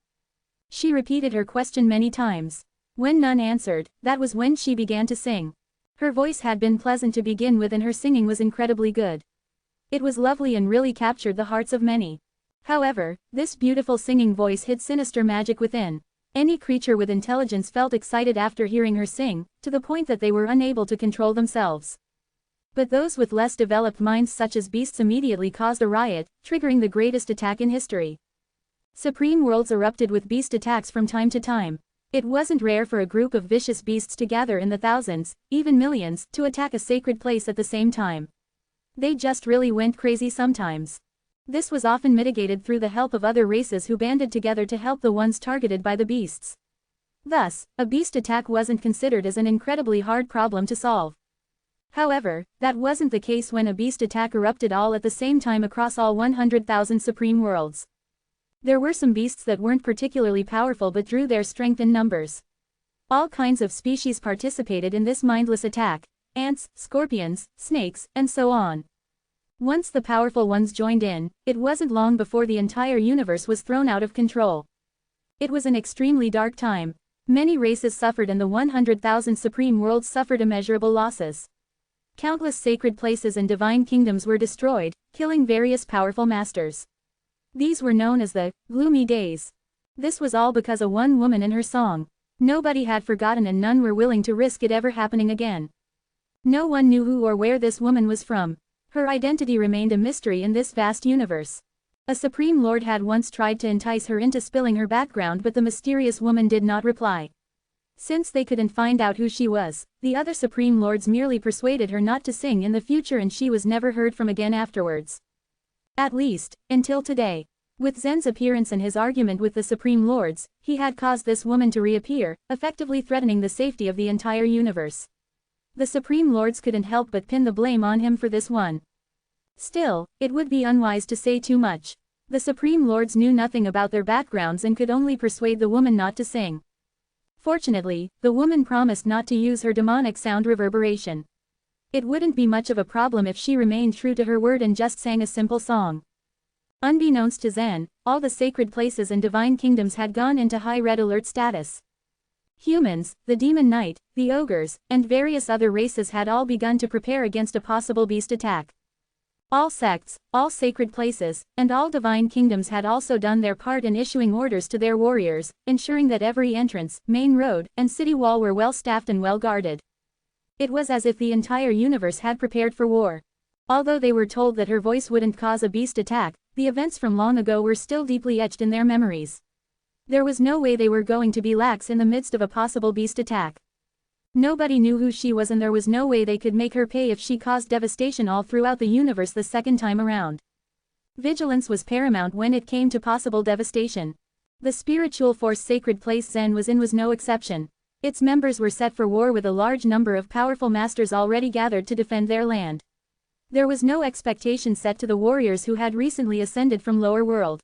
She repeated her question many times. When none answered, that was when she began to sing. Her voice had been pleasant to begin with, and her singing was incredibly good. It was lovely and really captured the hearts of many. However, this beautiful singing voice hid sinister magic within. Any creature with intelligence felt excited after hearing her sing, to the point that they were unable to control themselves. But those with less developed minds such as beasts immediately caused a riot, triggering the greatest attack in history. Supreme worlds erupted with beast attacks from time to time. It wasn't rare for a group of vicious beasts to gather in the thousands, even millions, to attack a sacred place at the same time. They just really went crazy sometimes. This was often mitigated through the help of other races who banded together to help the ones targeted by the beasts. Thus, a beast attack wasn't considered as an incredibly hard problem to solve. However, that wasn't the case when a beast attack erupted all at the same time across all 100,000 supreme worlds. There were some beasts that weren't particularly powerful but drew their strength in numbers. All kinds of species participated in this mindless attack: ants, scorpions, snakes, and so on. Once the powerful ones joined in, it wasn't long before the entire universe was thrown out of control. It was an extremely dark time. Many races suffered and the 100,000 supreme worlds suffered immeasurable losses. Countless sacred places and divine kingdoms were destroyed, killing various powerful masters. These were known as the gloomy days. This was all because of one woman and her song. Nobody had forgotten and none were willing to risk it ever happening again. No one knew who or where this woman was from. Her identity remained a mystery in this vast universe. A supreme lord had once tried to entice her into spilling her background, but the mysterious woman did not reply. Since they couldn't find out who she was, the other supreme lords merely persuaded her not to sing in the future and she was never heard from again afterwards. At least, until today. With Zen's appearance and his argument with the supreme lords, he had caused this woman to reappear, effectively threatening the safety of the entire universe. The supreme lords couldn't help but pin the blame on him for this one. Still, it would be unwise to say too much. The supreme lords knew nothing about their backgrounds and could only persuade the woman not to sing. Fortunately, the woman promised not to use her demonic sound reverberation. It wouldn't be much of a problem if she remained true to her word and just sang a simple song. Unbeknownst to Zen, all the sacred places and divine kingdoms had gone into high red alert status. Humans, the demon knight, the ogres, and various other races had all begun to prepare against a possible beast attack. All sects, all sacred places, and all divine kingdoms had also done their part in issuing orders to their warriors, ensuring that every entrance, main road, and city wall were well staffed and well guarded. It was as if the entire universe had prepared for war. Although they were told that her voice wouldn't cause a beast attack, the events from long ago were still deeply etched in their memories. There was no way they were going to be lax in the midst of a possible beast attack. Nobody knew who she was and there was no way they could make her pay if she caused devastation all throughout the universe the second time around. Vigilance was paramount when it came to possible devastation. The spiritual force sacred place Zen was in was no exception. Its members were set for war with a large number of powerful masters already gathered to defend their land. There was no expectation set to the warriors who had recently ascended from lower world.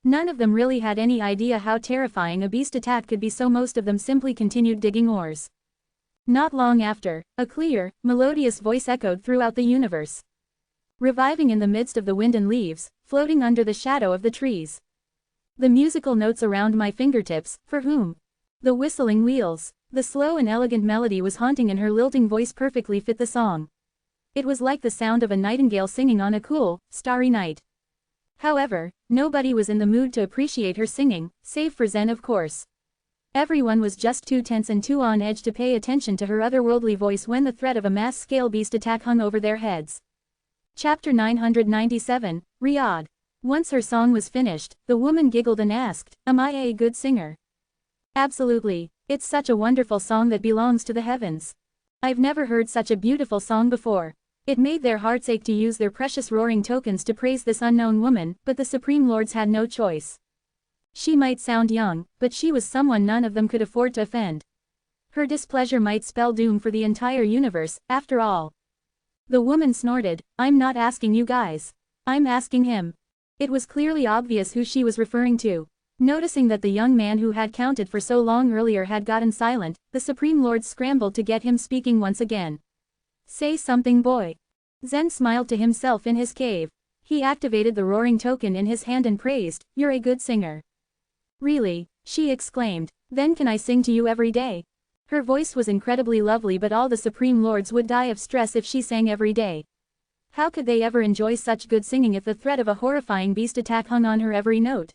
None of them really had any idea how terrifying a beast attack could be, so most of them simply continued digging ores. Not long after, a clear, melodious voice echoed throughout the universe. Reviving in the midst of the wind and leaves, floating under the shadow of the trees. The musical notes around my fingertips, for whom? The whistling wheels. The slow and elegant melody was haunting and her lilting voice perfectly fit the song. It was like the sound of a nightingale singing on a cool, starry night. However, nobody was in the mood to appreciate her singing, save for Zen of course. Everyone was just too tense and too on edge to pay attention to her otherworldly voice when the threat of a mass-scale beast attack hung over their heads. Chapter 997, Riyadh. Once her song was finished, the woman giggled and asked, "Am I a good singer?" "Absolutely. It's such a wonderful song that belongs to the heavens. I've never heard such a beautiful song before." It made their hearts ache to use their precious roaring tokens to praise this unknown woman, but the Supreme Lords had no choice. She might sound young, but she was someone none of them could afford to offend. Her displeasure might spell doom for the entire universe, after all. The woman snorted, "I'm not asking you guys. I'm asking him." It was clearly obvious who she was referring to. Noticing that the young man who had counted for so long earlier had gotten silent, the Supreme Lords scrambled to get him speaking once again. "Say something, boy." Zen smiled to himself in his cave. He activated the roaring token in his hand and praised, "You're a good singer." "Really?" she exclaimed. "Then can I sing to you every day?" Her voice was incredibly lovely, but all the Supreme Lords would die of stress if she sang every day. How could they ever enjoy such good singing if the threat of a horrifying beast attack hung on her every note?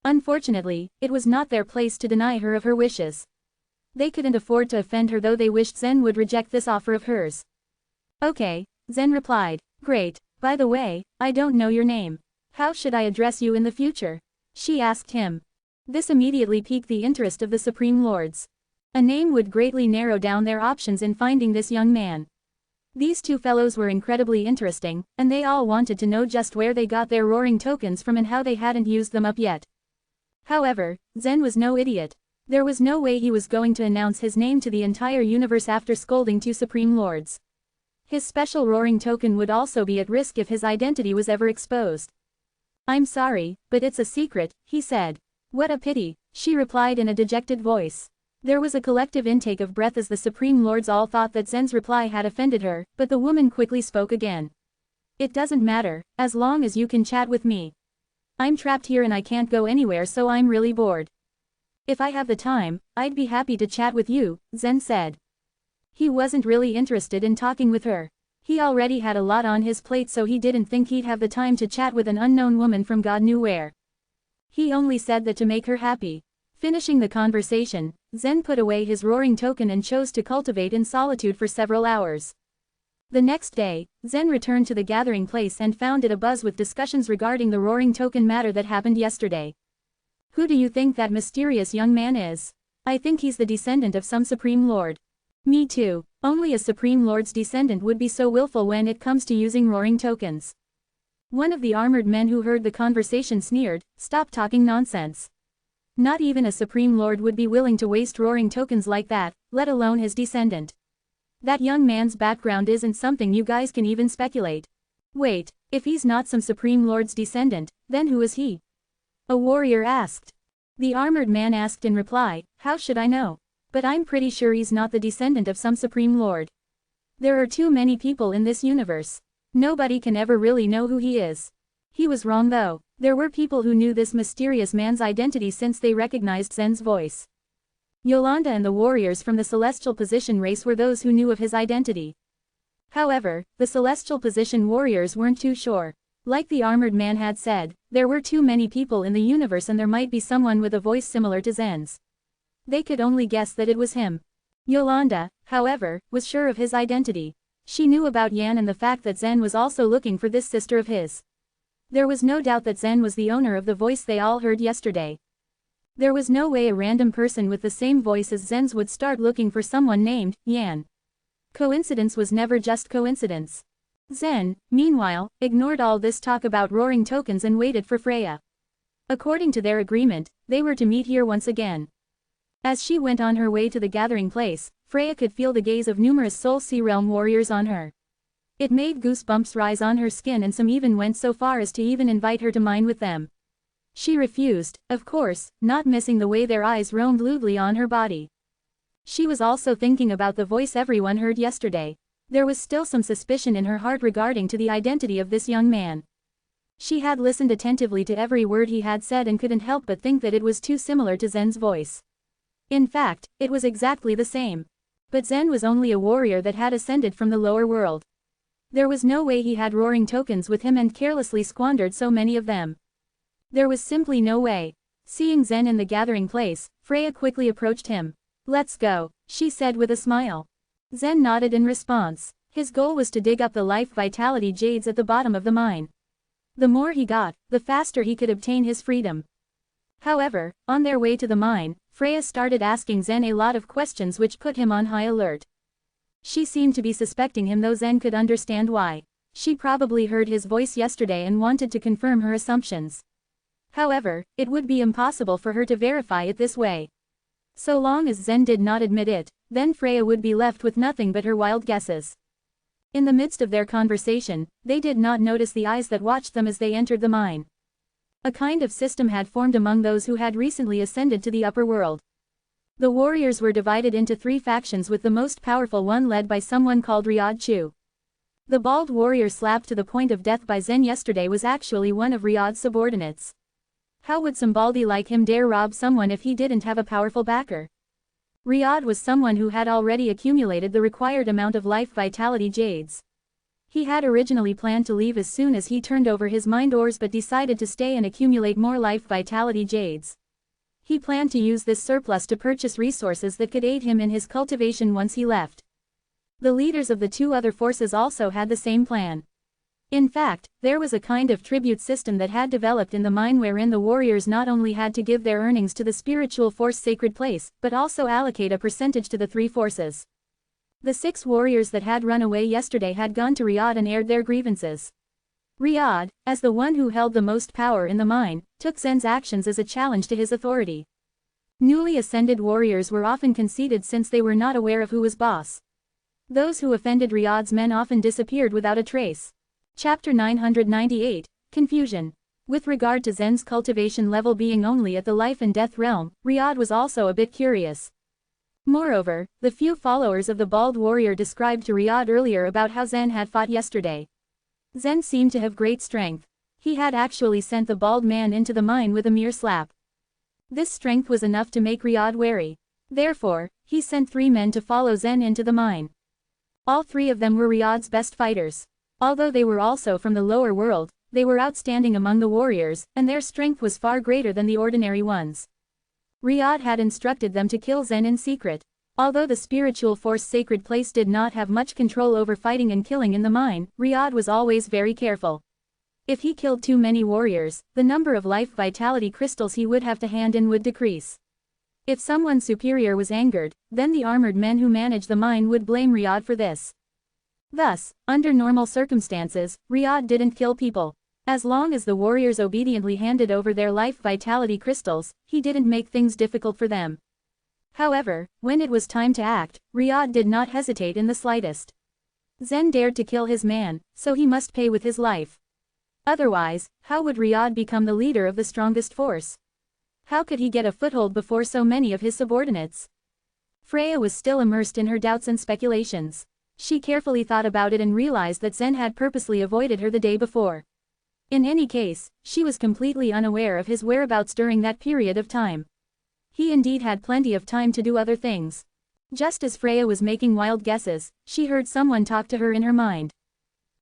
Unfortunately, it was not their place to deny her of her wishes. They couldn't afford to offend her, though they wished Zen would reject this offer of hers. Okay, Zen replied. Great, by the way, I don't know your name. How should I address you in the future? She asked him. This immediately piqued the interest of the Supreme Lords. A name would greatly narrow down their options in finding this young man. These two fellows were incredibly interesting, and they all wanted to know just where they got their roaring tokens from and how they hadn't used them up yet. However, Zen was no idiot. There was no way he was going to announce his name to the entire universe after scolding two Supreme Lords. His special roaring token would also be at risk if his identity was ever exposed. I'm sorry, but it's a secret, he said. What a pity, she replied in a dejected voice. There was a collective intake of breath as the Supreme Lords all thought that Zen's reply had offended her, but the woman quickly spoke again. It doesn't matter, as long as you can chat with me. I'm trapped here and I can't go anywhere, so I'm really bored. If I have the time, I'd be happy to chat with you, Zen said. He wasn't really interested in talking with her. He already had a lot on his plate, so he didn't think he'd have the time to chat with an unknown woman from God knew where. He only said that to make her happy. Finishing the conversation, Zen put away his roaring token and chose to cultivate in solitude for several hours. The next day, Zen returned to the gathering place and found it abuzz with discussions regarding the roaring token matter that happened yesterday. Who do you think that mysterious young man is? I think he's the descendant of some Supreme Lord. Me too, only a Supreme Lord's descendant would be so willful when it comes to using roaring tokens. One of the armored men who heard the conversation sneered, "Stop talking nonsense. Not even a Supreme Lord would be willing to waste roaring tokens like that, let alone his descendant. That young man's background isn't something you guys can even speculate. Wait, if he's not some Supreme Lord's descendant, then who is he?" A warrior asked. The armored man asked in reply, "How should I know? But I'm pretty sure he's not the descendant of some Supreme Lord. There are too many people in this universe. Nobody can ever really know who he is." He was wrong though. There were people who knew this mysterious man's identity since they recognized Zen's voice. Yolanda and the warriors from the Celestial Position race were those who knew of his identity. However, the Celestial Position warriors weren't too sure. Like the armored man had said, there were too many people in the universe and there might be someone with a voice similar to Zen's. They could only guess that it was him. Yolanda, however, was sure of his identity. She knew about Yan and the fact that Zen was also looking for this sister of his. There was no doubt that Zen was the owner of the voice they all heard yesterday. There was no way a random person with the same voice as Zen's would start looking for someone named Yan. Coincidence was never just coincidence. Zen, meanwhile, ignored all this talk about roaring tokens and waited for Freya. According to their agreement, they were to meet here once again. As she went on her way to the gathering place, Freya could feel the gaze of numerous Soul Sea Realm warriors on her. It made goosebumps rise on her skin, and some even went so far as to even invite her to mine with them. She refused, of course, not missing the way their eyes roamed lewdly on her body. She was also thinking about the voice everyone heard yesterday. There was still some suspicion in her heart regarding to the identity of this young man. She had listened attentively to every word he had said and couldn't help but think that it was too similar to Zen's voice. In fact, it was exactly the same. But Zen was only a warrior that had ascended from the lower world. There was no way he had roaring tokens with him and carelessly squandered so many of them. There was simply no way. Seeing Zen in the gathering place, Freya quickly approached him. "Let's go," she said with a smile. Zen nodded in response. His goal was to dig up the life vitality jades at the bottom of the mine. The more he got, the faster he could obtain his freedom. However, on their way to the mine, Freya started asking Zen a lot of questions which put him on high alert. She seemed to be suspecting him, though Zen could understand why. She probably heard his voice yesterday and wanted to confirm her assumptions. However, it would be impossible for her to verify it this way. So long as Zen did not admit it, then Freya would be left with nothing but her wild guesses. In the midst of their conversation, they did not notice the eyes that watched them as they entered the mine. A kind of system had formed among those who had recently ascended to the upper world. The warriors were divided into 3 factions, with the most powerful one led by someone called Riyad Chu. The bald warrior slapped to the point of death by Zen yesterday was actually one of Riyad's subordinates. How would some baldy like him dare rob someone if he didn't have a powerful backer? Riyad was someone who had already accumulated the required amount of life vitality jades. He had originally planned to leave as soon as he turned over his mind ores but decided to stay and accumulate more life vitality jades. He planned to use this surplus to purchase resources that could aid him in his cultivation once he left. The leaders of the two other forces also had the same plan. In fact, there was a kind of tribute system that had developed in the mine wherein the warriors not only had to give their earnings to the spiritual force sacred place, but also allocate a percentage to the three forces. The 6 warriors that had run away yesterday had gone to Riyadh and aired their grievances. Riyadh, as the one who held the most power in the mine, took Zen's actions as a challenge to his authority. Newly ascended warriors were often conceited since they were not aware of who was boss. Those who offended Riyadh's men often disappeared without a trace. Chapter 998, Confusion. With regard to Zen's cultivation level being only at the life and death realm, Riyadh was also a bit curious. Moreover, the few followers of the bald warrior described to Riyadh earlier about how Zen had fought yesterday. Zen seemed to have great strength. He had actually sent the bald man into the mine with a mere slap. This strength was enough to make Riyadh wary. Therefore, he sent 3 men to follow Zen into the mine. All 3 of them were Riyadh's best fighters. Although they were also from the lower world, they were outstanding among the warriors, and their strength was far greater than the ordinary ones. Riyadh had instructed them to kill Zen in secret. Although the spiritual force sacred place did not have much control over fighting and killing in the mine, Riyadh was always very careful. If he killed too many warriors, the number of life vitality crystals he would have to hand in would decrease. If someone superior was angered, then the armored men who manage the mine would blame Riyadh for this. Thus, under normal circumstances, Riyadh didn't kill people. As long as the warriors obediently handed over their life vitality crystals, he didn't make things difficult for them. However, when it was time to act, Riyadh did not hesitate in the slightest. Zen dared to kill his man, so he must pay with his life. Otherwise, how would Riyadh become the leader of the strongest force? How could he get a foothold before so many of his subordinates? Freya was still immersed in her doubts and speculations. She carefully thought about it and realized that Zen had purposely avoided her the day before. In any case, she was completely unaware of his whereabouts during that period of time. He indeed had plenty of time to do other things. Just as Freya was making wild guesses, she heard someone talk to her in her mind.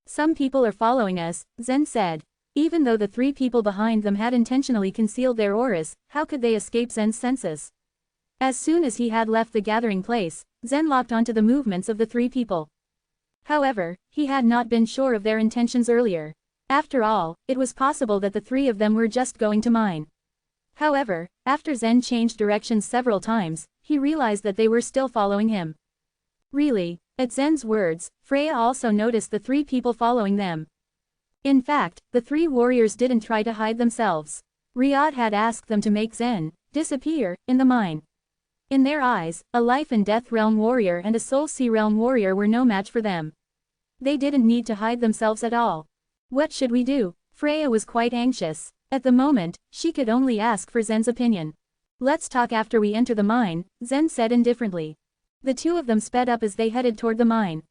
Some people are following us, Zen said. Even though the 3 people behind them had intentionally concealed their auras, how could they escape Zen's senses? As soon as he had left the gathering place, Zen locked onto the movements of the 3 people. However, he had not been sure of their intentions earlier. After all, it was possible that the 3 of them were just going to mine. However, after Zen changed directions several times, he realized that they were still following him. Really, at Zen's words, Freya also noticed the 3 people following them. In fact, the 3 warriors didn't try to hide themselves. Riyadh had asked them to make Zen disappear in the mine. In their eyes, a life and death realm warrior and a soul sea realm warrior were no match for them. They didn't need to hide themselves at all. What should we do? Freya was quite anxious. At the moment, she could only ask for Zen's opinion. Let's talk after we enter the mine, Zen said indifferently. The 2 of them sped up as they headed toward the mine.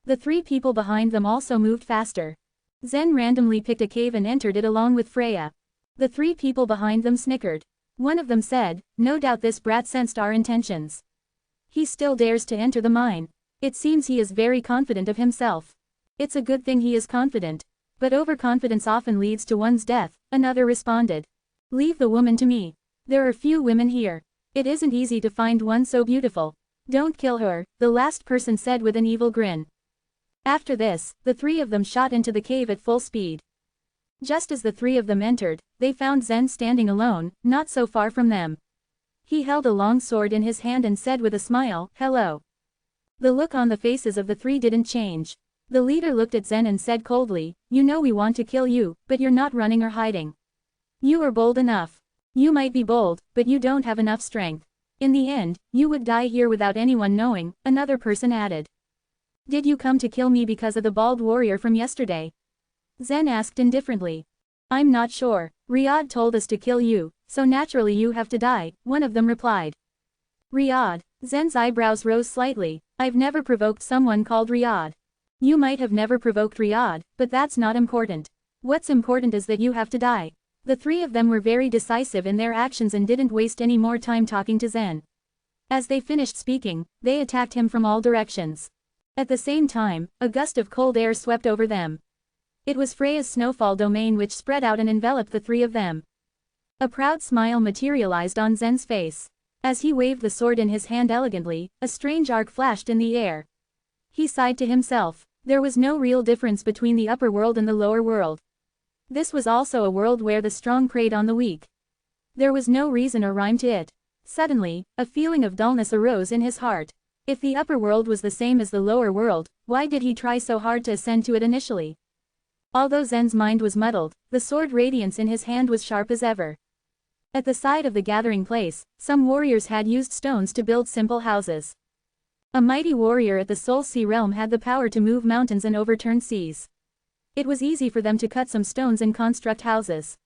The 3 people behind them also moved faster. Zen randomly picked a cave and entered it along with Freya. The 3 people behind them snickered. One of them said, "No doubt this brat sensed our intentions. He still dares to enter the mine. It seems he is very confident of himself." "It's a good thing he is confident. But overconfidence often leads to one's death," another responded. "Leave the woman to me. There are few women here. It isn't easy to find one so beautiful. Don't kill her," the last person said with an evil grin. After this, the 3 of them shot into the cave at full speed. Just as the 3 of them entered, they found Zen standing alone, not so far from them. He held a long sword in his hand and said with a smile, "Hello." The look on the faces of the 3 didn't change. The leader looked at Zen and said coldly, "You know we want to kill you, but you're not running or hiding. You are bold enough. You might be bold, but you don't have enough strength. In the end, you would die here without anyone knowing," another person added. "Did you come to kill me because of the bald warrior from yesterday?" Zen asked indifferently. "I'm not sure. Riyadh told us to kill you, so naturally you have to die," one of them replied. "Riyadh?" Zen's eyebrows rose slightly. "I've never provoked someone called Riyadh." "You might have never provoked Riyadh, but that's not important. What's important is that you have to die." The 3 of them were very decisive in their actions and didn't waste any more time talking to Zen. As they finished speaking, they attacked him from all directions. At the same time, a gust of cold air swept over them. It was Freya's snowfall domain which spread out and enveloped the three of them. A proud smile materialized on Zen's face. As he waved the sword in his hand elegantly, a strange arc flashed in the air. He sighed to himself. There was no real difference between the upper world and the lower world. This was also a world where the strong preyed on the weak. There was no reason or rhyme to it. Suddenly, a feeling of dullness arose in his heart. If the upper world was the same as the lower world, why did he try so hard to ascend to it initially? Although Zen's mind was muddled, the sword radiance in his hand was sharp as ever. At the side of the gathering place, some warriors had used stones to build simple houses. A mighty warrior at the Soul Sea realm had the power to move mountains and overturn seas. It was easy for them to cut some stones and construct houses.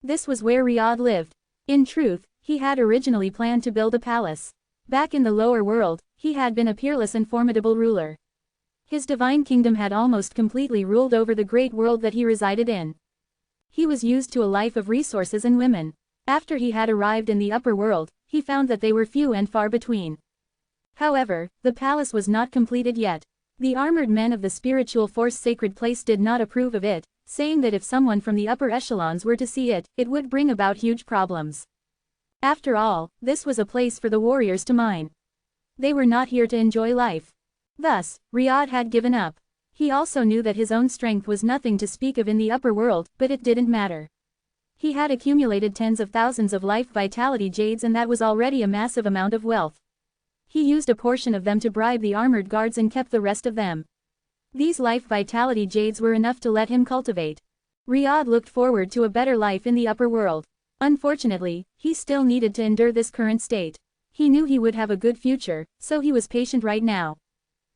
This was where Riyadh lived. In truth, he had originally planned to build a palace. Back in the lower world, he had been a peerless and formidable ruler. His divine kingdom had almost completely ruled over the great world that he resided in. He was used to a life of resources and women. After he had arrived in the upper world, he found that they were few and far between. However, the palace was not completed yet. The armored men of the spiritual force sacred place did not approve of it, saying that if someone from the upper echelons were to see it, it would bring about huge problems. After all, this was a place for the warriors to mine. They were not here to enjoy life. Thus, Riyadh had given up. He also knew that his own strength was nothing to speak of in the upper world, but it didn't matter. He had accumulated tens of thousands of life vitality jades, and that was already a massive amount of wealth. He used a portion of them to bribe the armored guards and kept the rest of them. These life vitality jades were enough to let him cultivate. Riyadh looked forward to a better life in the upper world. Unfortunately, he still needed to endure this current state. He knew he would have a good future, so he was patient right now.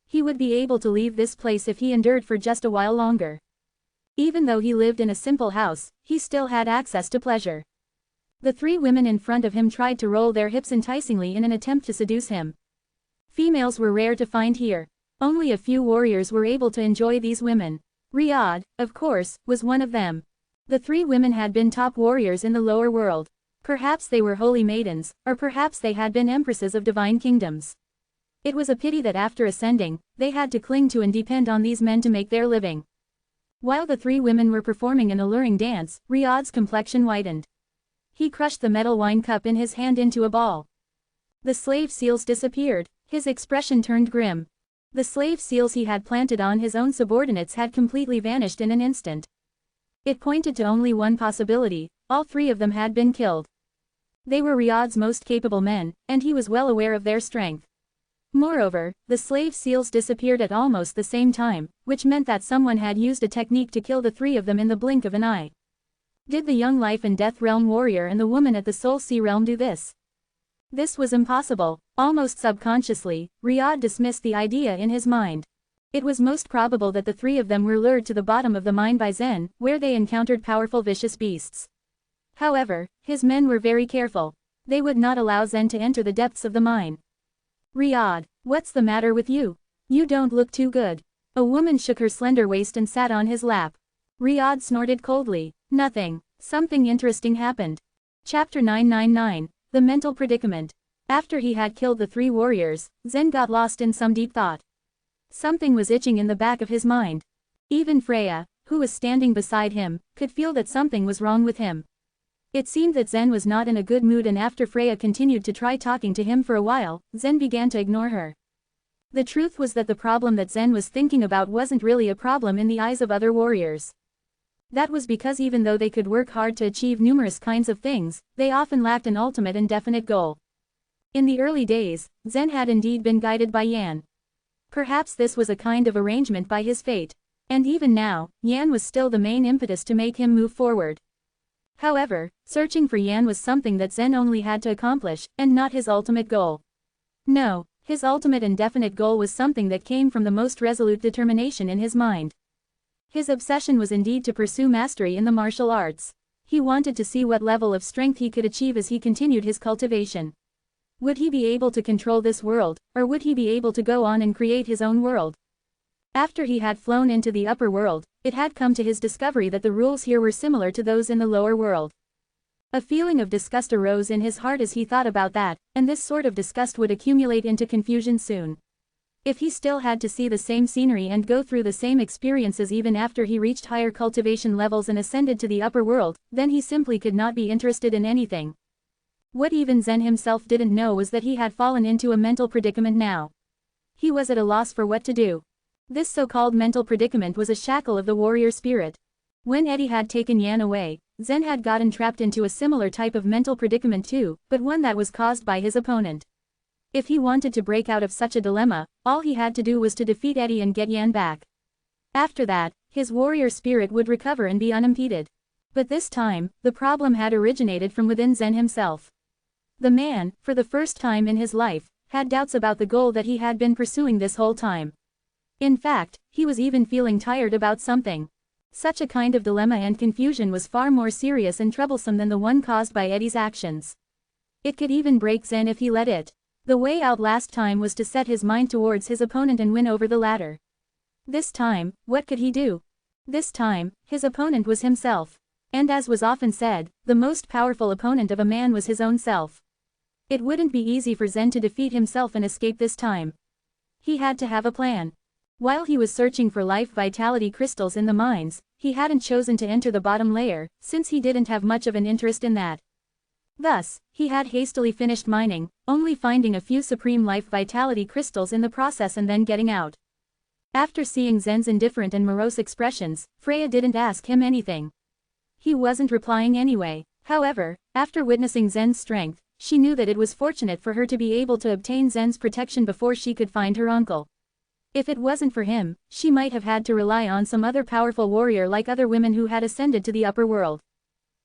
He would be able to leave this place if he endured for just a while longer. Even though he lived in a simple house, he still had access to pleasure. The three women in front of him tried to roll their hips enticingly in an attempt to seduce him. Females were rare to find here. Only a few warriors were able to enjoy these women. Riyadh, of course, was one of them. The three women had been top warriors in the lower world. Perhaps they were holy maidens, or perhaps they had been empresses of divine kingdoms. It was a pity that after ascending, they had to cling to and depend on these men to make their living. While the three women were performing an alluring dance, Riyadh's complexion whitened. He crushed the metal wine cup in his hand into a ball. The slave seals disappeared. His expression turned grim. The slave seals he had planted on his own subordinates had completely vanished in an instant. It pointed to only one possibility: all three of them had been killed. They were Riyadh's most capable men, and he was well aware of their strength. Moreover, the slave seals disappeared at almost the same time, which meant that someone had used a technique to kill the three of them in the blink of an eye. Did the young life and death realm warrior and the woman at the Soul Sea realm do this? This was impossible. Almost subconsciously, Riyadh dismissed the idea in his mind. It was most probable that the three of them were lured to the bottom of the mine by Zen, where they encountered powerful vicious beasts. However, his men were very careful. They would not allow Zen to enter the depths of the mine. Riyadh, what's the matter with you? You don't look too good. A woman shook her slender waist and sat on his lap. Riyadh snorted coldly. Nothing. Something interesting happened. Chapter 999, The Mental Predicament. After he had killed the three warriors, Zen got lost in some deep thought. Something was itching in the back of his mind. Even Freya, who was standing beside him, could feel that something was wrong with him. It seemed that Zen was not in a good mood, and after Freya continued to try talking to him for a while, Zen began to ignore her. The truth was that the problem that Zen was thinking about wasn't really a problem in the eyes of other warriors. That was because even though they could work hard to achieve numerous kinds of things, they often lacked an ultimate and definite goal. In the early days, Zen had indeed been guided by Yan. Perhaps this was a kind of arrangement by his fate. And even now, Yan was still the main impetus to make him move forward. However, searching for Yan was something that Zen only had to accomplish, and not his ultimate goal. No, his ultimate and definite goal was something that came from the most resolute determination in his mind. His obsession was indeed to pursue mastery in the martial arts. He wanted to see what level of strength he could achieve as he continued his cultivation. Would he be able to control this world, or would he be able to go on and create his own world? After he had flown into the upper world, it had come to his discovery that the rules here were similar to those in the lower world. A feeling of disgust arose in his heart as he thought about that, and this sort of disgust would accumulate into confusion soon. If he still had to see the same scenery and go through the same experiences even after he reached higher cultivation levels and ascended to the upper world, then he simply could not be interested in anything. What even Zen himself didn't know was that he had fallen into a mental predicament now. He was at a loss for what to do. This so-called mental predicament was a shackle of the warrior spirit. When Eddie had taken Yan away, Zen had gotten trapped into a similar type of mental predicament too, but one that was caused by his opponent. If he wanted to break out of such a dilemma, all he had to do was to defeat Eddie and get Yan back. After that, his warrior spirit would recover and be unimpeded. But this time, the problem had originated from within Zen himself. The man, for the first time in his life, had doubts about the goal that he had been pursuing this whole time. In fact, he was even feeling tired about something. Such a kind of dilemma and confusion was far more serious and troublesome than the one caused by Eddie's actions. It could even break Zen if he let it. The way out last time was to set his mind towards his opponent and win over the latter. This time, what could he do? This time, his opponent was himself. And as was often said, the most powerful opponent of a man was his own self. It wouldn't be easy for Zen to defeat himself and escape this time. He had to have a plan. While he was searching for life vitality crystals in the mines, he hadn't chosen to enter the bottom layer, since he didn't have much of an interest in that. Thus, he had hastily finished mining, only finding a few supreme life vitality crystals in the process and then getting out. After seeing Zen's indifferent and morose expressions, Freya didn't ask him anything. He wasn't replying anyway. However, after witnessing Zen's strength, she knew that it was fortunate for her to be able to obtain Zen's protection before she could find her uncle. If it wasn't for him, she might have had to rely on some other powerful warrior like other women who had ascended to the upper world.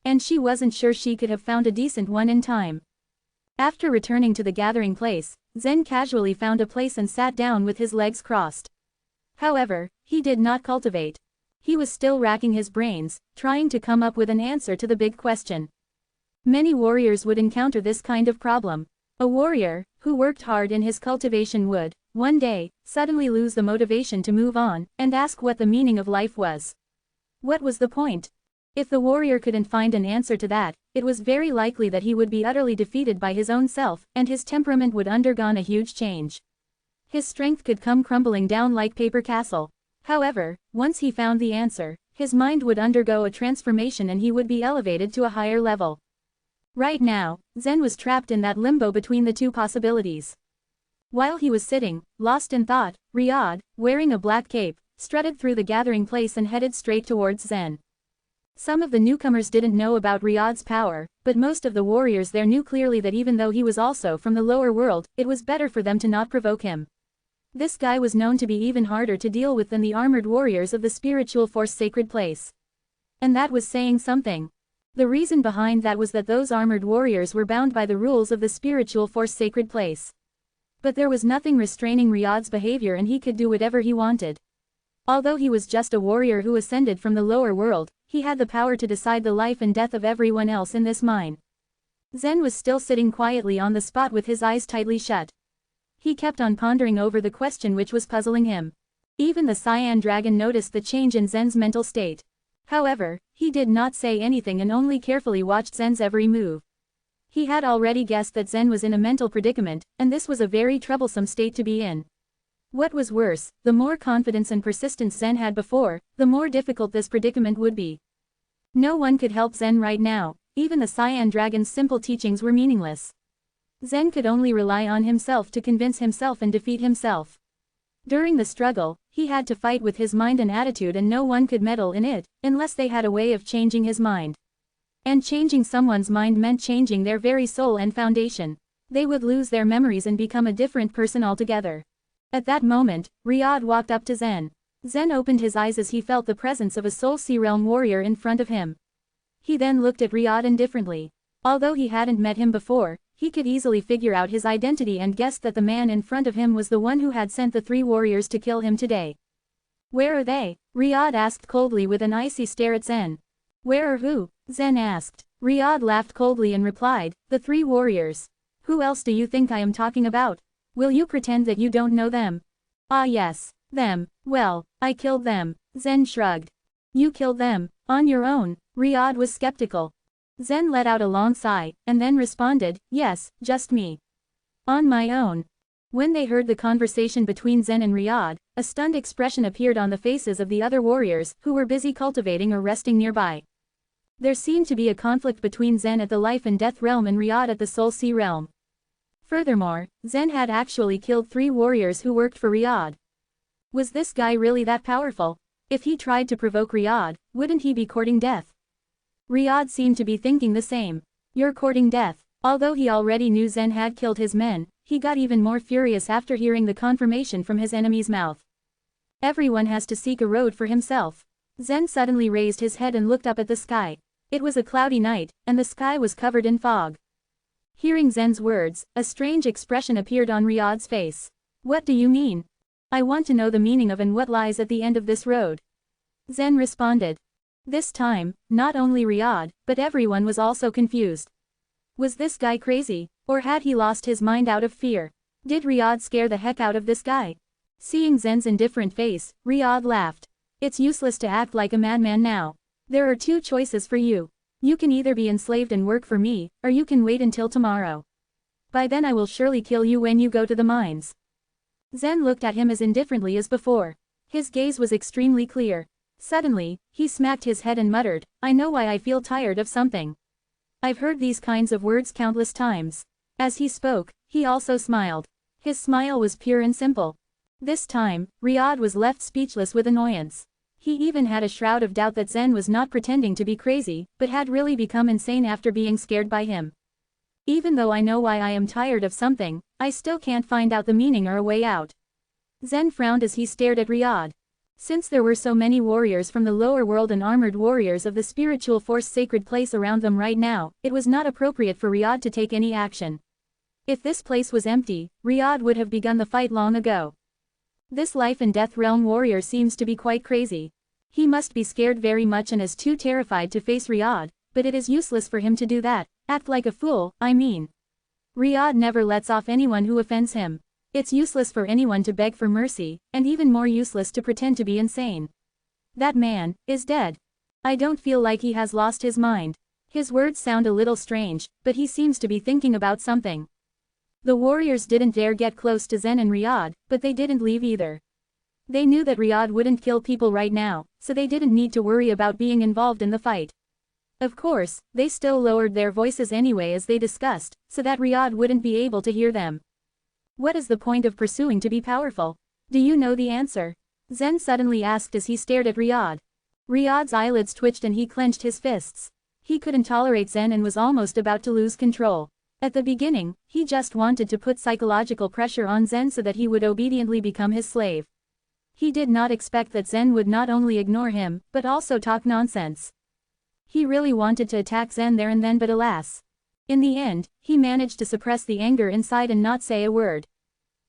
And she wasn't sure she could have found a decent one in time. After returning to the gathering place, Zen casually found a place and sat down with his legs crossed. However, he did not cultivate. He was still racking his brains, trying to come up with an answer to the big question. Many warriors would encounter this kind of problem. A warrior, who worked hard in his cultivation would, one day, suddenly lose the motivation to move on, and ask what the meaning of life was. What was the point? If the warrior couldn't find an answer to that, it was very likely that he would be utterly defeated by his own self, and his temperament would undergo a huge change. His strength could come crumbling down like paper castle. However, once he found the answer, his mind would undergo a transformation and he would be elevated to a higher level. Right now, Zen was trapped in that limbo between the two possibilities. While he was sitting, lost in thought, Riyadh, wearing a black cape, strutted through the gathering place and headed straight towards Zen. Some of the newcomers didn't know about Riyadh's power, but most of the warriors there knew clearly that even though he was also from the lower world, it was better for them to not provoke him. This guy was known to be even harder to deal with than the armored warriors of the spiritual force sacred place. And that was saying something. The reason behind that was that those armored warriors were bound by the rules of the spiritual force sacred place. But there was nothing restraining Riyadh's behavior and he could do whatever he wanted. Although he was just a warrior who ascended from the lower world, he had the power to decide the life and death of everyone else in this mine. Zen was still sitting quietly on the spot with his eyes tightly shut. He kept on pondering over the question which was puzzling him. Even the cyan dragon noticed the change in Zen's mental state. However, he did not say anything and only carefully watched Zen's every move. He had already guessed that Zen was in a mental predicament, and this was a very troublesome state to be in. What was worse, the more confidence and persistence Zen had before, the more difficult this predicament would be. No one could help Zen right now, even the cyan dragon's simple teachings were meaningless. Zen could only rely on himself to convince himself and defeat himself. During the struggle, he had to fight with his mind and attitude and no one could meddle in it, unless they had a way of changing his mind. And changing someone's mind meant changing their very soul and foundation. They would lose their memories and become a different person altogether. At that moment, Riyadh walked up to Zen. Zen opened his eyes as he felt the presence of a Soul Sea Realm warrior in front of him. He then looked at Riyadh indifferently. Although he hadn't met him before, he could easily figure out his identity and guessed that the man in front of him was the one who had sent the 3 warriors to kill him today. "Where are they?" Riyadh asked coldly with an icy stare at Zen. "Where are who?" Zen asked. Riyadh laughed coldly and replied, "The 3 warriors. Who else do you think I am talking about? Will you pretend that you don't know them?" "Ah yes, them. Well, I killed them." Zen shrugged. "You killed them, on your own?" Riyadh was skeptical. Zen let out a long sigh, and then responded, "Yes, just me. On my own." When they heard the conversation between Zen and Riyadh, a stunned expression appeared on the faces of the other warriors, who were busy cultivating or resting nearby. There seemed to be a conflict between Zen at the life and death realm and Riyadh at the soul sea realm. Furthermore, Zen had actually killed 3 warriors who worked for Riyadh. Was this guy really that powerful? If he tried to provoke Riyadh, wouldn't he be courting death? Riyadh seemed to be thinking the same. You're courting death. Although he already knew Zen had killed his men, he got even more furious after hearing the confirmation from his enemy's mouth. Everyone has to seek a road for himself. Zen suddenly raised his head and looked up at the sky. It was a cloudy night, and the sky was covered in fog. Hearing Zen's words, a strange expression appeared on Riyadh's face. What do you mean? I want to know the meaning of and what lies at the end of this road. Zen responded. This time, not only Riyadh, but everyone was also confused. Was this guy crazy, or had he lost his mind out of fear? Did Riyadh scare the heck out of this guy? Seeing Zen's indifferent face, Riyadh laughed. It's useless to act like a madman now. There are 2 choices for you. You can either be enslaved and work for me, or you can wait until tomorrow. By then I will surely kill you when you go to the mines. Zen looked at him as indifferently as before. His gaze was extremely clear. Suddenly, he smacked his head and muttered, I know why I feel tired of something. I've heard these kinds of words countless times. As he spoke, he also smiled. His smile was pure and simple. This time, Riyadh was left speechless with annoyance. He even had a shroud of doubt that Zen was not pretending to be crazy, but had really become insane after being scared by him. Even though I know why I am tired of something, I still can't find out the meaning or a way out. Zen frowned as he stared at Riyadh. Since there were so many warriors from the lower world and armored warriors of the spiritual force sacred place around them right now, it was not appropriate for Riyadh to take any action. If this place was empty, Riyadh would have begun the fight long ago. This life and death realm warrior seems to be quite crazy. He must be scared very much and is too terrified to face Riyadh, but it is useless for him to do that, act like a fool, I mean. Riyadh never lets off anyone who offends him. It's useless for anyone to beg for mercy, and even more useless to pretend to be insane. That man is dead. I don't feel like he has lost his mind. His words sound a little strange, but he seems to be thinking about something. The warriors didn't dare get close to Zen and Riyadh, but they didn't leave either. They knew that Riyadh wouldn't kill people right now, so they didn't need to worry about being involved in the fight. Of course, they still lowered their voices anyway as they discussed, so that Riyadh wouldn't be able to hear them. What is the point of pursuing to be powerful? Do you know the answer? Zen suddenly asked as he stared at Riyadh. Riyadh's eyelids twitched and he clenched his fists. He couldn't tolerate Zen and was almost about to lose control. At the beginning, he just wanted to put psychological pressure on Zen so that he would obediently become his slave. He did not expect that Zen would not only ignore him, but also talk nonsense. He really wanted to attack Zen there and then, but alas. In the end, he managed to suppress the anger inside and not say a word.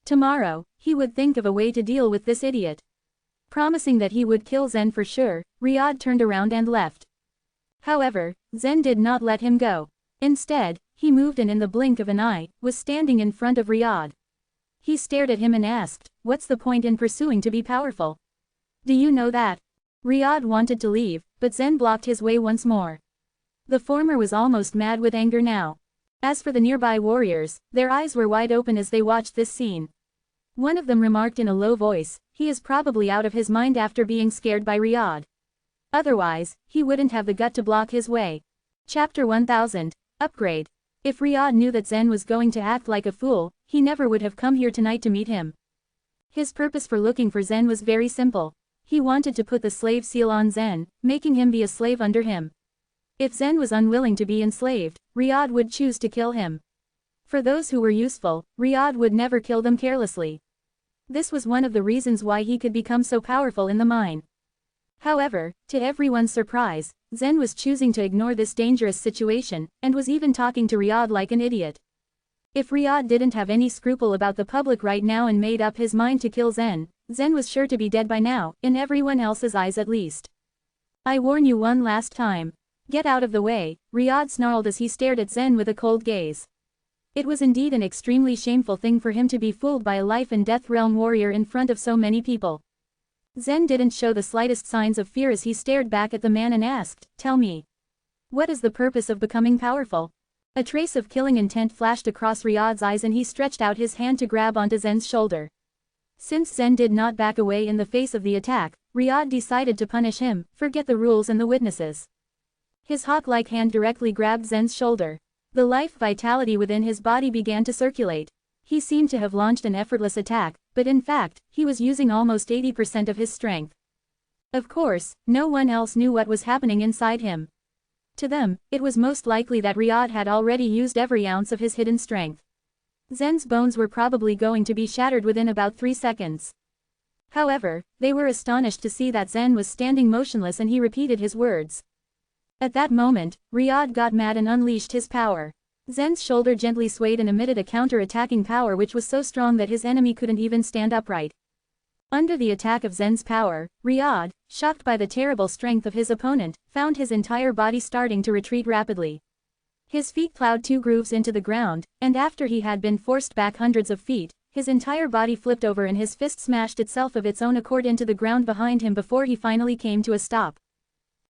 Tomorrow, he would think of a way to deal with this idiot. Promising that he would kill Zen for sure, Riyadh turned around and left. However, Zen did not let him go. Instead, he moved and in the blink of an eye, was standing in front of Riyadh. He stared at him and asked, what's the point in pursuing to be powerful? Do you know that? Riyadh wanted to leave, but Zen blocked his way once more. The former was almost mad with anger now. As for the nearby warriors, their eyes were wide open as they watched this scene. One of them remarked in a low voice, he is probably out of his mind after being scared by Riyadh. Otherwise, he wouldn't have the gut to block his way. Chapter 1000, Upgrade. If Riyadh knew that Zen was going to act like a fool, he never would have come here tonight to meet him. His purpose for looking for Zen was very simple. He wanted to put the slave seal on Zen, making him be a slave under him. If Zen was unwilling to be enslaved, Riyadh would choose to kill him. For those who were useful, Riyadh would never kill them carelessly. This was one of the reasons why he could become so powerful in the mine. However, to everyone's surprise, Zen was choosing to ignore this dangerous situation, and was even talking to Riyadh like an idiot. If Riyadh didn't have any scruple about the public right now and made up his mind to kill Zen, Zen was sure to be dead by now, in everyone else's eyes at least. I warn you one last time. Get out of the way, Riyadh snarled as he stared at Zen with a cold gaze. It was indeed an extremely shameful thing for him to be fooled by a life and death realm warrior in front of so many people. Zen didn't show the slightest signs of fear as he stared back at the man and asked, tell me. What is the purpose of becoming powerful? A trace of killing intent flashed across Riyad's eyes and he stretched out his hand to grab onto Zen's shoulder. Since Zen did not back away in the face of the attack, Riyad decided to punish him, forget the rules and the witnesses. His hawk-like hand directly grabbed Zen's shoulder. The life vitality within his body began to circulate. He seemed to have launched an effortless attack, but in fact, he was using almost 80% of his strength. Of course, no one else knew what was happening inside him. To them, it was most likely that Riyad had already used every ounce of his hidden strength. Zen's bones were probably going to be shattered within about 3 seconds. However, they were astonished to see that Zen was standing motionless and he repeated his words. At that moment, Riyad got mad and unleashed his power. Zen's shoulder gently swayed and emitted a counter-attacking power which was so strong that his enemy couldn't even stand upright. Under the attack of Zen's power, Riyad, shocked by the terrible strength of his opponent, found his entire body starting to retreat rapidly. His feet plowed 2 grooves into the ground, and after he had been forced back hundreds of feet, his entire body flipped over and his fist smashed itself of its own accord into the ground behind him before he finally came to a stop.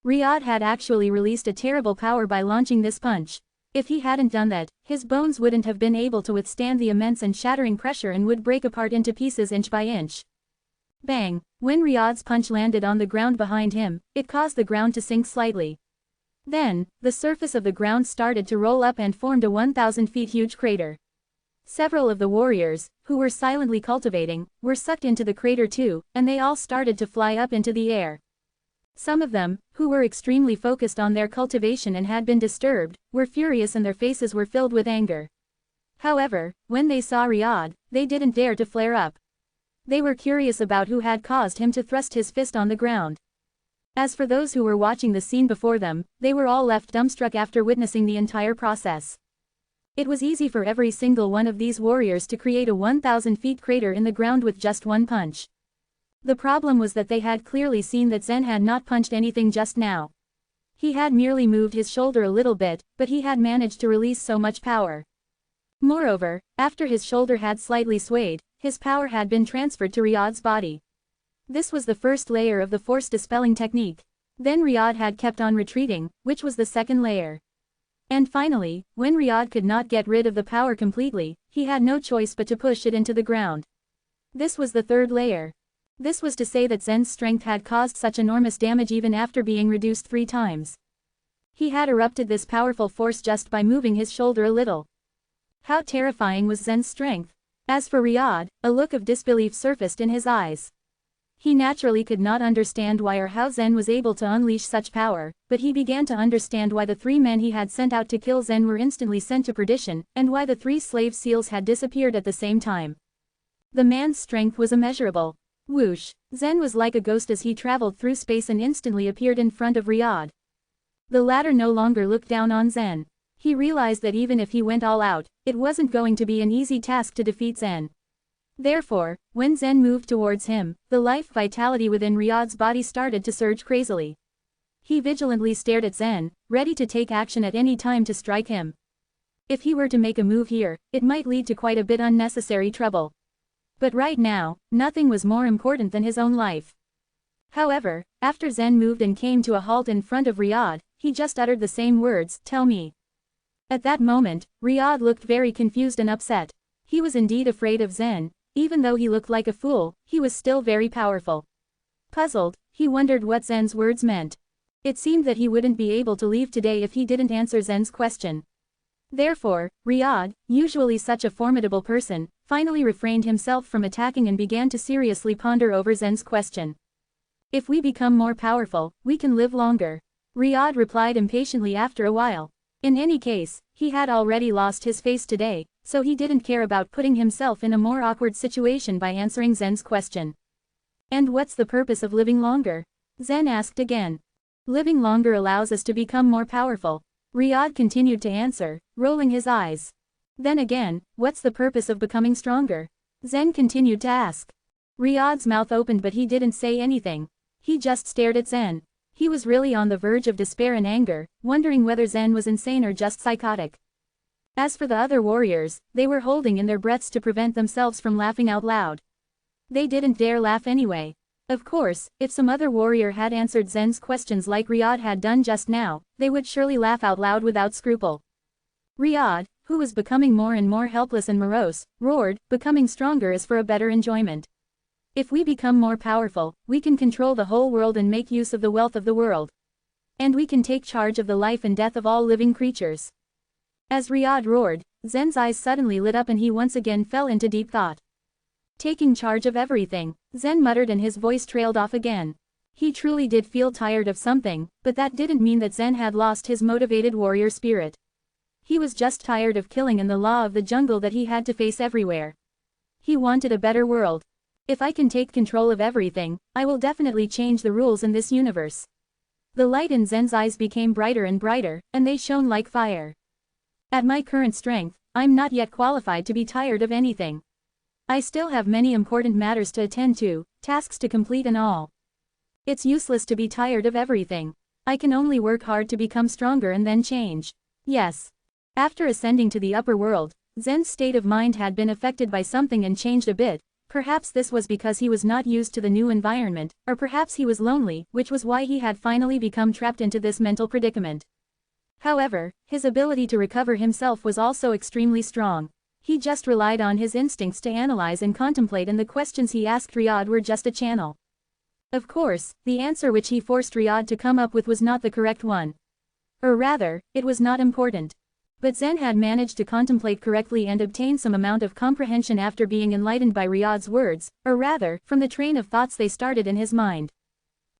Riyad had actually released a terrible power by launching this punch. If he hadn't done that, his bones wouldn't have been able to withstand the immense and shattering pressure and would break apart into pieces inch by inch. Bang! When Riyad's punch landed on the ground behind him, it caused the ground to sink slightly. Then, the surface of the ground started to roll up and formed a 1,000 feet huge crater. Several of the warriors, who were silently cultivating, were sucked into the crater too, and they all started to fly up into the air. Some of them, who were extremely focused on their cultivation and had been disturbed, were furious and their faces were filled with anger. However, when they saw Riyad, they didn't dare to flare up. They were curious about who had caused him to thrust his fist on the ground. As for those who were watching the scene before them, they were all left dumbstruck after witnessing the entire process. It was easy for every single one of these warriors to create a 1,000 feet crater in the ground with just one punch. The problem was that they had clearly seen that Zen had not punched anything just now. He had merely moved his shoulder a little bit, but he had managed to release so much power. Moreover, after his shoulder had slightly swayed, his power had been transferred to Riyad's body. This was the first layer of the force dispelling technique. Then Riyad had kept on retreating, which was the second layer. And finally, when Riyad could not get rid of the power completely, he had no choice but to push it into the ground. This was the third layer. This was to say that Zen's strength had caused such enormous damage even after being reduced 3 times. He had erupted this powerful force just by moving his shoulder a little. How terrifying was Zen's strength! As for Riyad, a look of disbelief surfaced in his eyes. He naturally could not understand why or how Zen was able to unleash such power, but he began to understand why the 3 men he had sent out to kill Zen were instantly sent to perdition, and why the 3 slave seals had disappeared at the same time. The man's strength was immeasurable. Whoosh! Zen was like a ghost as he traveled through space and instantly appeared in front of Riyad. The latter no longer looked down on Zen. He realized that even if he went all out, it wasn't going to be an easy task to defeat Zen. Therefore, when Zen moved towards him, the life vitality within Riyad's body started to surge crazily. He vigilantly stared at Zen, ready to take action at any time to strike him. If he were to make a move here, it might lead to quite a bit unnecessary trouble. But right now, nothing was more important than his own life. However, after Zen moved and came to a halt in front of Riyad, he just uttered the same words, "Tell me." At that moment, Riyad looked very confused and upset. He was indeed afraid of Zen. Even though he looked like a fool, he was still very powerful. Puzzled, he wondered what Zen's words meant. It seemed that he wouldn't be able to leave today if he didn't answer Zen's question. Therefore, Riyad, usually such a formidable person, finally refrained himself from attacking and began to seriously ponder over Zen's question. "If we become more powerful, we can live longer," Riyad replied impatiently after a while. In any case, he had already lost his face today, so he didn't care about putting himself in a more awkward situation by answering Zen's question. "And what's the purpose of living longer?" Zen asked again. "Living longer allows us to become more powerful," Riyad continued to answer, rolling his eyes. "Then again, what's the purpose of becoming stronger?" Zen continued to ask. Riyad's mouth opened but he didn't say anything. He just stared at Zen. He was really on the verge of despair and anger, wondering whether Zen was insane or just psychotic. As for the other warriors, they were holding in their breaths to prevent themselves from laughing out loud. They didn't dare laugh anyway. Of course, if some other warrior had answered Zen's questions like Riyad had done just now, they would surely laugh out loud without scruple. Riyadh, who was becoming more and more helpless and morose, roared, "Becoming stronger is for a better enjoyment. If we become more powerful, we can control the whole world and make use of the wealth of the world. And we can take charge of the life and death of all living creatures." As Riyadh roared, Zen's eyes suddenly lit up and he once again fell into deep thought. Taking charge of everything, Zen muttered and his voice trailed off again. He truly did feel tired of something, but that didn't mean that Zen had lost his motivated warrior spirit. He was just tired of killing and the law of the jungle that he had to face everywhere. He wanted a better world. If I can take control of everything, I will definitely change the rules in this universe. The light in Zen's eyes became brighter and brighter, and they shone like fire. At my current strength, I'm not yet qualified to be tired of anything. I still have many important matters to attend to, tasks to complete and all. It's useless to be tired of everything. I can only work hard to become stronger and then change. Yes. After ascending to the upper world, Zen's state of mind had been affected by something and changed a bit. Perhaps this was because he was not used to the new environment, or perhaps he was lonely, which was why he had finally become trapped into this mental predicament. However, his ability to recover himself was also extremely strong. He just relied on his instincts to analyze and contemplate, and the questions he asked Riyadh were just a channel. Of course, the answer which he forced Riyadh to come up with was not the correct one. Or rather, it was not important. But Zen had managed to contemplate correctly and obtain some amount of comprehension after being enlightened by Riyadh's words, or rather, from the train of thoughts they started in his mind.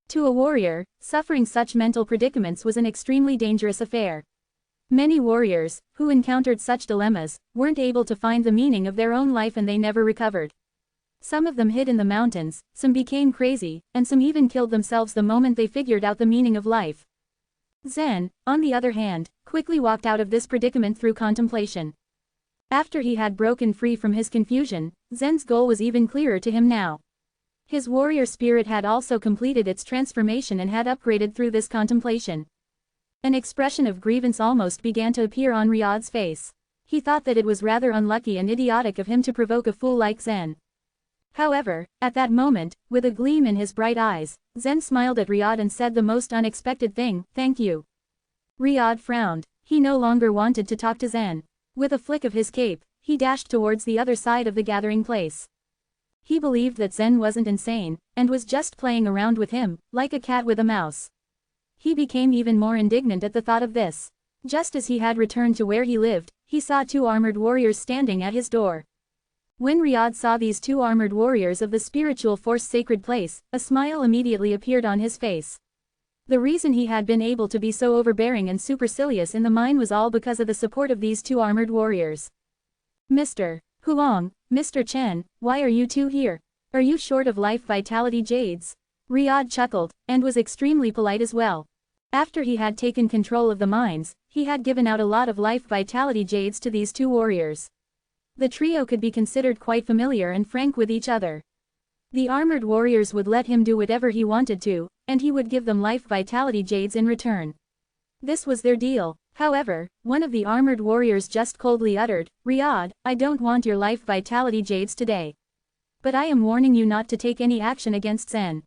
To a warrior, suffering such mental predicaments was an extremely dangerous affair. Many warriors, who encountered such dilemmas, weren't able to find the meaning of their own life and they never recovered. Some of them hid in the mountains, some became crazy, and some even killed themselves the moment they figured out the meaning of life. Zen, on the other hand, quickly walked out of this predicament through contemplation. After he had broken free from his confusion, Zen's goal was even clearer to him now. His warrior spirit had also completed its transformation and had upgraded through this contemplation. An expression of grievance almost began to appear on Riyadh's face. He thought that it was rather unlucky and idiotic of him to provoke a fool like Zen. However, at that moment, with a gleam in his bright eyes, Zen smiled at Riyadh and said the most unexpected thing, "Thank you." Riyadh frowned. He no longer wanted to talk to Zen. With a flick of his cape, he dashed towards the other side of the gathering place. He believed that Zen wasn't insane, and was just playing around with him, like a cat with a mouse. He became even more indignant at the thought of this. Just as he had returned to where he lived, he saw two armored warriors standing at his door. When Riyadh saw these two armored warriors of the spiritual force sacred place, a smile immediately appeared on his face. The reason he had been able to be so overbearing and supercilious in the mine was all because of the support of these two armored warriors. "Mr. Huang, Mr. Chen, why are you two here? Are you short of life vitality jades?" Riyadh chuckled, and was extremely polite as well. After he had taken control of the mines, he had given out a lot of life vitality jades to these two warriors. The trio could be considered quite familiar and frank with each other. The armored warriors would let him do whatever he wanted to, and he would give them life vitality jades in return. This was their deal. However, one of the armored warriors just coldly uttered, "Riyadh, I don't want your life vitality jades today. But I am warning you not to take any action against Zen.